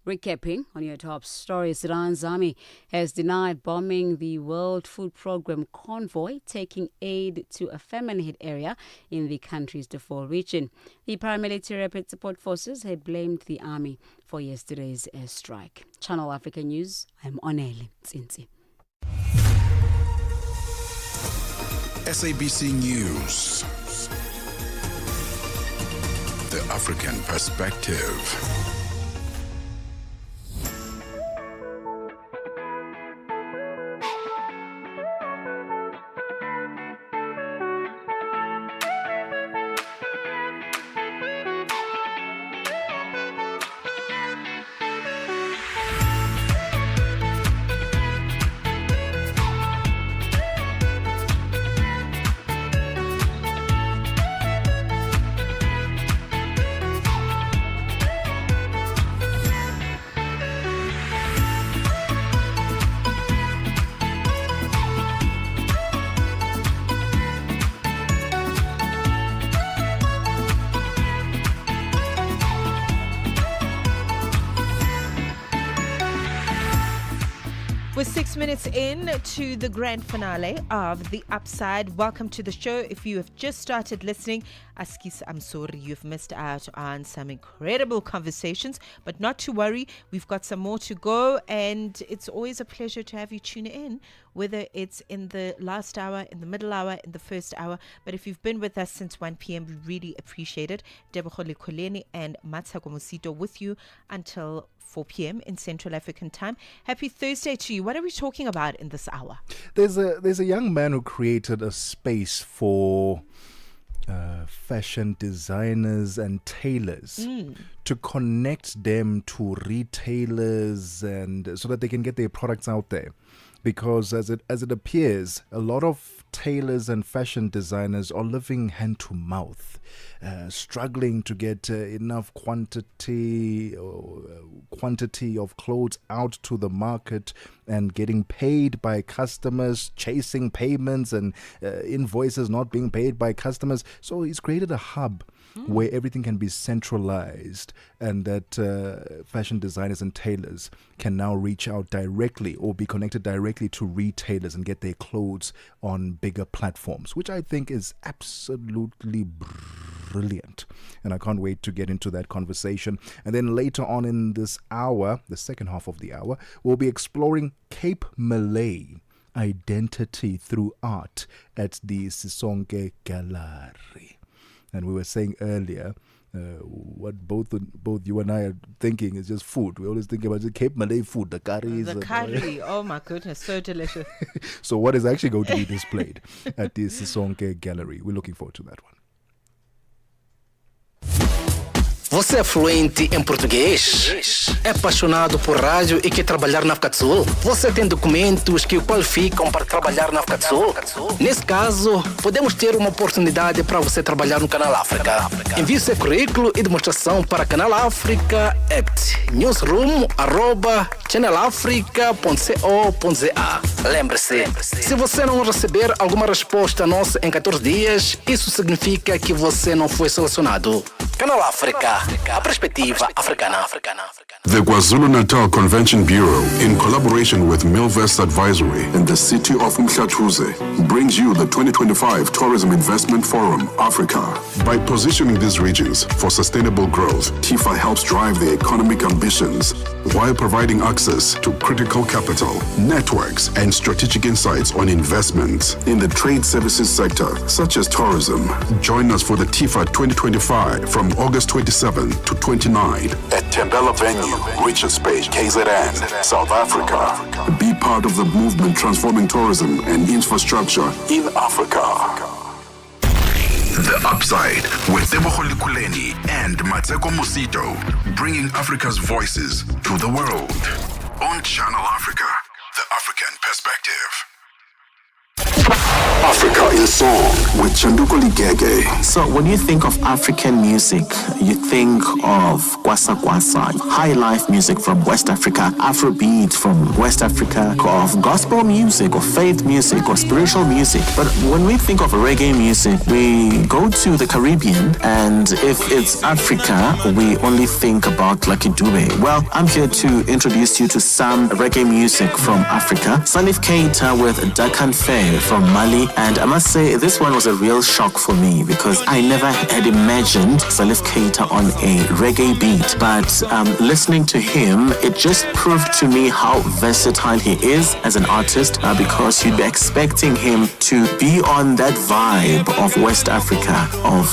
Recapping on your top stories, Iran's army has denied bombing the World Food Programme convoy taking aid to a famine-hit area in the country's Darfur region. The paramilitary rapid support forces had blamed the army for yesterday's airstrike. Channel Africa News, I'm Onele Tsinzi. SABC News. The African Perspective. minutes in to the grand finale of The Upside. Welcome to the show. If you have just started listening, Askis, I'm sorry you've missed out on some incredible conversations, but not to worry, we've got some more to go, and it's always a pleasure to have you tune in, whether it's in the last hour, in the middle hour, in the first hour. But if you've been with us since 1 p.m., we really appreciate it. Tebogo, Lekhuleni and Mmatsheko Mosito with you until 4 p.m. in Central African time. Happy Thursday to you. What are we talking about in this hour? There's a young man who created a space for fashion designers and tailors to connect them to retailers, and so that they can get their products out there. Because as it appears, a lot of tailors and fashion designers are living hand to mouth, struggling to get enough quantity of clothes out to the market, and getting paid by customers, chasing payments and invoices not being paid by customers. So he's created a hub where everything can be centralized, and that fashion designers and tailors can now reach out directly or be connected directly to retailers and get their clothes on bigger platforms, which I think is absolutely brilliant. And I can't wait to get into that conversation. And then later on in this hour, the second half of the hour, we'll be exploring Cape Malay identity through art at the Sisonke Gallery. And we were saying earlier, what both you and I are thinking is just food. We always think about the Cape Malay food, the curries. The curry, oh my goodness, so delicious. So what is actually going to be displayed at the Sisonke Gallery? We're looking forward to that one. Você é fluente em português? É apaixonado por rádio e quer trabalhar na África do Sul? Você tem documentos que o qualificam para trabalhar na África do Sul? Nesse caso, podemos ter uma oportunidade para você trabalhar no Canal África. Envie seu currículo e demonstração para Canal África at newsroom@channelafrica.co.za. Lembre-se, se você não receber alguma resposta nossa em 14 dias, isso significa que você não foi selecionado. Canal África, a perspectiva africana. The KwaZulu-Natal Convention Bureau, in collaboration with Milvest Advisory and the city of Mhlathuze, brings you the 2025 Tourism Investment Forum, Africa. By positioning these regions for sustainable growth, TIFA helps drive their economic ambitions while providing access to critical capital, networks, and strategic insights on investments in the trade services sector, such as tourism. Join us for the TIFA 2025 from August 27 to 29 at Tembela Venue, Richards Bay, KZN, South Africa. Be part of the movement transforming tourism and infrastructure in Africa. The Upside with Tebogo Lekhuleni and Mosito, bringing Africa's voices to the world. On Channel Africa, the African perspective. Africa in Song with Tebogo Lekhuleni. So when you think of African music, you think of kwasa kwasa, high life music from West Africa, Afrobeat from West Africa, of gospel music or faith music or spiritual music. But when we think of reggae music, we go to the Caribbean, and if it's Africa, we only think about Lucky Dube. Well, I'm here to introduce you to some reggae music from Africa. Salif Keita with Dakan Faye from Mali. And I must say, this one was a real shock for me because I never had imagined Salif Keita on a reggae beat. But listening to him, it just proved to me how versatile he is as an artist, because you'd be expecting him to be on that vibe of West Africa, of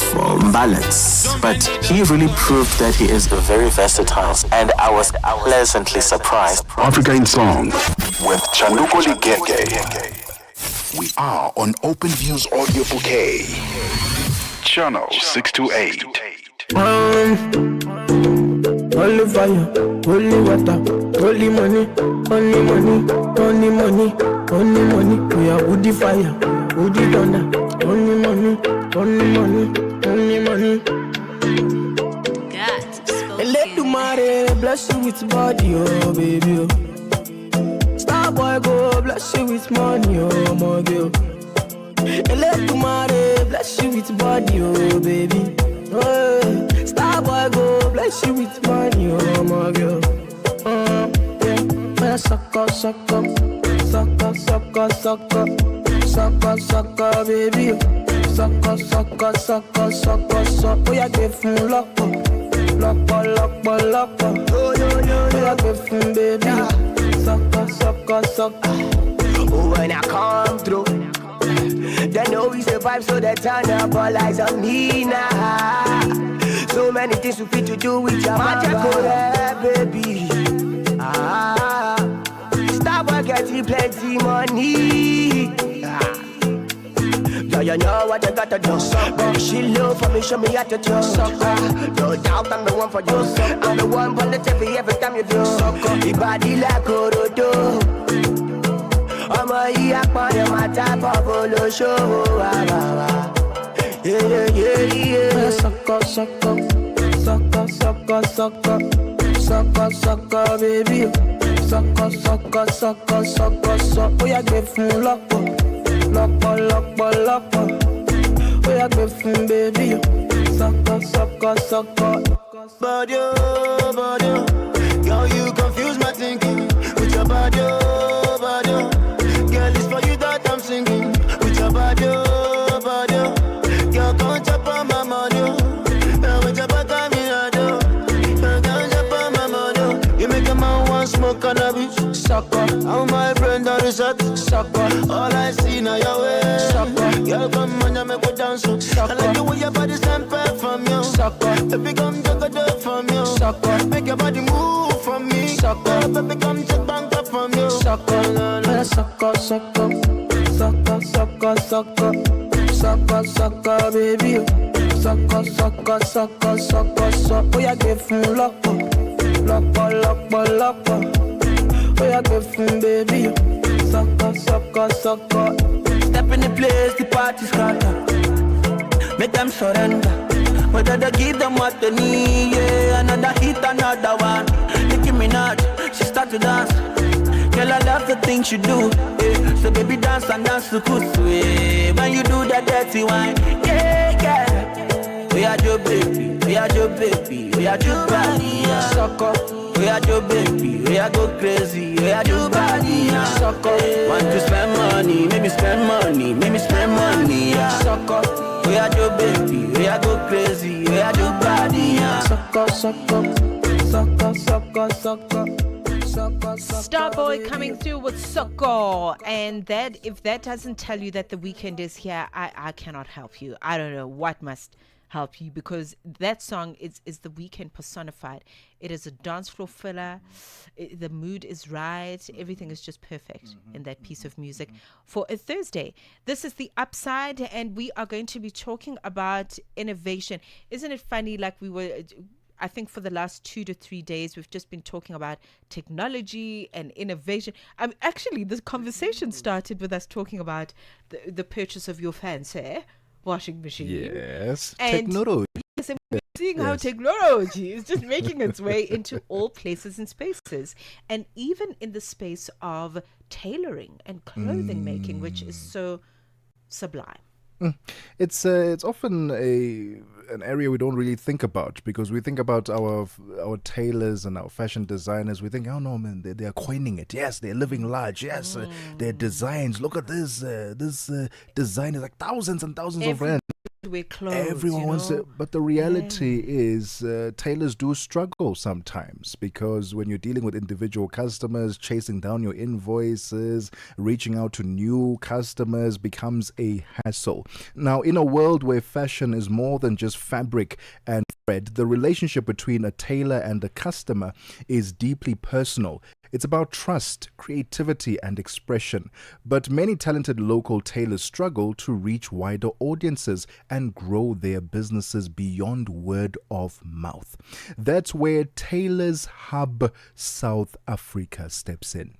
ballads. But he really proved that he is very versatile, and I was pleasantly surprised. Africa in Song with Tebogo Lekhuleni. We are on Open Views Audio Bouquet, Channel 628. Holy fire, holy water, holy money, only money, only money, only money. We are woody fire, woody thunder, only money, only money, only money. Let the mare bless you with body, oh baby. Oh. Star boy go bless you with money, oh my girl. Let the mare bless you with body, oh baby. Oh, star boy go bless you with money, oh my girl. Yeah, suck up, Sucker, sucker, sucker. Sucker, sucker, baby. Sucker, sucker, sucker, sucker, sucker. Oh, yeah, give him locker. Locker, locker, locker. Oh, yeah, give him, baby. Sucker, sucker, sucker. Oh, when I come through, they know we survive, so they turn up all eyes on me now. So many things we fit to do with your Mmatsheko, baby. Stop getting plenty money. Yeah, you know what I gotta do. She love for me, show me how to do. No doubt I'm the one for you. I'm the one for the TV every time you do. Your body like Orodo. I'm a yakman, my type of olo show. Yeah. Sucker, sucker. Sucker, sucker, sucker. Sucker, sucker, baby. Sucker, sucker, sucker, sucker, sucker. Oh, yeah, give him locker. Locker, locker, locker. Oh, yeah, give him, baby. Sucker, sucker, sucker. Body, girl, you confuse my thinking with your body, body. Girl, it's for you that I'm singing with your body, body. Girl, come chop on my money, with your back on me, can't chop on my money. You make a man want smoke cannabis, sucker. I'm my friend on the shot, sucker. All I see now your way, sucker. Girl, come on, you make me dance, sucker. I like the way your body sample from you, sucker. Baby, come take a dip from you, sucker. Make your body move from me, sucker. Baby, come take bank up from you, sucker. Sucker, sucker. Sucker, sucker, sucker. Sucker, sucker, baby. Sucker, sucker, sucker, sucker, sucker. Oh, yeah, give him locker. Locker, locker, locker. Oh, yeah, give him, baby. Sucker, sucker, sucker. Step in the place, the party's scatter. Make them surrender. Whether they give them what they need, yeah. Another hit, another one. Nicki Minaj, she start to dance. Girl, I love the things you do, yeah. So baby, dance and dance to kusu, yeah. When you do that dirty wine, yeah, yeah. We are your baby, we are your baby, we are your body, yeah. Sucker. We are your baby, we are go crazy, we are your body, yeah. Sucker. Want to spend money, maybe spend money, maybe spend money, yeah. Sucker. We are your baby, we are go crazy, we are your body, yeah. Sucker, sucker. Sucker, sucker, sucker. Starboy coming through with Soko, and that if that doesn't tell you that the weekend is here, I cannot help you. I don't know what must help you, because that song is the weekend personified. It is a dance floor filler. The mood is right. Everything is just perfect in that piece of music for a Thursday. This is The Upside, and we are going to be talking about innovation. Isn't it funny? Like I think for the last 2 to 3 days, we've just been talking about technology and innovation. Actually, this conversation started with us talking about the purchase of your fancy washing machine. Yes, and technology. Yes, and we're seeing how technology is just making its way into all places and spaces, and even in the space of tailoring and clothing making, which is so sublime. It's often an area we don't really think about, because we think about our tailors and our fashion designers. We think, oh no, man, they are coining it. Yes, they're living large. Yes, their designs. Look at this. This design is like thousands and thousands of rand. Wear clothes, Everyone wants it, but the reality is tailors do struggle sometimes, because when you're dealing with individual customers, chasing down your invoices, reaching out to new customers becomes a hassle. Now, in a world where fashion is more than just fabric and thread, the relationship between a tailor and a customer is deeply personal. It's about trust, creativity, and expression. But many talented local tailors struggle to reach wider audiences and grow their businesses beyond word of mouth. That's where Tailors Hub South Africa steps in.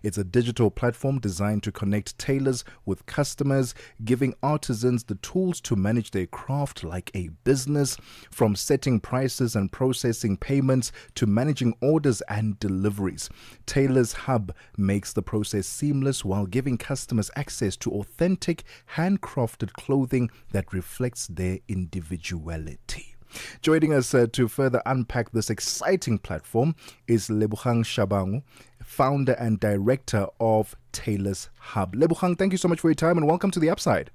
It's a digital platform designed to connect tailors with customers, giving artisans the tools to manage their craft like a business, from setting prices and processing payments to managing orders and deliveries. Tailors Hub makes the process seamless while giving customers access to authentic, handcrafted clothing that reflects their individuality. Joining us to further unpack this exciting platform is Lebogang Shabangu, founder and director of Tailors Hub. Lebogang, thank you so much for your time and welcome to the Upside.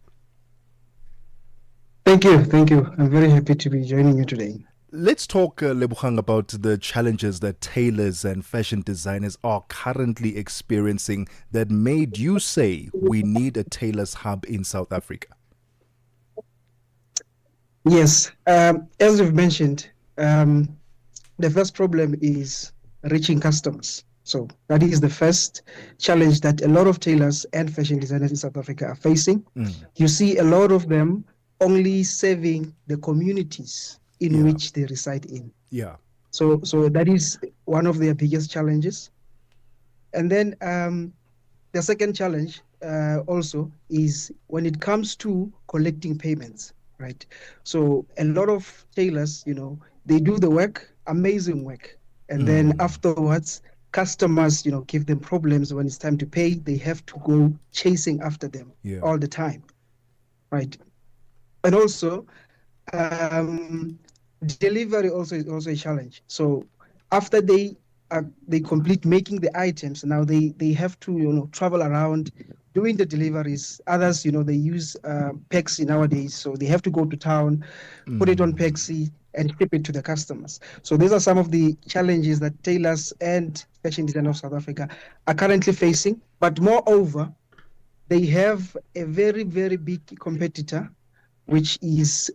Thank you. I'm very happy to be joining you today. Let's talk, Lebogang, about the challenges that tailors and fashion designers are currently experiencing that made you say we need a Tailors Hub in South Africa. Yes, as you've mentioned, the first problem is reaching customers. So that is the first challenge that a lot of tailors and fashion designers in South Africa are facing. You see a lot of them only serving the communities in which they reside in. Yeah. So that is one of their biggest challenges. And then the second challenge also is when it comes to collecting payments, right? So a lot of tailors, they do the work, amazing work. And then afterwards, customers, give them problems when it's time to pay. They have to go chasing after them all the time, right? And also, delivery is also a challenge. So after they complete making the items, now they have to travel around doing the deliveries. Others, they use Pexi nowadays, so they have to go to town, put it on Pexi and ship it to the customers. So these are some of the challenges that tailors and fashion designers of South Africa are currently facing. But moreover, they have a very, very big competitor, which is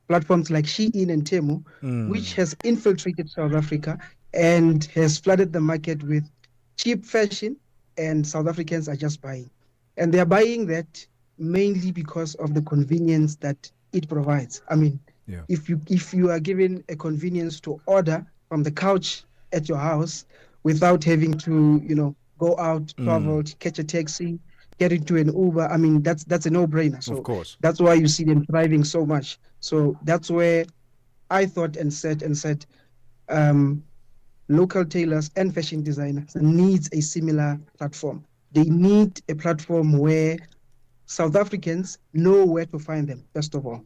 platforms like Shein and Temu, which has infiltrated South Africa and has flooded the market with cheap fashion, and South Africans are just buying. And they are buying that mainly because of the convenience that it provides. I mean, if you are given a convenience to order from the couch at your house without having to, go out, travel, catch a taxi, get into an Uber, I mean, that's a no-brainer. So of course. That's why you see them thriving so much. So that's where I thought and said, local tailors and fashion designers needs a similar platform. They need a platform where South Africans know where to find them, first of all.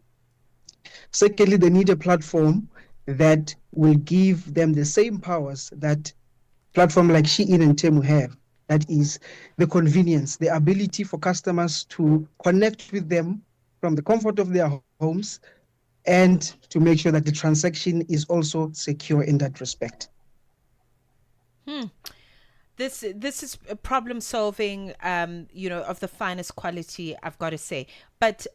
Secondly, they need a platform that will give them the same powers that platform like Shein and Temu have. That is the convenience, the ability for customers to connect with them from the comfort of their homes and to make sure that the transaction is also secure in that respect. This is a problem solving, of the finest quality, I've got to say. But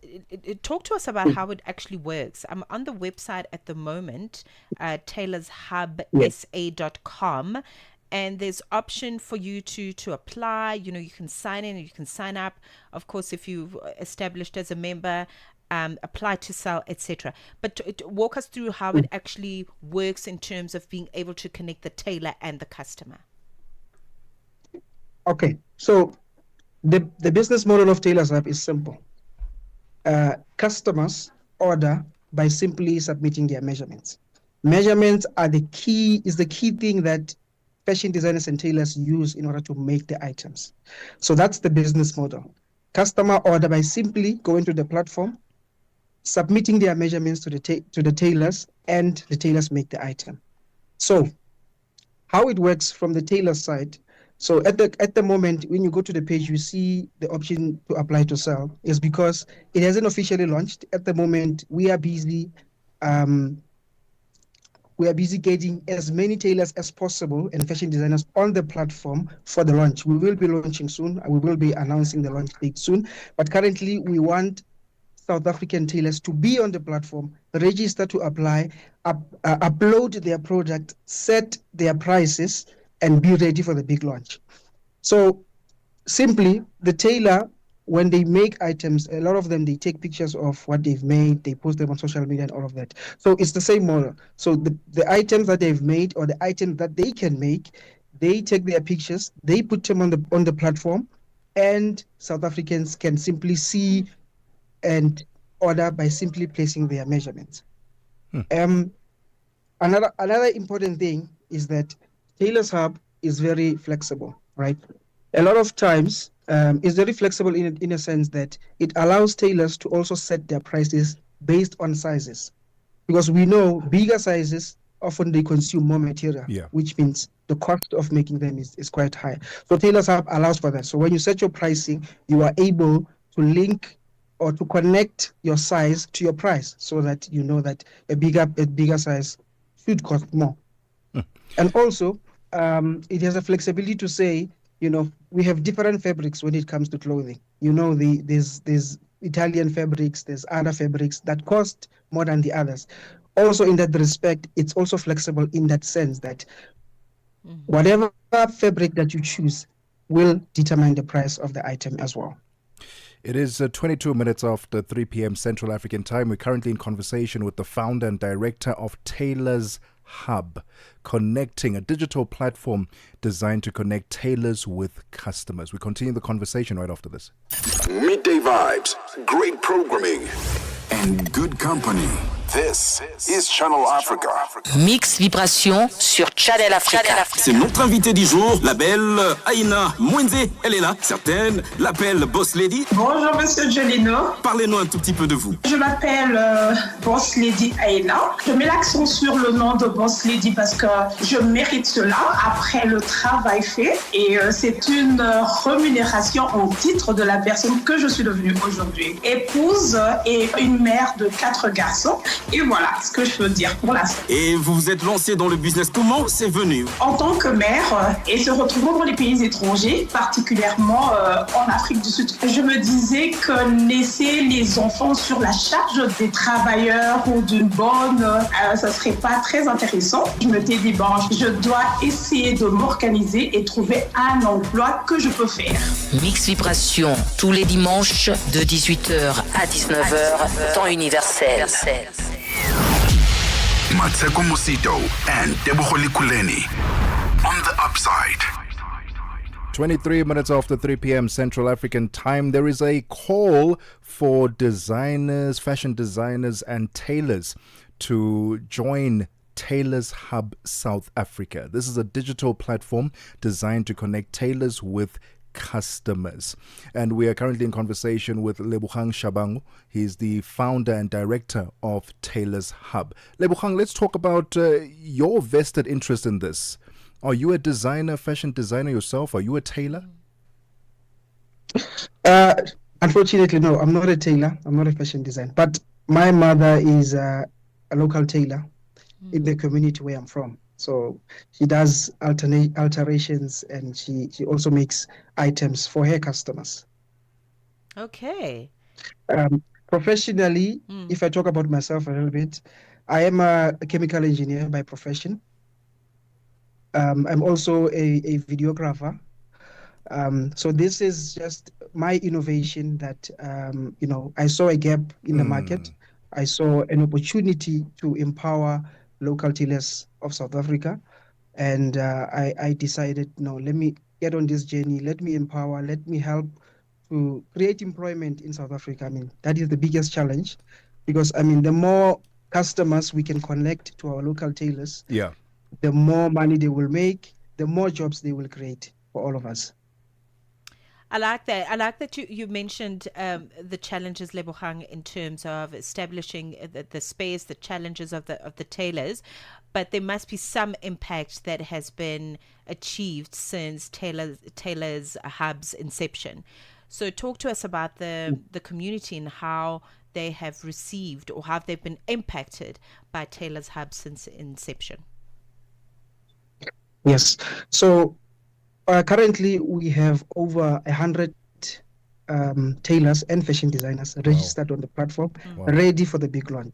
talk to us about how it actually works. I'm on the website at the moment, tailorshubsa.com. And there's option for you to apply. You can sign in, you can sign up. Of course, if you've established as a member, apply to sell, etc. But walk us through how it actually works in terms of being able to connect the tailor and the customer. Okay, so the business model of Tailors Hub is simple. Customers order by simply submitting their measurements. Measurements are the key thing that fashion designers and tailors use in order to make the items. So that's the business model. Customer order by simply going to the platform, submitting their measurements to the tailors, and the tailors make the item. So how it works from the tailor side. So at the moment, when you go to the page, you see the option to apply to sell is because it hasn't officially launched. At the moment, we are busy getting as many tailors as possible and fashion designers on the platform for the launch. We will be launching soon. We will be announcing the launch date soon. But currently, we want South African tailors to be on the platform, register to apply, upload their product, set their prices, and be ready for the big launch. So simply, the tailor, when they make items, a lot of them, they take pictures of what they've made, they post them on social media and all of that. So it's the same model. So the items that they've made or the items that they can make, they take their pictures, they put them on the platform, and South Africans can simply see and order by simply placing their measurements. Another important thing is that Tailors Hub is very flexible, right? A lot of times, it's very flexible in a sense that it allows tailors to also set their prices based on sizes. because we know bigger sizes often they consume more material, Yeah. which means the cost of making them is quite high. So Tailors Hub allows for that. So when you set your pricing, you are able to link or to connect your size to your price, so that you know that a bigger size should cost more. And also, it has a flexibility to say, we have different fabrics when it comes to clothing. There's Italian fabrics, there's other fabrics that cost more than the others. Also, in that respect, it's also flexible in that sense that whatever fabric that you choose will determine the price of the item as well. It is 22 minutes after 3 p.m. Central African time. We're currently in conversation with the founder and director of Tailors Hub, connecting a digital platform designed to connect tailors with customers. We continue the conversation right after this. Midday vibes, great programming, and good company. This is Channel Africa. Mix Vibration sur Channel Africa. C'est notre invité du jour, la belle Aïna Mwenze. Elle est là. Certaines l'appellent Boss Lady. Bonjour Monsieur Jolino. Parlez-nous un tout petit peu de vous. Je m'appelle Boss Lady Aïna. Je mets l'accent sur le nom de Boss Lady parce que je mérite cela après le travail fait. Et c'est une rémunération en titre de la personne que je suis devenue aujourd'hui. Épouse et une mère de 4 garçons. Et voilà ce que je peux dire pour l'instant. Et vous vous êtes lancé dans le business, comment c'est venu? En tant que mère et se retrouvant dans les pays étrangers, particulièrement en Afrique du Sud, je me disais que laisser les enfants sur la charge des travailleurs ou d'une bonne, ça serait pas très intéressant. Je me suis dit, bon, je dois essayer de m'organiser et trouver un emploi que je peux faire. Mix Vibration, tous les dimanches de 18h à 19h, temps universel. Mmatsheko Mosito and Tebogo Lekhuleni on the upside. 23 minutes after 3 p.m. Central African time, there is a call for designers, fashion designers and tailors to join Tailors Hub South Africa. This is a digital platform designed to connect tailors with customers. And we are currently in conversation with Lekhuleni Shabangu. He's the founder and director of Tailors Hub. Lekhuleni, let's talk about your vested interest in this. Are you a designer, fashion designer yourself? Are you a tailor? Unfortunately, no, I'm not a tailor. I'm not a fashion designer. But my mother is a local tailor in the community where I'm from. So she does alterations, and she also makes items for her customers. Okay. Professionally, if I talk about myself a little bit, I am a chemical engineer by profession. I'm also a videographer. So this is just my innovation that, I saw a gap in the market. I saw an opportunity to empower local tailors of South Africa. And I decided, no, let me get on this journey. Let me empower, let me help to create employment in South Africa. I mean, that is the biggest challenge, because, I mean, the more customers we can connect to our local tailors, the more money they will make, the more jobs they will create for all of us. I like that. I like that you mentioned the challenges, Lekhuleni, in terms of establishing the space, the challenges of the tailors, but there must be some impact that has been achieved since Tailors Hub's inception. So talk to us about the community and how they have received or how they've been impacted by Tailors Hub since inception. Yes. So currently we have over 100 tailors and fashion designers registered on the platform, ready for the big launch.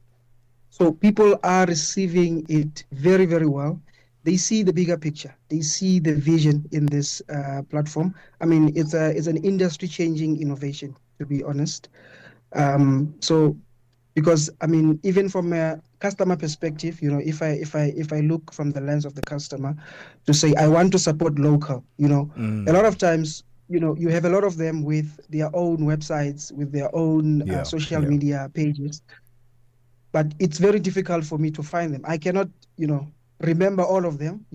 So people are receiving it very, very well. They see the bigger picture. They see the vision in this platform. I mean, it's an industry-changing innovation, to be honest. So, because I mean, even from a customer perspective, if I look from the lens of the customer, to say I want to support local, a lot of times, you have a lot of them with their own websites, with their own social media pages, but it's very difficult for me to find them. I cannot, remember all of them,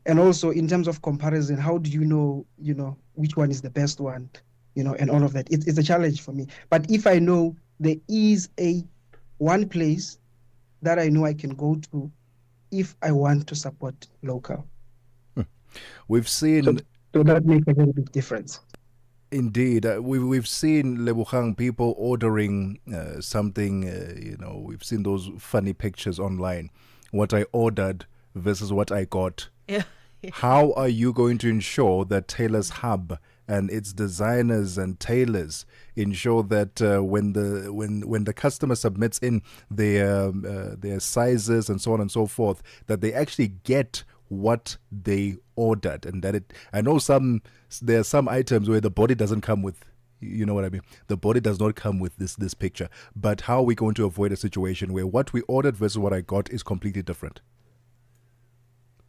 and also in terms of comparison, how do you know, which one is the best one, and all of that. It's a challenge for me. But if I know there is one place that I know I can go to if I want to support local. We've seen. So that makes a very big difference. Indeed, we've seen Lebogang people ordering something. We've seen those funny pictures online. What I ordered versus what I got. Yeah. How are you going to ensure that Tailor's Hub and its designers and tailors ensure that when the customer submits in their sizes and so on and so forth, that they actually get what they ordered, and that I know there are some items where the body doesn't come with, you know what I mean, the body does not come with this picture, but how are we going to avoid a situation where what we ordered versus what I got is completely different?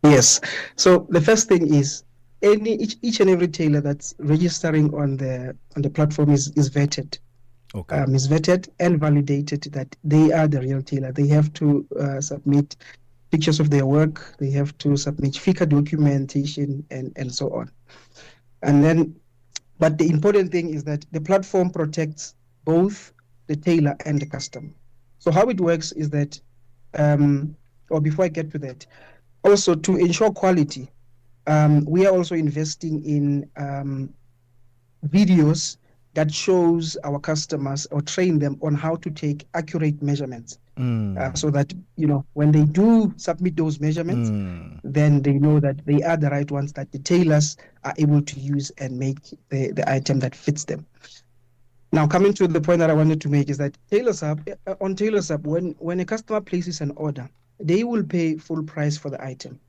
Yes. So the first thing is each and every tailor that's registering on the platform is vetted. Okay. Is vetted and validated that they are the real tailor. They have to submit pictures of their work. They have to submit FICA documentation and so on. And then, but the important thing is that the platform protects both the tailor and the customer. So how it works is that, or before I get to that, also to ensure quality, we are also investing in videos that shows our customers or train them on how to take accurate measurements. So that, when they do submit those measurements, then they know that they are the right ones that the tailors are able to use and make the item that fits them. Now, coming to the point that I wanted to make is that on Tailor's Hub, when a customer places an order, they will pay full price for the item.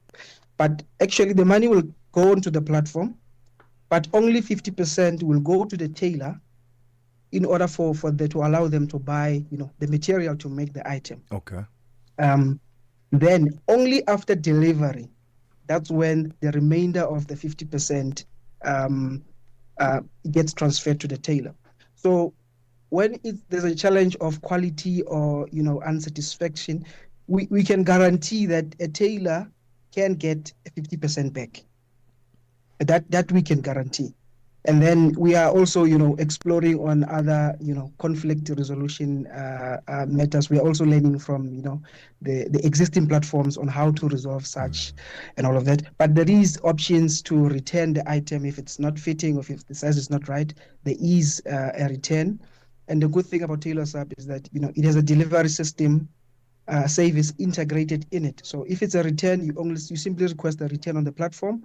But actually, the money will go onto the platform, but only 50% will go to the tailor in order to allow them to buy, the material to make the item. Okay. Then only after delivery, that's when the remainder of the 50% gets transferred to the tailor. So when there's a challenge of quality or unsatisfaction, we can guarantee that a tailor can get 50% back. That we can guarantee. And then we are also, exploring on other, conflict resolution matters. We are also learning from, the existing platforms on how to resolve such and all of that. But there is options to return the item if it's not fitting or if the size is not right. There is a return. And the good thing about Tailor's Hub is that, it has a delivery system service integrated in it. So if it's a return, you simply request a return on the platform.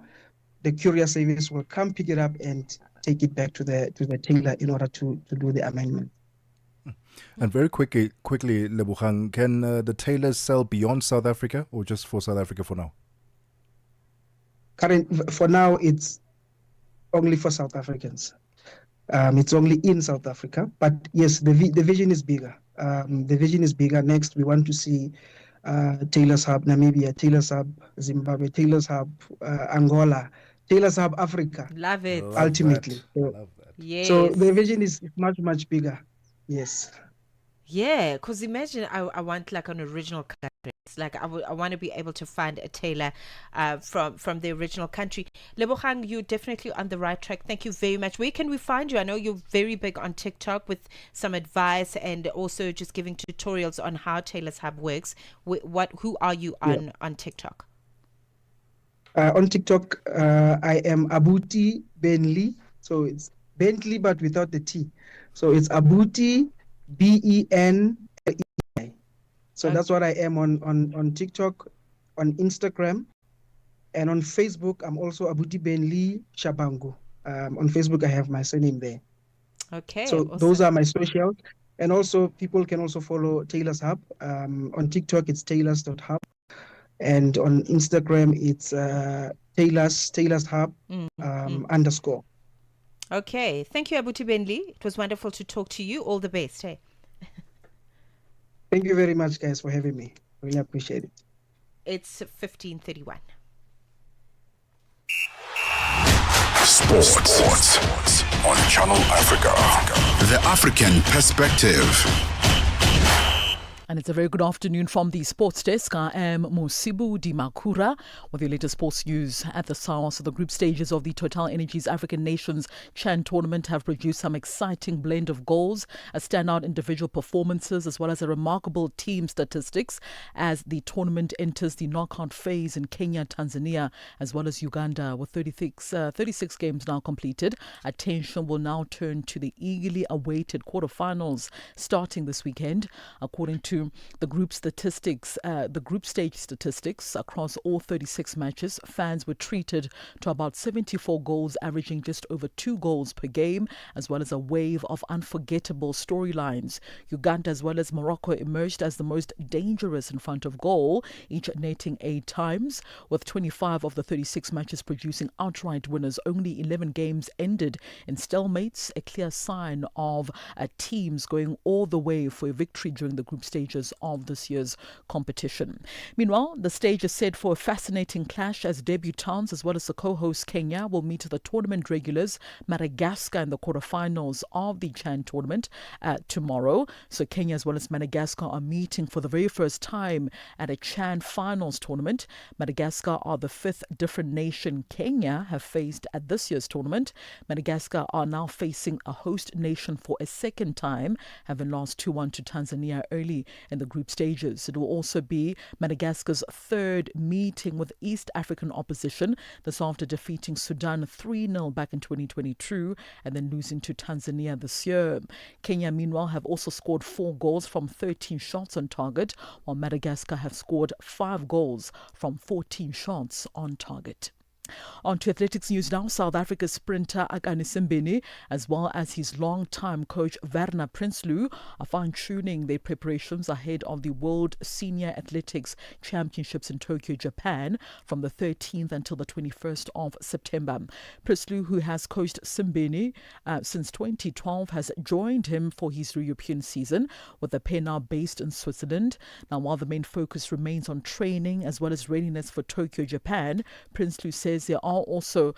The courier service will come pick it up and take it back to the tailor in order to do the amendment. And very quickly, Lebogang, can the tailors sell beyond South Africa or just for South Africa for now? For now, it's only for South Africans. It's only in South Africa. But yes, the vision is bigger. The vision is bigger. Next, we want to see Tailor's Hub Namibia, Tailor's Hub Zimbabwe, Tailor's Hub Angola, Tailor's Hub Africa. Love it. Ultimately. Love that. Yes. So the vision is much, much bigger. Yes. Yeah, because imagine I want like an original country. It's like I want to be able to find a tailor from the original country. Lebogang, you're definitely on the right track. Thank you very much. Where can we find you? I know you're very big on TikTok with some advice and also just giving tutorials on how Tailor's Hub works. Who are you on TikTok? On TikTok, I am Abuti Bentley. So it's Bentley, but without the T. So it's Abuti BENLEI. So that's what I am on TikTok, on Instagram, and on Facebook. I'm also Abuti Bentley Shabangu. On Facebook, I have my surname there. Okay. So awesome. Those are my socials. And also, people can also follow Tailor's Hub. On TikTok, it's tailors.hub. And on Instagram, it's Tailors Hub _. Okay. Thank you, Abuti Bentley. It was wonderful to talk to you. All the best. Hey. Thank you very much, guys, for having me. Really appreciate it. It's 15:31. Sports on Channel Africa. The African perspective. And it's a very good afternoon from the sports desk. I am Mosibu Di Makura with your latest sports news at the SAWA. So the group stages of the Total Energies African Nations Chan tournament have produced some exciting blend of goals, a standout individual performances, as well as a remarkable team statistics as the tournament enters the knockout phase in Kenya, Tanzania, as well as Uganda. With 36 games now completed, attention will now turn to the eagerly awaited quarterfinals starting this weekend. According to the group statistics, the group stage statistics across all 36 matches, fans were treated to about 74 goals, averaging just over 2 goals per game, as well as a wave of unforgettable storylines. Uganda as well as Morocco emerged as the most dangerous in front of goal, each netting 8 times, with 25 of the 36 matches producing outright winners. Only 11 games ended in stalemates, a clear sign of teams going all the way for a victory during the group stages of this year's competition. Meanwhile, the stage is set for a fascinating clash as debutants as well as the co-host Kenya will meet the tournament regulars Madagascar in the quarterfinals of the Chan tournament tomorrow. So Kenya as well as Madagascar are meeting for the very first time at a Chan finals tournament. Madagascar are the 5th different nation Kenya have faced at this year's tournament. Madagascar are now facing a host nation for a second time, having lost 2-1 to Tanzania early in the group stages. It will also be Madagascar's 3rd meeting with East African opposition, this after defeating Sudan 3-0 back in 2022 and then losing to Tanzania this year. Kenya, meanwhile, have also scored 4 goals from 13 shots on target, while Madagascar have scored 5 goals from 14 shots on target. On to athletics news now. South Africa's sprinter Akani Simbine, as well as his long-time coach Werner Prinsloo, are fine-tuning their preparations ahead of the World Senior Athletics Championships in Tokyo, Japan, from the 13th until the 21st of September. Prinsloo, who has coached Simbine since 2012, has joined him for his European season, with the pair now based in Switzerland. Now, while the main focus remains on training as well as readiness for Tokyo, Japan, Prinsloo says they are also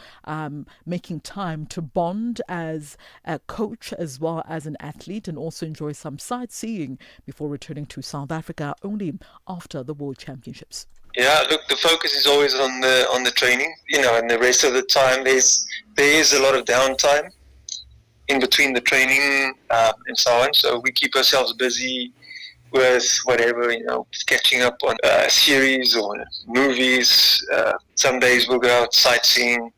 making time to bond as a coach as well as an athlete, and also enjoy some sightseeing before returning to South Africa only after the World Championships. Yeah, look, the focus is always on the training, and the rest of the time there is a lot of downtime in between the training and so on. So we keep ourselves busy with whatever, catching up on series or movies. Some days we'll go out sightseeing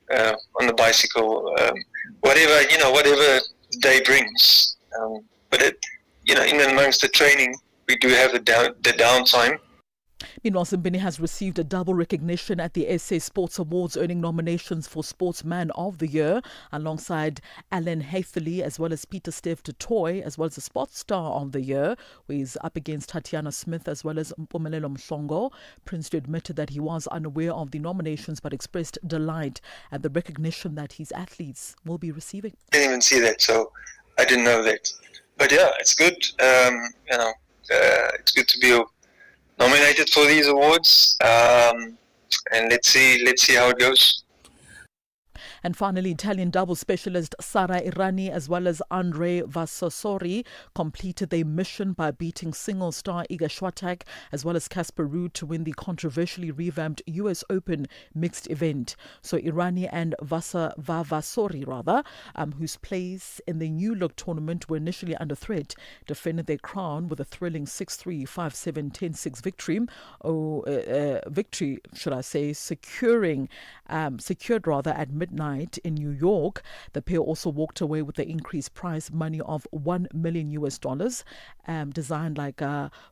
on the bicycle, whatever the day brings. But in amongst the training, we do have the downtime. Meanwhile, Simbine has received a double recognition at the SA Sports Awards, earning nominations for Sportsman of the Year alongside Alan Haythily as well as Peter Steph du Toit, as well as the Sports Star of the Year, who is up against Tatiana Smith as well as Mpumelelo Mhlongo. Prinsloo admitted that he was unaware of the nominations but expressed delight at the recognition that his athletes will be receiving. I didn't even see that, so I didn't know that. But yeah, it's good. It's good to be nominated for these awards, and let's see how it goes. And finally, Italian double specialist Sara Errani as well as Andre Vassassori completed their mission by beating single star Iga Swiatek as well as Casper Ruud to win the controversially revamped US Open mixed event. So Errani and Vassassori, whose place in the new look tournament were initially under threat, defended their crown with a thrilling 6-3, 5-7, 10-6 victory. Secured at midnight in New York. The pair also walked away with the increased prize money of $1 million, designed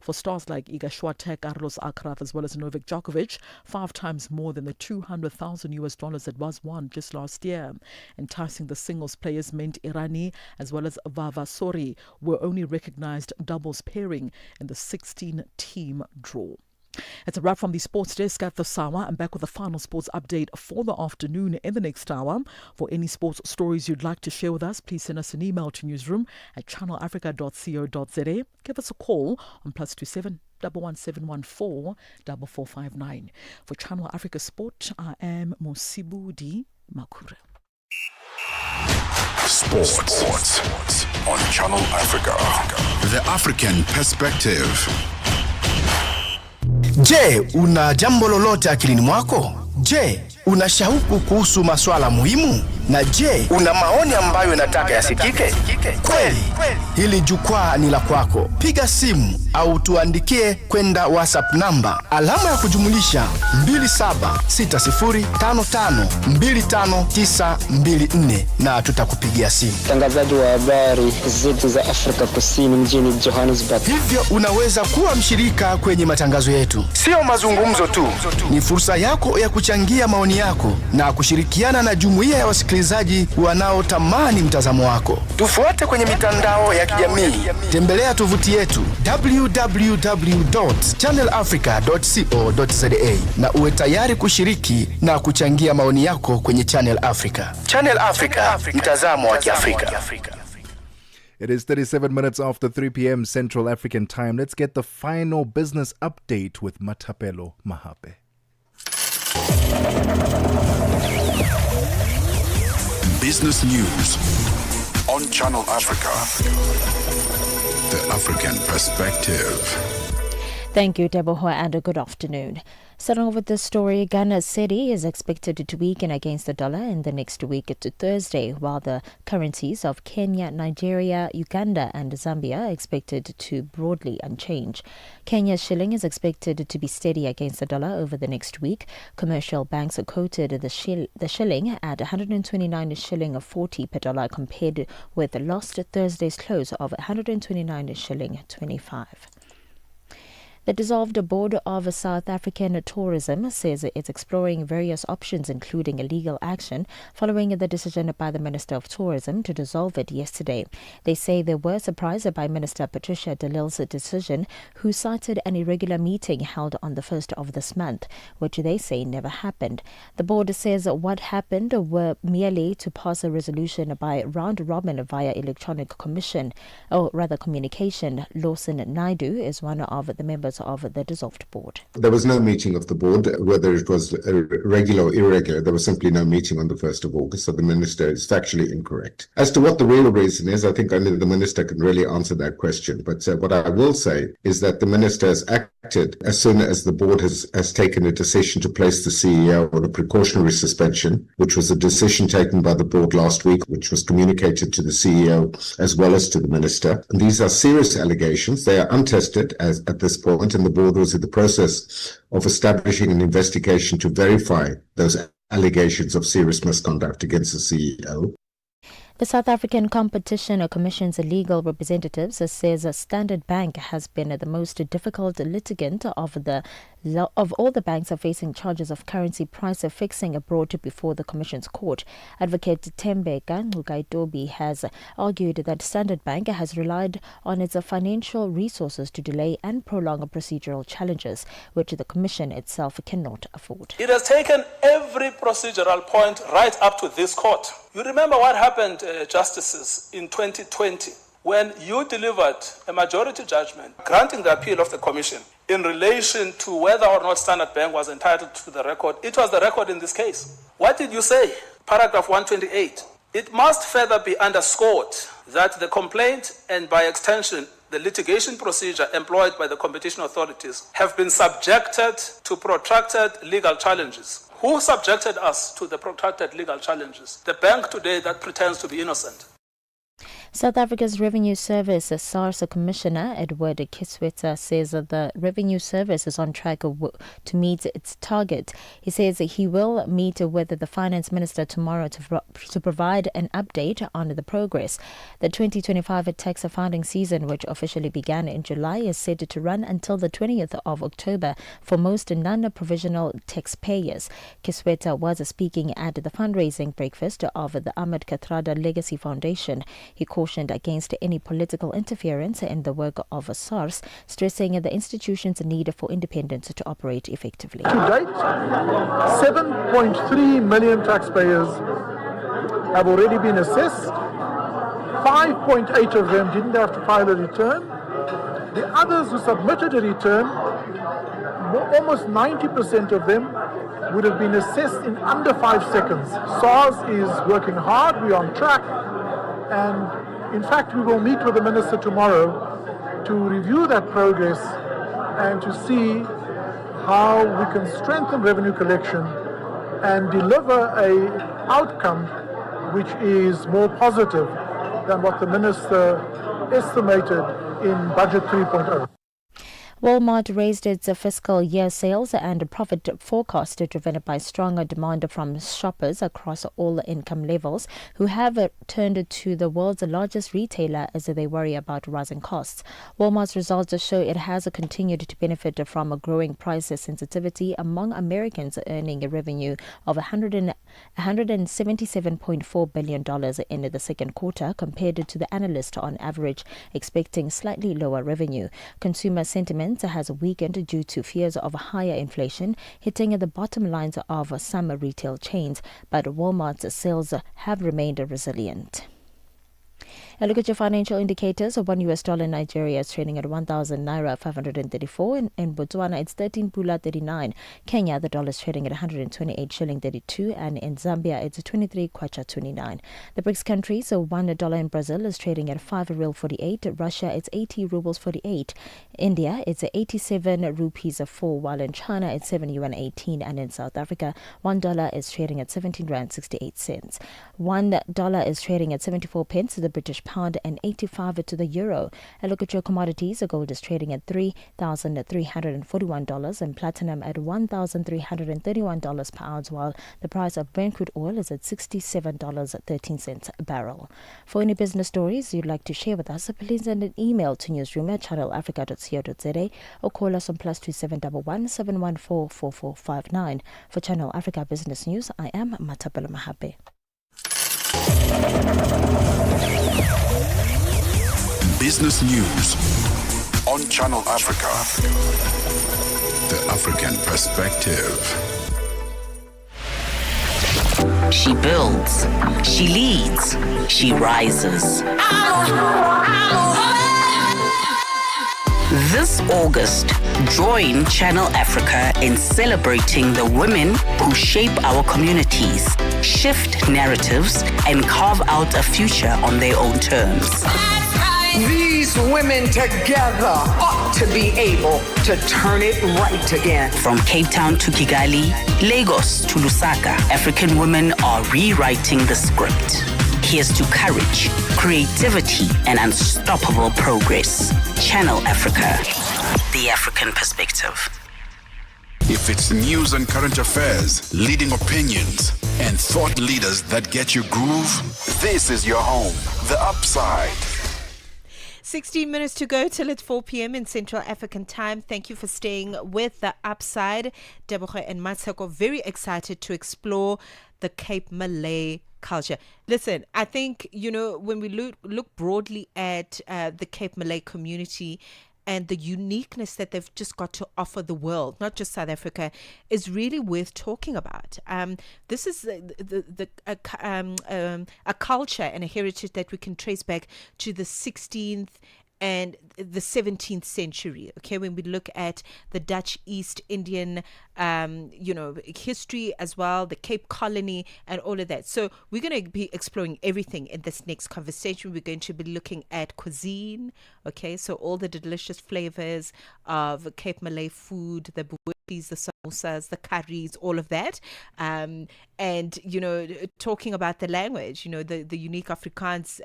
for stars like Iga Swiatek, Carlos Alcaraz, as well as Novak Djokovic, 5 times more than the $200,000 that was won just last year. Enticing the singles players meant Errani as well as Vassassori were only recognized doubles pairing in the 16-team draw. It's a wrap from the sports desk at the SAWA. I'm back with a final sports update for the afternoon in the next hour. For any sports stories you'd like to share with us, please send us an email to newsroom@channelafrica.co.za. Give us a call on +27 11714 4459. For Channel Africa Sport, I am Mosibu Di Makura. Sports on Channel Africa. The African perspective. Je, una jambo lolote akilini mwako? Je, una shauku kuhusu masuala muhimu? Na je, una maoni ambayo unataka yasikike? Kweli, hili jukwaa ni la kwako. Piga simu au tuandikie kwenda WhatsApp namba alama ya kujumulisha 2760552594 na tutakupigia simu. Mtangazaji wa habari zetu za Afrika Kusini mjini Johannesburg. Hivyo unaweza kuwa mshirika kwenye matangazo yetu. Sio mazungumzo tu, ni fursa yako ya kuchangia maoni yako na kushirikiana na jumuiya ya wasikilizaji wanaotamani mtazamo wako. Tufuate kwenye mitandao ya kijamii. Tembelea tovuti yetu www.channelafrica.co.za na uwe tayari kushiriki na kuchangia maoni yako kwenye Channel Africa. Channel Africa, mtazamo wa Kiafrika. It is 37 minutes after 3 p.m. Central African Time. Let's get the final business update with Matapelo Mahape. Business news on Channel Africa. The African perspective. Thank you, Tebogo, and a good afternoon. Starting off with this story, Ghana's cedi is expected to weaken against the dollar in the next week to Thursday, while the currencies of Kenya, Nigeria, Uganda and Zambia are expected to broadly unchanged. Kenya's shilling is expected to be steady against the dollar over the next week. Commercial banks quoted the shilling at 129 shilling 40 per dollar compared with last Thursday's close of 129 shilling 25. The dissolved Board of South African Tourism says it's exploring various options, including legal action, following the decision by the Minister of Tourism to dissolve it yesterday. They say they were surprised by Minister Patricia de Lille's decision, who cited an irregular meeting held on the 1st of this month, which they say never happened. The board says what happened were merely to pass a resolution by round robin via electronic communication. Lawson Naidu is one of the members of the dissolved board. There was no meeting of the board, whether it was regular or irregular. There was simply no meeting on the 1st of August, so the minister is factually incorrect. As to what the real reason is, I think only the minister can really answer that question. But what I will say is that the minister has acted as soon as the board has taken a decision to place the CEO on a precautionary suspension, which was a decision taken by the board last week, which was communicated to the CEO as well as to the minister. And these are serious allegations. They are untested at this point, and the board was in the process of establishing an investigation to verify those allegations of serious misconduct against the CEO. The South African Competition Commission's legal representatives says Standard Bank has been the most difficult litigant of all the banks facing charges of currency price fixing brought before the Commission's court. Advocate Tembeka Ngugaidobi has argued that Standard Bank has relied on its financial resources to delay and prolong procedural challenges, which the Commission itself cannot afford. It has taken every procedural point right up to this court. You remember what happened, Justices, in 2020, when you delivered a majority judgment granting the appeal of the Commission in relation to whether or not Standard Bank was entitled to the record. It was the record in this case. What did you say? Paragraph 128. It must further be underscored that the complaint and by extension the litigation procedure employed by the competition authorities have been subjected to protracted legal challenges. Who subjected us to the protracted legal challenges? The bank today that pretends to be innocent. South Africa's Revenue Service SARS Commissioner Edward Kisweta says that the Revenue Service is on track to meet its target. He says he will meet with the Finance Minister tomorrow to provide an update on the progress. The 2025 tax funding season, which officially began in July, is set to run until the 20th of October for most non-provisional taxpayers. Kisweta was speaking at the fundraising breakfast of the Ahmed Kathrada Legacy Foundation. He cautioned against any political interference in the work of SARS, stressing the institution's need for independence to operate effectively. To date, 7.3 million taxpayers have already been assessed. 5.8 of them didn't have to file a return. The others who submitted a return, almost 90% of them would have been assessed in under 5 seconds. SARS is working hard, we're on track, and in fact we will meet with the Minister tomorrow to review that progress and to see how we can strengthen revenue collection and deliver a outcome which is more positive than what the Minister estimated in Budget 3.0. Walmart raised its fiscal year sales and profit forecast driven by stronger demand from shoppers across all income levels who have turned to the world's largest retailer as they worry about rising costs. Walmart's results show it has continued to benefit from a growing price sensitivity among Americans, earning a revenue of $177.4 billion in the second quarter compared to the analyst on average expecting slightly lower revenue. Consumer sentiment has weakened due to fears of higher inflation hitting the bottom lines of some retail chains, but Walmart's sales have remained resilient. A look at your financial indicators. $1 in Nigeria is trading at 1,000 naira 534. In Botswana, it's 13 pula 39. Kenya, the dollar is trading at 128 shilling 32. And in Zambia, it's 23 kwacha 29. The BRICS countries, $1 in Brazil is trading at 5 real 48. Russia, it's 80 rubles 48. India, it's 87 rupees 4. While in China, it's 7 yuan 18. And in South Africa, $1 is trading at 17 rand 68 cents. $1 is trading at 74 pence to the British pound and 85 to the euro. A look at your commodities. Gold is trading at $3,341 and platinum at $1,331 per ounce, while the price of Brent crude oil is at $67.13 a barrel. For any business stories you'd like to share with us, please send an email to newsroom@channelafrica.co.za or call us on +2711 714 4459. For Channel Africa Business News, I am Mmatsheko. Business news on Channel Africa. The African perspective. She builds, she leads, she rises. This August, join Channel Africa in celebrating the women who shape our communities, shift narratives, and carve out a future on their own terms. These women together ought to be able to turn it right again. From Cape Town to Kigali, Lagos to Lusaka, African women are rewriting the script. Here's to courage, creativity, and unstoppable progress. Channel Africa, the African perspective. If it's news and current affairs, leading opinions, and thought leaders that get you groove, this is your home, The Upside. 16 minutes to go till it's 4 p.m. in Central African time. Thank you for staying with The Upside. Tebogo and Mmatsheko, very excited to explore the Cape Malay culture. Listen, I think, when we look broadly at the Cape Malay community and the uniqueness that they've just got to offer the world, not just South Africa, is really worth talking about. This is a culture and a heritage that we can trace back to the 16th and the 17th century. Okay, when we look at the Dutch East Indian, history as well, the Cape Colony and all of that. So we're going to be exploring everything in this next conversation. We're going to be looking at cuisine. Okay, so all the delicious flavors of Cape Malay food, the buwis, the samosas, the curries, all of that. And, talking about the language, the unique Afrikaans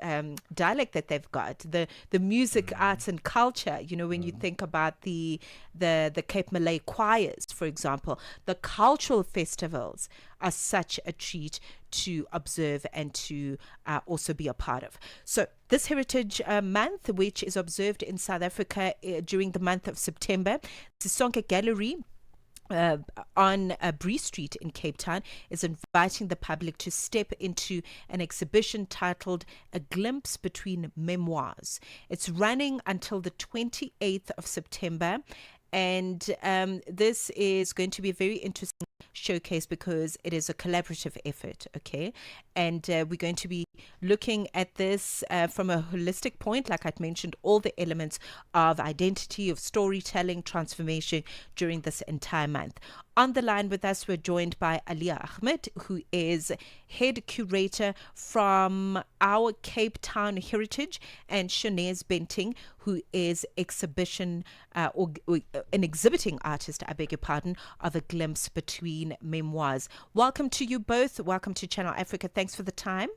dialect that they've got, the music, arts and culture, when you think about the Cape Malay choirs, for example, the cultural festivals are such a treat to observe and to also be a part of. So this Heritage Month, which is observed in South Africa during the month of September, the Sisonke Gallery on Bree Street in Cape Town is inviting the public to step into an exhibition titled A Glimpse Between Memoirs. It's running until the 28th of September. And this is going to be a very interesting showcase because it is a collaborative effort, okay? and we're going to be looking at this from a holistic point, like I'd mentioned, all the elements of identity, of storytelling, transformation during this entire month. On the line with us, we're joined by Alia Ahmed, who is head curator from our Cape Town Heritage, and Shonez Benting, who is exhibiting artist, I beg your pardon, of A Glimpse Between Memoirs. Welcome to you both. Welcome to Channel Africa. Thanks for the time.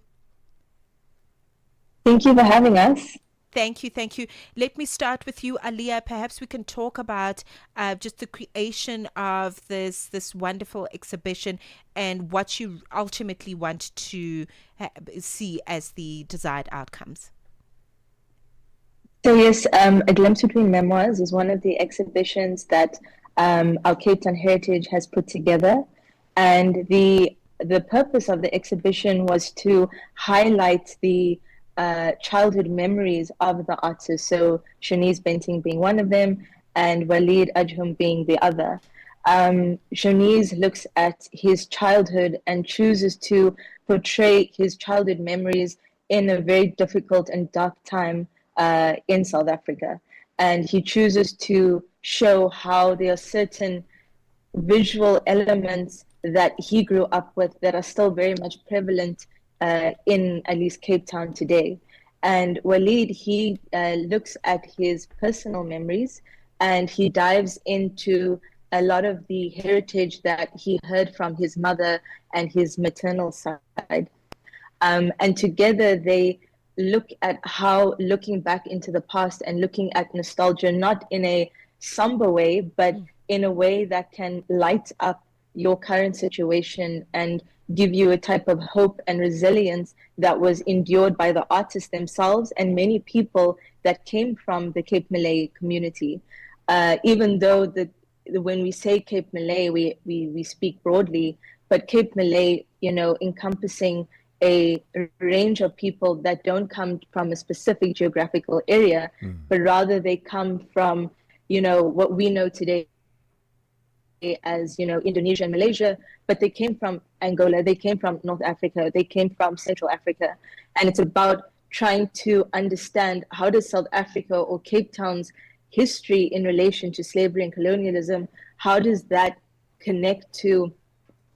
Thank you for having us. Thank you. Let me start with you, Alia. Perhaps we can talk about just the creation of this wonderful exhibition and what you ultimately want to see as the desired outcomes. So yes, A Glimpse Between Memoirs is one of the exhibitions that our Cape Town Heritage has put together, and the purpose of the exhibition was to highlight the childhood memories of the artists, so Shonez Benting being one of them and Walid Ajhum being the other. Shonez looks at his childhood and chooses to portray his childhood memories in a very difficult and dark time in South Africa. And he chooses to show how there are certain visual elements that he grew up with that are still very much prevalent in at least Cape Town today. And Walid, he looks at his personal memories and he dives into a lot of the heritage that he heard from his mother and his maternal side. And together they look at how looking back into the past and looking at nostalgia, not in a somber way, but in a way that can light up your current situation and give you a type of hope and resilience that was endured by the artists themselves and many people that came from the Cape Malay community. Even though when we say Cape Malay, we speak broadly, but Cape Malay, encompassing a range of people that don't come from a specific geographical area, but rather they come from, what we know today as Indonesia and Malaysia, but they came from Angola, they came from North Africa, they came from Central Africa, and it's about trying to understand how does South Africa or Cape Town's history in relation to slavery and colonialism, how does that connect to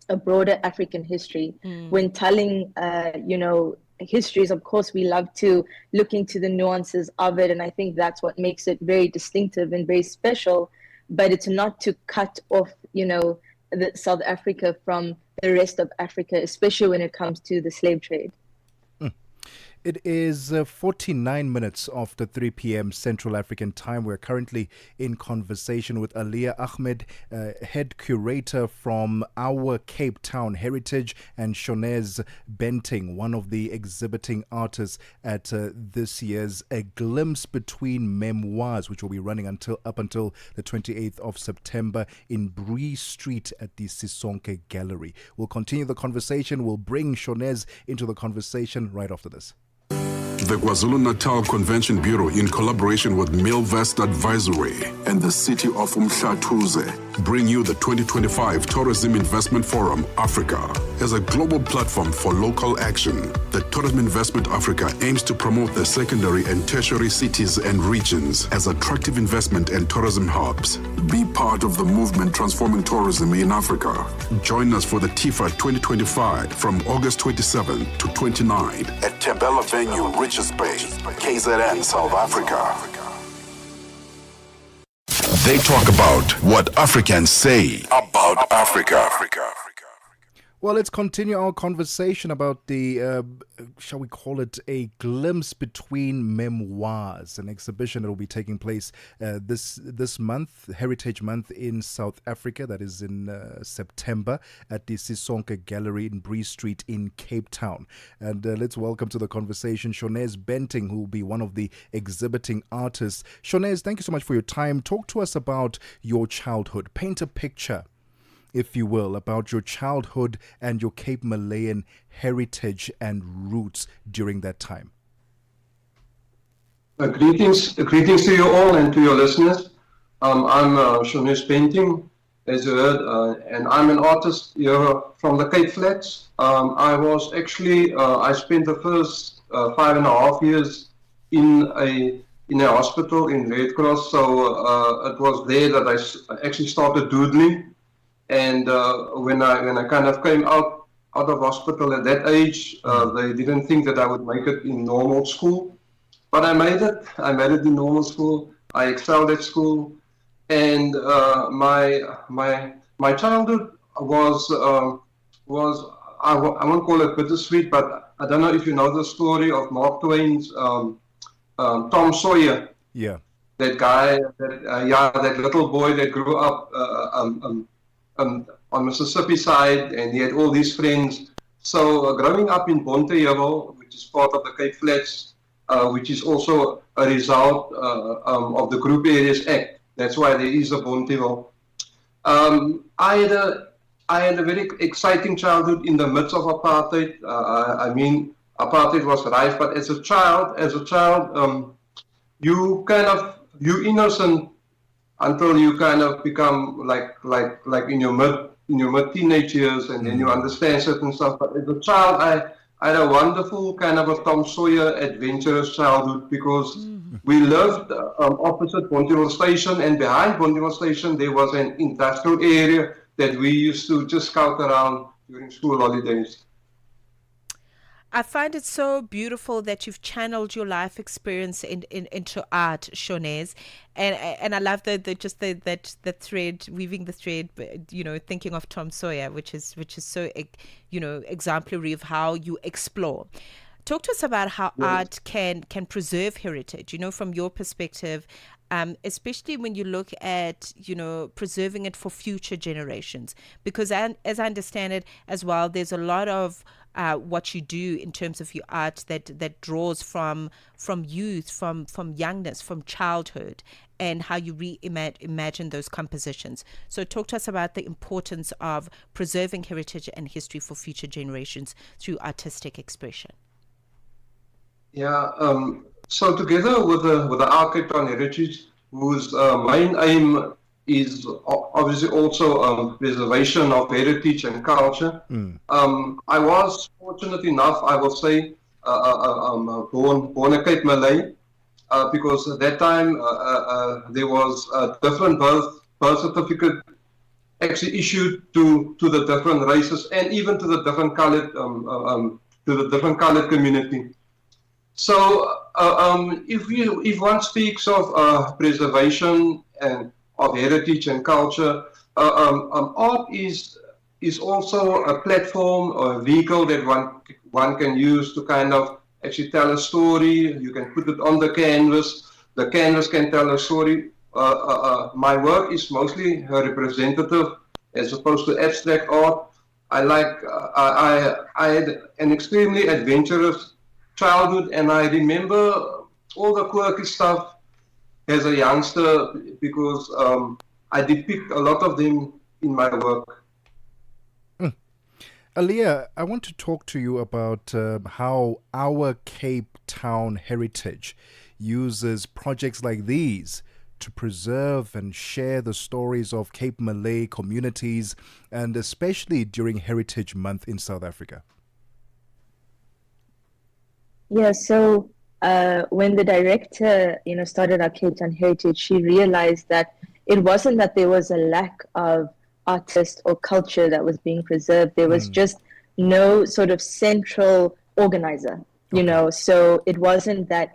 a broader African history? When telling histories, of course we love to look into the nuances of it, and I think that's what makes it very distinctive and very special. But it's not to cut off, the South Africa from the rest of Africa, especially when it comes to the slave trade. It is 49 minutes after 3 p.m. Central African time. We're currently in conversation with Alia Ahmed, head curator from our Cape Town Heritage, and Shonez Benting, one of the exhibiting artists at this year's A Glimpse Between Memoirs, which will be running up until the 28th of September in Bree Street at the Sisonke Gallery. We'll continue the conversation. We'll bring Shonez into the conversation right after this. The KwaZulu-Natal Convention Bureau, in collaboration with Milvest Advisory and the city of Mshattuze, bring you the 2025 Tourism Investment Forum Africa. As a global platform for local action, the Tourism Investment Africa aims to promote the secondary and tertiary cities and regions as attractive investment and tourism hubs. Be part of the movement transforming tourism in Africa. Join us for the TIFA 2025 from August 27 to 29 at Tembela Venue, Richards Bay, KZN, South Africa. They talk about what Africans say about Africa. Well, let's continue our conversation about the, shall we call it, A Glimpse Between Memoirs, an exhibition that will be taking place this month, Heritage Month in South Africa, that is in September, at the Sisonke Gallery in Bree Street in Cape Town. And let's welcome to the conversation Shonez Benting, who will be one of the exhibiting artists. Shonez, thank you so much for your time. Talk to us about your childhood. Paint a picture, if you will, about your childhood and your Cape Malayan heritage and roots during that time. Greetings to you all and to your listeners. I'm Shonez Benting. as you heard, and I'm an artist here from the Cape Flats. I was actually, I spent the first 5.5 years in a hospital in Red Cross, so it was there that I actually started doodling. And when I kind of came out of hospital at that age, they didn't think that I would make it in normal school, but I made it. I made it in normal school. I excelled at school, and my childhood was I won't call it bittersweet, but I don't know if you know the story of Mark Twain's Tom Sawyer. Yeah. That guy, that little boy that grew up on Mississippi side, and he had all these friends. So growing up in Bonteheuwel, which is part of the Cape Flats, which is also a result of the Group Areas Act. That's why there is a Bonteheuwel. I had a very exciting childhood in the midst of apartheid. I mean, apartheid was rife, but as a child, you innocent until you kind of become like in your mid teenage years, and then you understand certain stuff. But as a child, I had a wonderful kind of a Tom Sawyer adventurous childhood, because we lived opposite Bonteheuwel Station, and behind Bonteheuwel Station there was an industrial area that we used to just scout around during school holidays. I find it so beautiful that you've channeled your life experience into art, Shonez, and I love the thread, weaving the thread, thinking of Tom Sawyer, which is so exemplary of how you explore. Talk to us about how art can preserve heritage, from your perspective, especially when you look at, preserving it for future generations. Because as I understand it as well, there's a lot of what you do in terms of your art that draws from youth, from youngness, from childhood, and how you reimagine those compositions. So talk to us about the importance of preserving heritage and history for future generations through artistic expression. Yeah, so together with the Architect on Heritage, whose main aim is obviously also preservation of heritage and culture. I was fortunate enough, I will say, born a Cape Malay, because at that time there was a different birth certificate actually issued to the different races, and even to the different colored community. So if one speaks of preservation and of heritage and culture, art is also a platform or a vehicle that one can use to kind of actually tell a story. You can put it on the canvas can tell a story. My work is mostly representative as opposed to abstract art. I had an extremely adventurous childhood, and I remember all the quirky stuff as a youngster, because I depict a lot of them in my work. Aliyah, I want to talk to you about how our Cape Town heritage uses projects like these to preserve and share the stories of Cape Malay communities, and especially during Heritage Month in South Africa. Yeah, so when the director, started our Cape Town Heritage, she realized that it wasn't that there was a lack of artist or culture that was being preserved. There was just no sort of central organizer, so it wasn't that,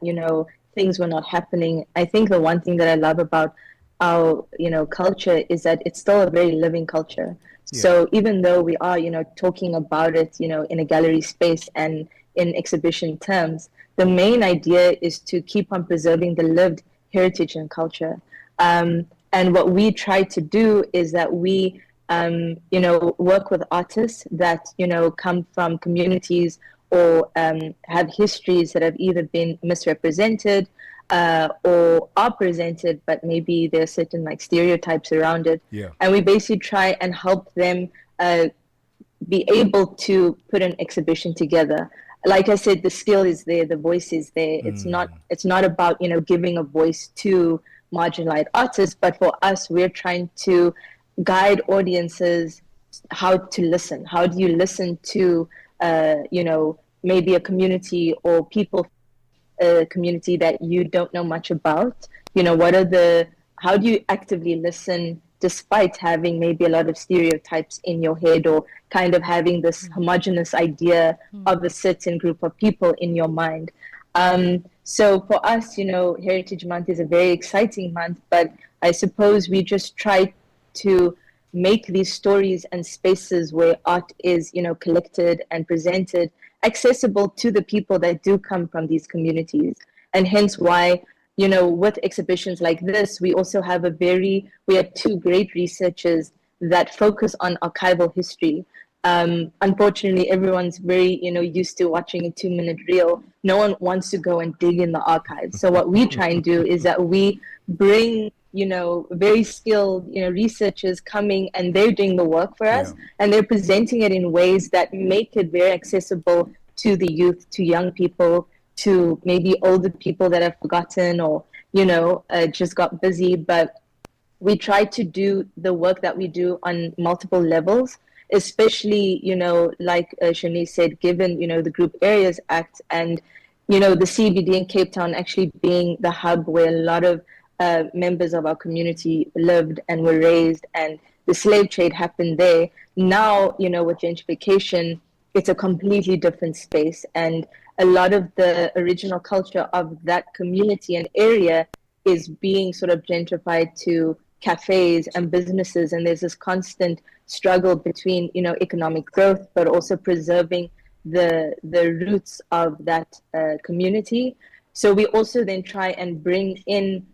things were not happening. I think the one thing that I love about our, culture is that it's still a very living culture. Yeah. So even though we are, talking about it, in a gallery space and in exhibition terms, the main idea is to keep on preserving the lived heritage and culture. And what we try to do is that we, work with artists that, come from communities or have histories that have either been misrepresented or are presented, but maybe there are certain stereotypes around it. Yeah. And we basically try and help them be able to put an exhibition together. Like I said, the skill is there, the voice is there. It's not about, giving a voice to marginalized artists, but for us, we're trying to guide audiences how to listen. How do you listen to, maybe a community or people, a community that you don't know much about? How do you actively listen despite having maybe a lot of stereotypes in your head, or kind of having this homogenous idea of a certain group of people in your mind? So for us, Heritage Month is a very exciting month, but I suppose we just try to make these stories and spaces where art is, collected and presented accessible to the people that do come from these communities. And hence why, with exhibitions like this, we also have we have two great researchers that focus on archival history. Unfortunately, everyone's very, used to watching a 2-minute reel. No one wants to go and dig in the archives. So what we try and do is that we bring, very skilled, researchers coming, and they're doing the work for us, and they're presenting it in ways that make it very accessible to the youth, to young people, to maybe older people that have forgotten or, just got busy. But we try to do the work that we do on multiple levels, especially, like Shanice said, given, the Group Areas Act and, the CBD in Cape Town actually being the hub where a lot of members of our community lived and were raised, and the slave trade happened there. Now, with gentrification, it's a completely different space, and a lot of the original culture of that community and area is being sort of gentrified to cafes and businesses, and there's this constant struggle between, economic growth, but also preserving the roots of that community. So we also then try and bring in,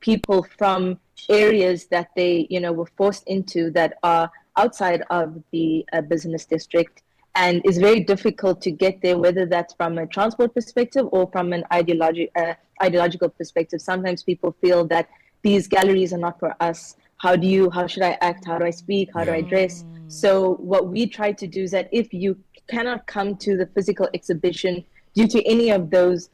people from areas that they, were forced into, that are outside of the business district, and it's very difficult to get there, whether that's from a transport perspective or from an ideological perspective. Sometimes people feel that these galleries are not for us. How should I act? How do I speak? How do I dress? So what we try to do is that if you cannot come to the physical exhibition due to any of those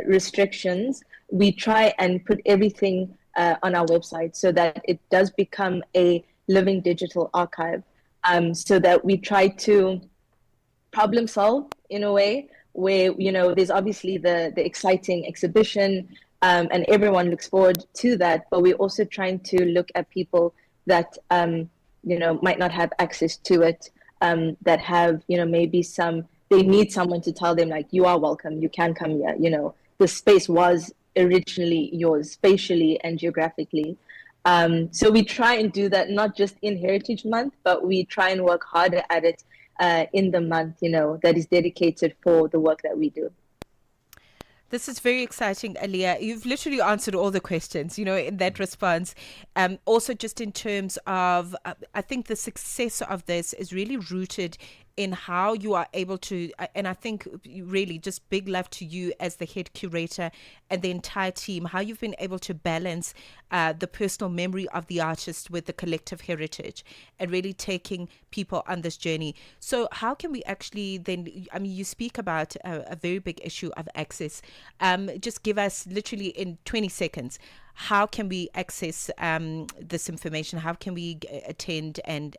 restrictions, we try and put everything on our website so that it does become a living digital archive, so that we try to problem solve in a way where, there's obviously the exciting exhibition, and everyone looks forward to that, but we're also trying to look at people that, might not have access to it, that have, maybe they need someone to tell them, like, you are welcome, you can come here, the space was originally yours, spatially and geographically. So we try and do that, not just in Heritage Month, but we try and work harder at it in the month, that is dedicated for the work that we do. This is very exciting, Aliyah. You've literally answered all the questions, in that response. Also, just in terms of, I think the success of this is really rooted in how you are able to, and I think really just big love to you as the head curator and the entire team, how you've been able to balance the personal memory of the artist with the collective heritage and really taking people on this journey. So how can we actually then, you speak about a very big issue of access. Just give us literally in 20 seconds, how can we access this information? How can we attend and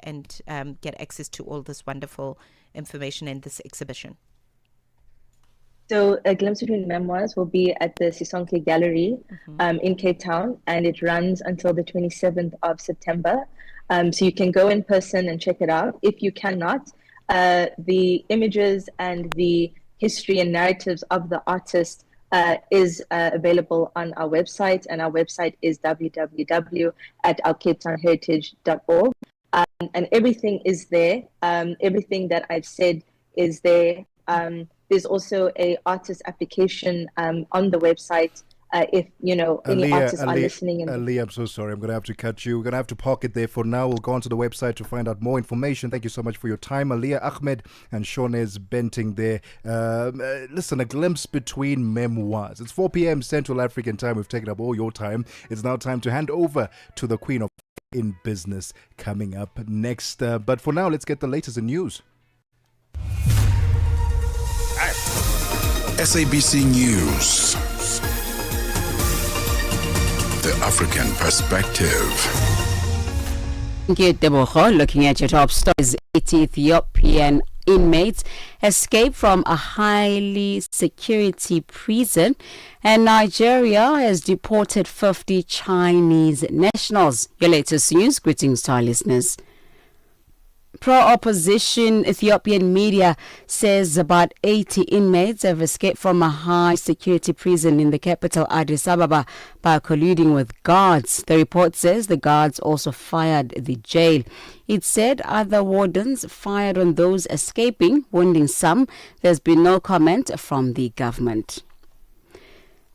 get access to all this wonderful information in this exhibition? So A Glimpse Between Memoirs will be at the Sisonke Gallery in Cape Town, and it runs until the 27th of September. So you can go in person and check it out. If you cannot, the images and the history and narratives of the artist is available on our website, and our website is www.ourcapetownheritage.org. And everything is there. Everything that I've said is there. There's also a artist application on the website. If any artists are listening. Aliyah, I'm so sorry. I'm going to have to cut you. We're going to have to park it there for now. We'll go onto the website to find out more information. Thank you so much for your time, Aliyah Ahmed and Shonez Benting there. Listen, A Glimpse Between Memoirs. It's 4 p.m. Central African time. We've taken up all your time. It's now time to hand over to the Queen of in Business coming up next. But for now, let's get the latest in news. SABC News. The African Perspective. Thank you, Tebogo. Looking at your top stories, 80 Ethiopian inmates escaped from a highly security prison, and Nigeria has deported 50 Chinese nationals. Your latest news. Greetings to our listeners. Pro-opposition Ethiopian media says about 80 inmates have escaped from a high-security prison in the capital Addis Ababa by colluding with guards. The report says the guards also fired the jail. It said other wardens fired on those escaping, wounding some. There's been no comment from the government.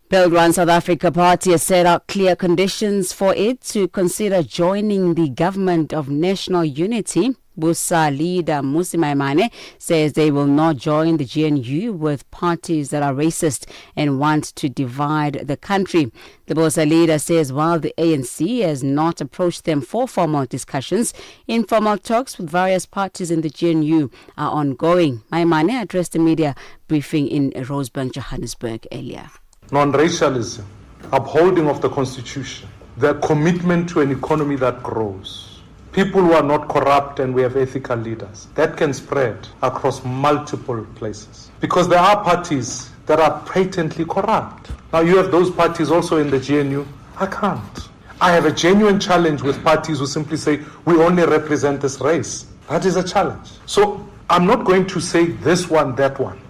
Build One South Africa Party has set out clear conditions for it to consider joining the government of national unity. Busa leader Musi Maimane says they will not join the GNU with parties that are racist and want to divide the country. The Busa leader says while the ANC has not approached them for formal discussions, informal talks with various parties in the GNU are ongoing. Maimane addressed the media briefing in Rosebank, Johannesburg earlier. Non-racialism, upholding of the Constitution, their commitment to an economy that grows. People who are not corrupt, and we have ethical leaders. That can spread across multiple places. Because there are parties that are patently corrupt. Now you have those parties also in the GNU. I can't. I have a genuine challenge with parties who simply say, we only represent this race. That is a challenge. So I'm not going to say this one, that one.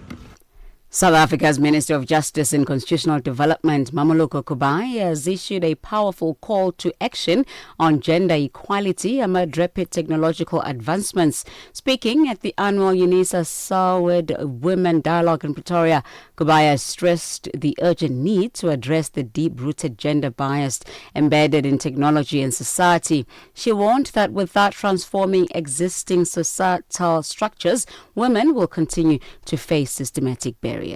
South Africa's Minister of Justice and Constitutional Development, Mamoloko Kubai, has issued a powerful call to action on gender equality amid rapid technological advancements. Speaking at the annual UNISA Southward Women Dialogue in Pretoria, Kubai has stressed the urgent need to address the deep-rooted gender bias embedded in technology and society. She warned that without transforming existing societal structures, women will continue to face systematic barriers.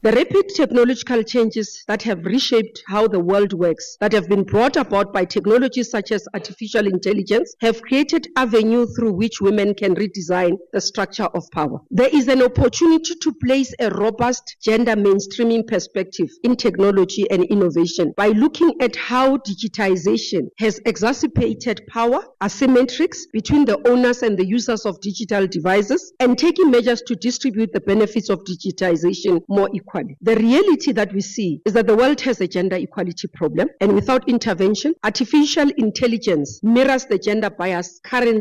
The rapid technological changes that have reshaped how the world works, that have been brought about by technologies such as artificial intelligence, have created avenues through which women can redesign the structure of power. There is an opportunity to place a robust gender mainstreaming perspective in technology and innovation by looking at how digitization has exacerbated power asymmetries between the owners and the users of digital devices, and taking measures to distribute the benefits of digitization more equally. The reality that we see is that the world has a gender equality problem, and without intervention, artificial intelligence mirrors the gender bias currently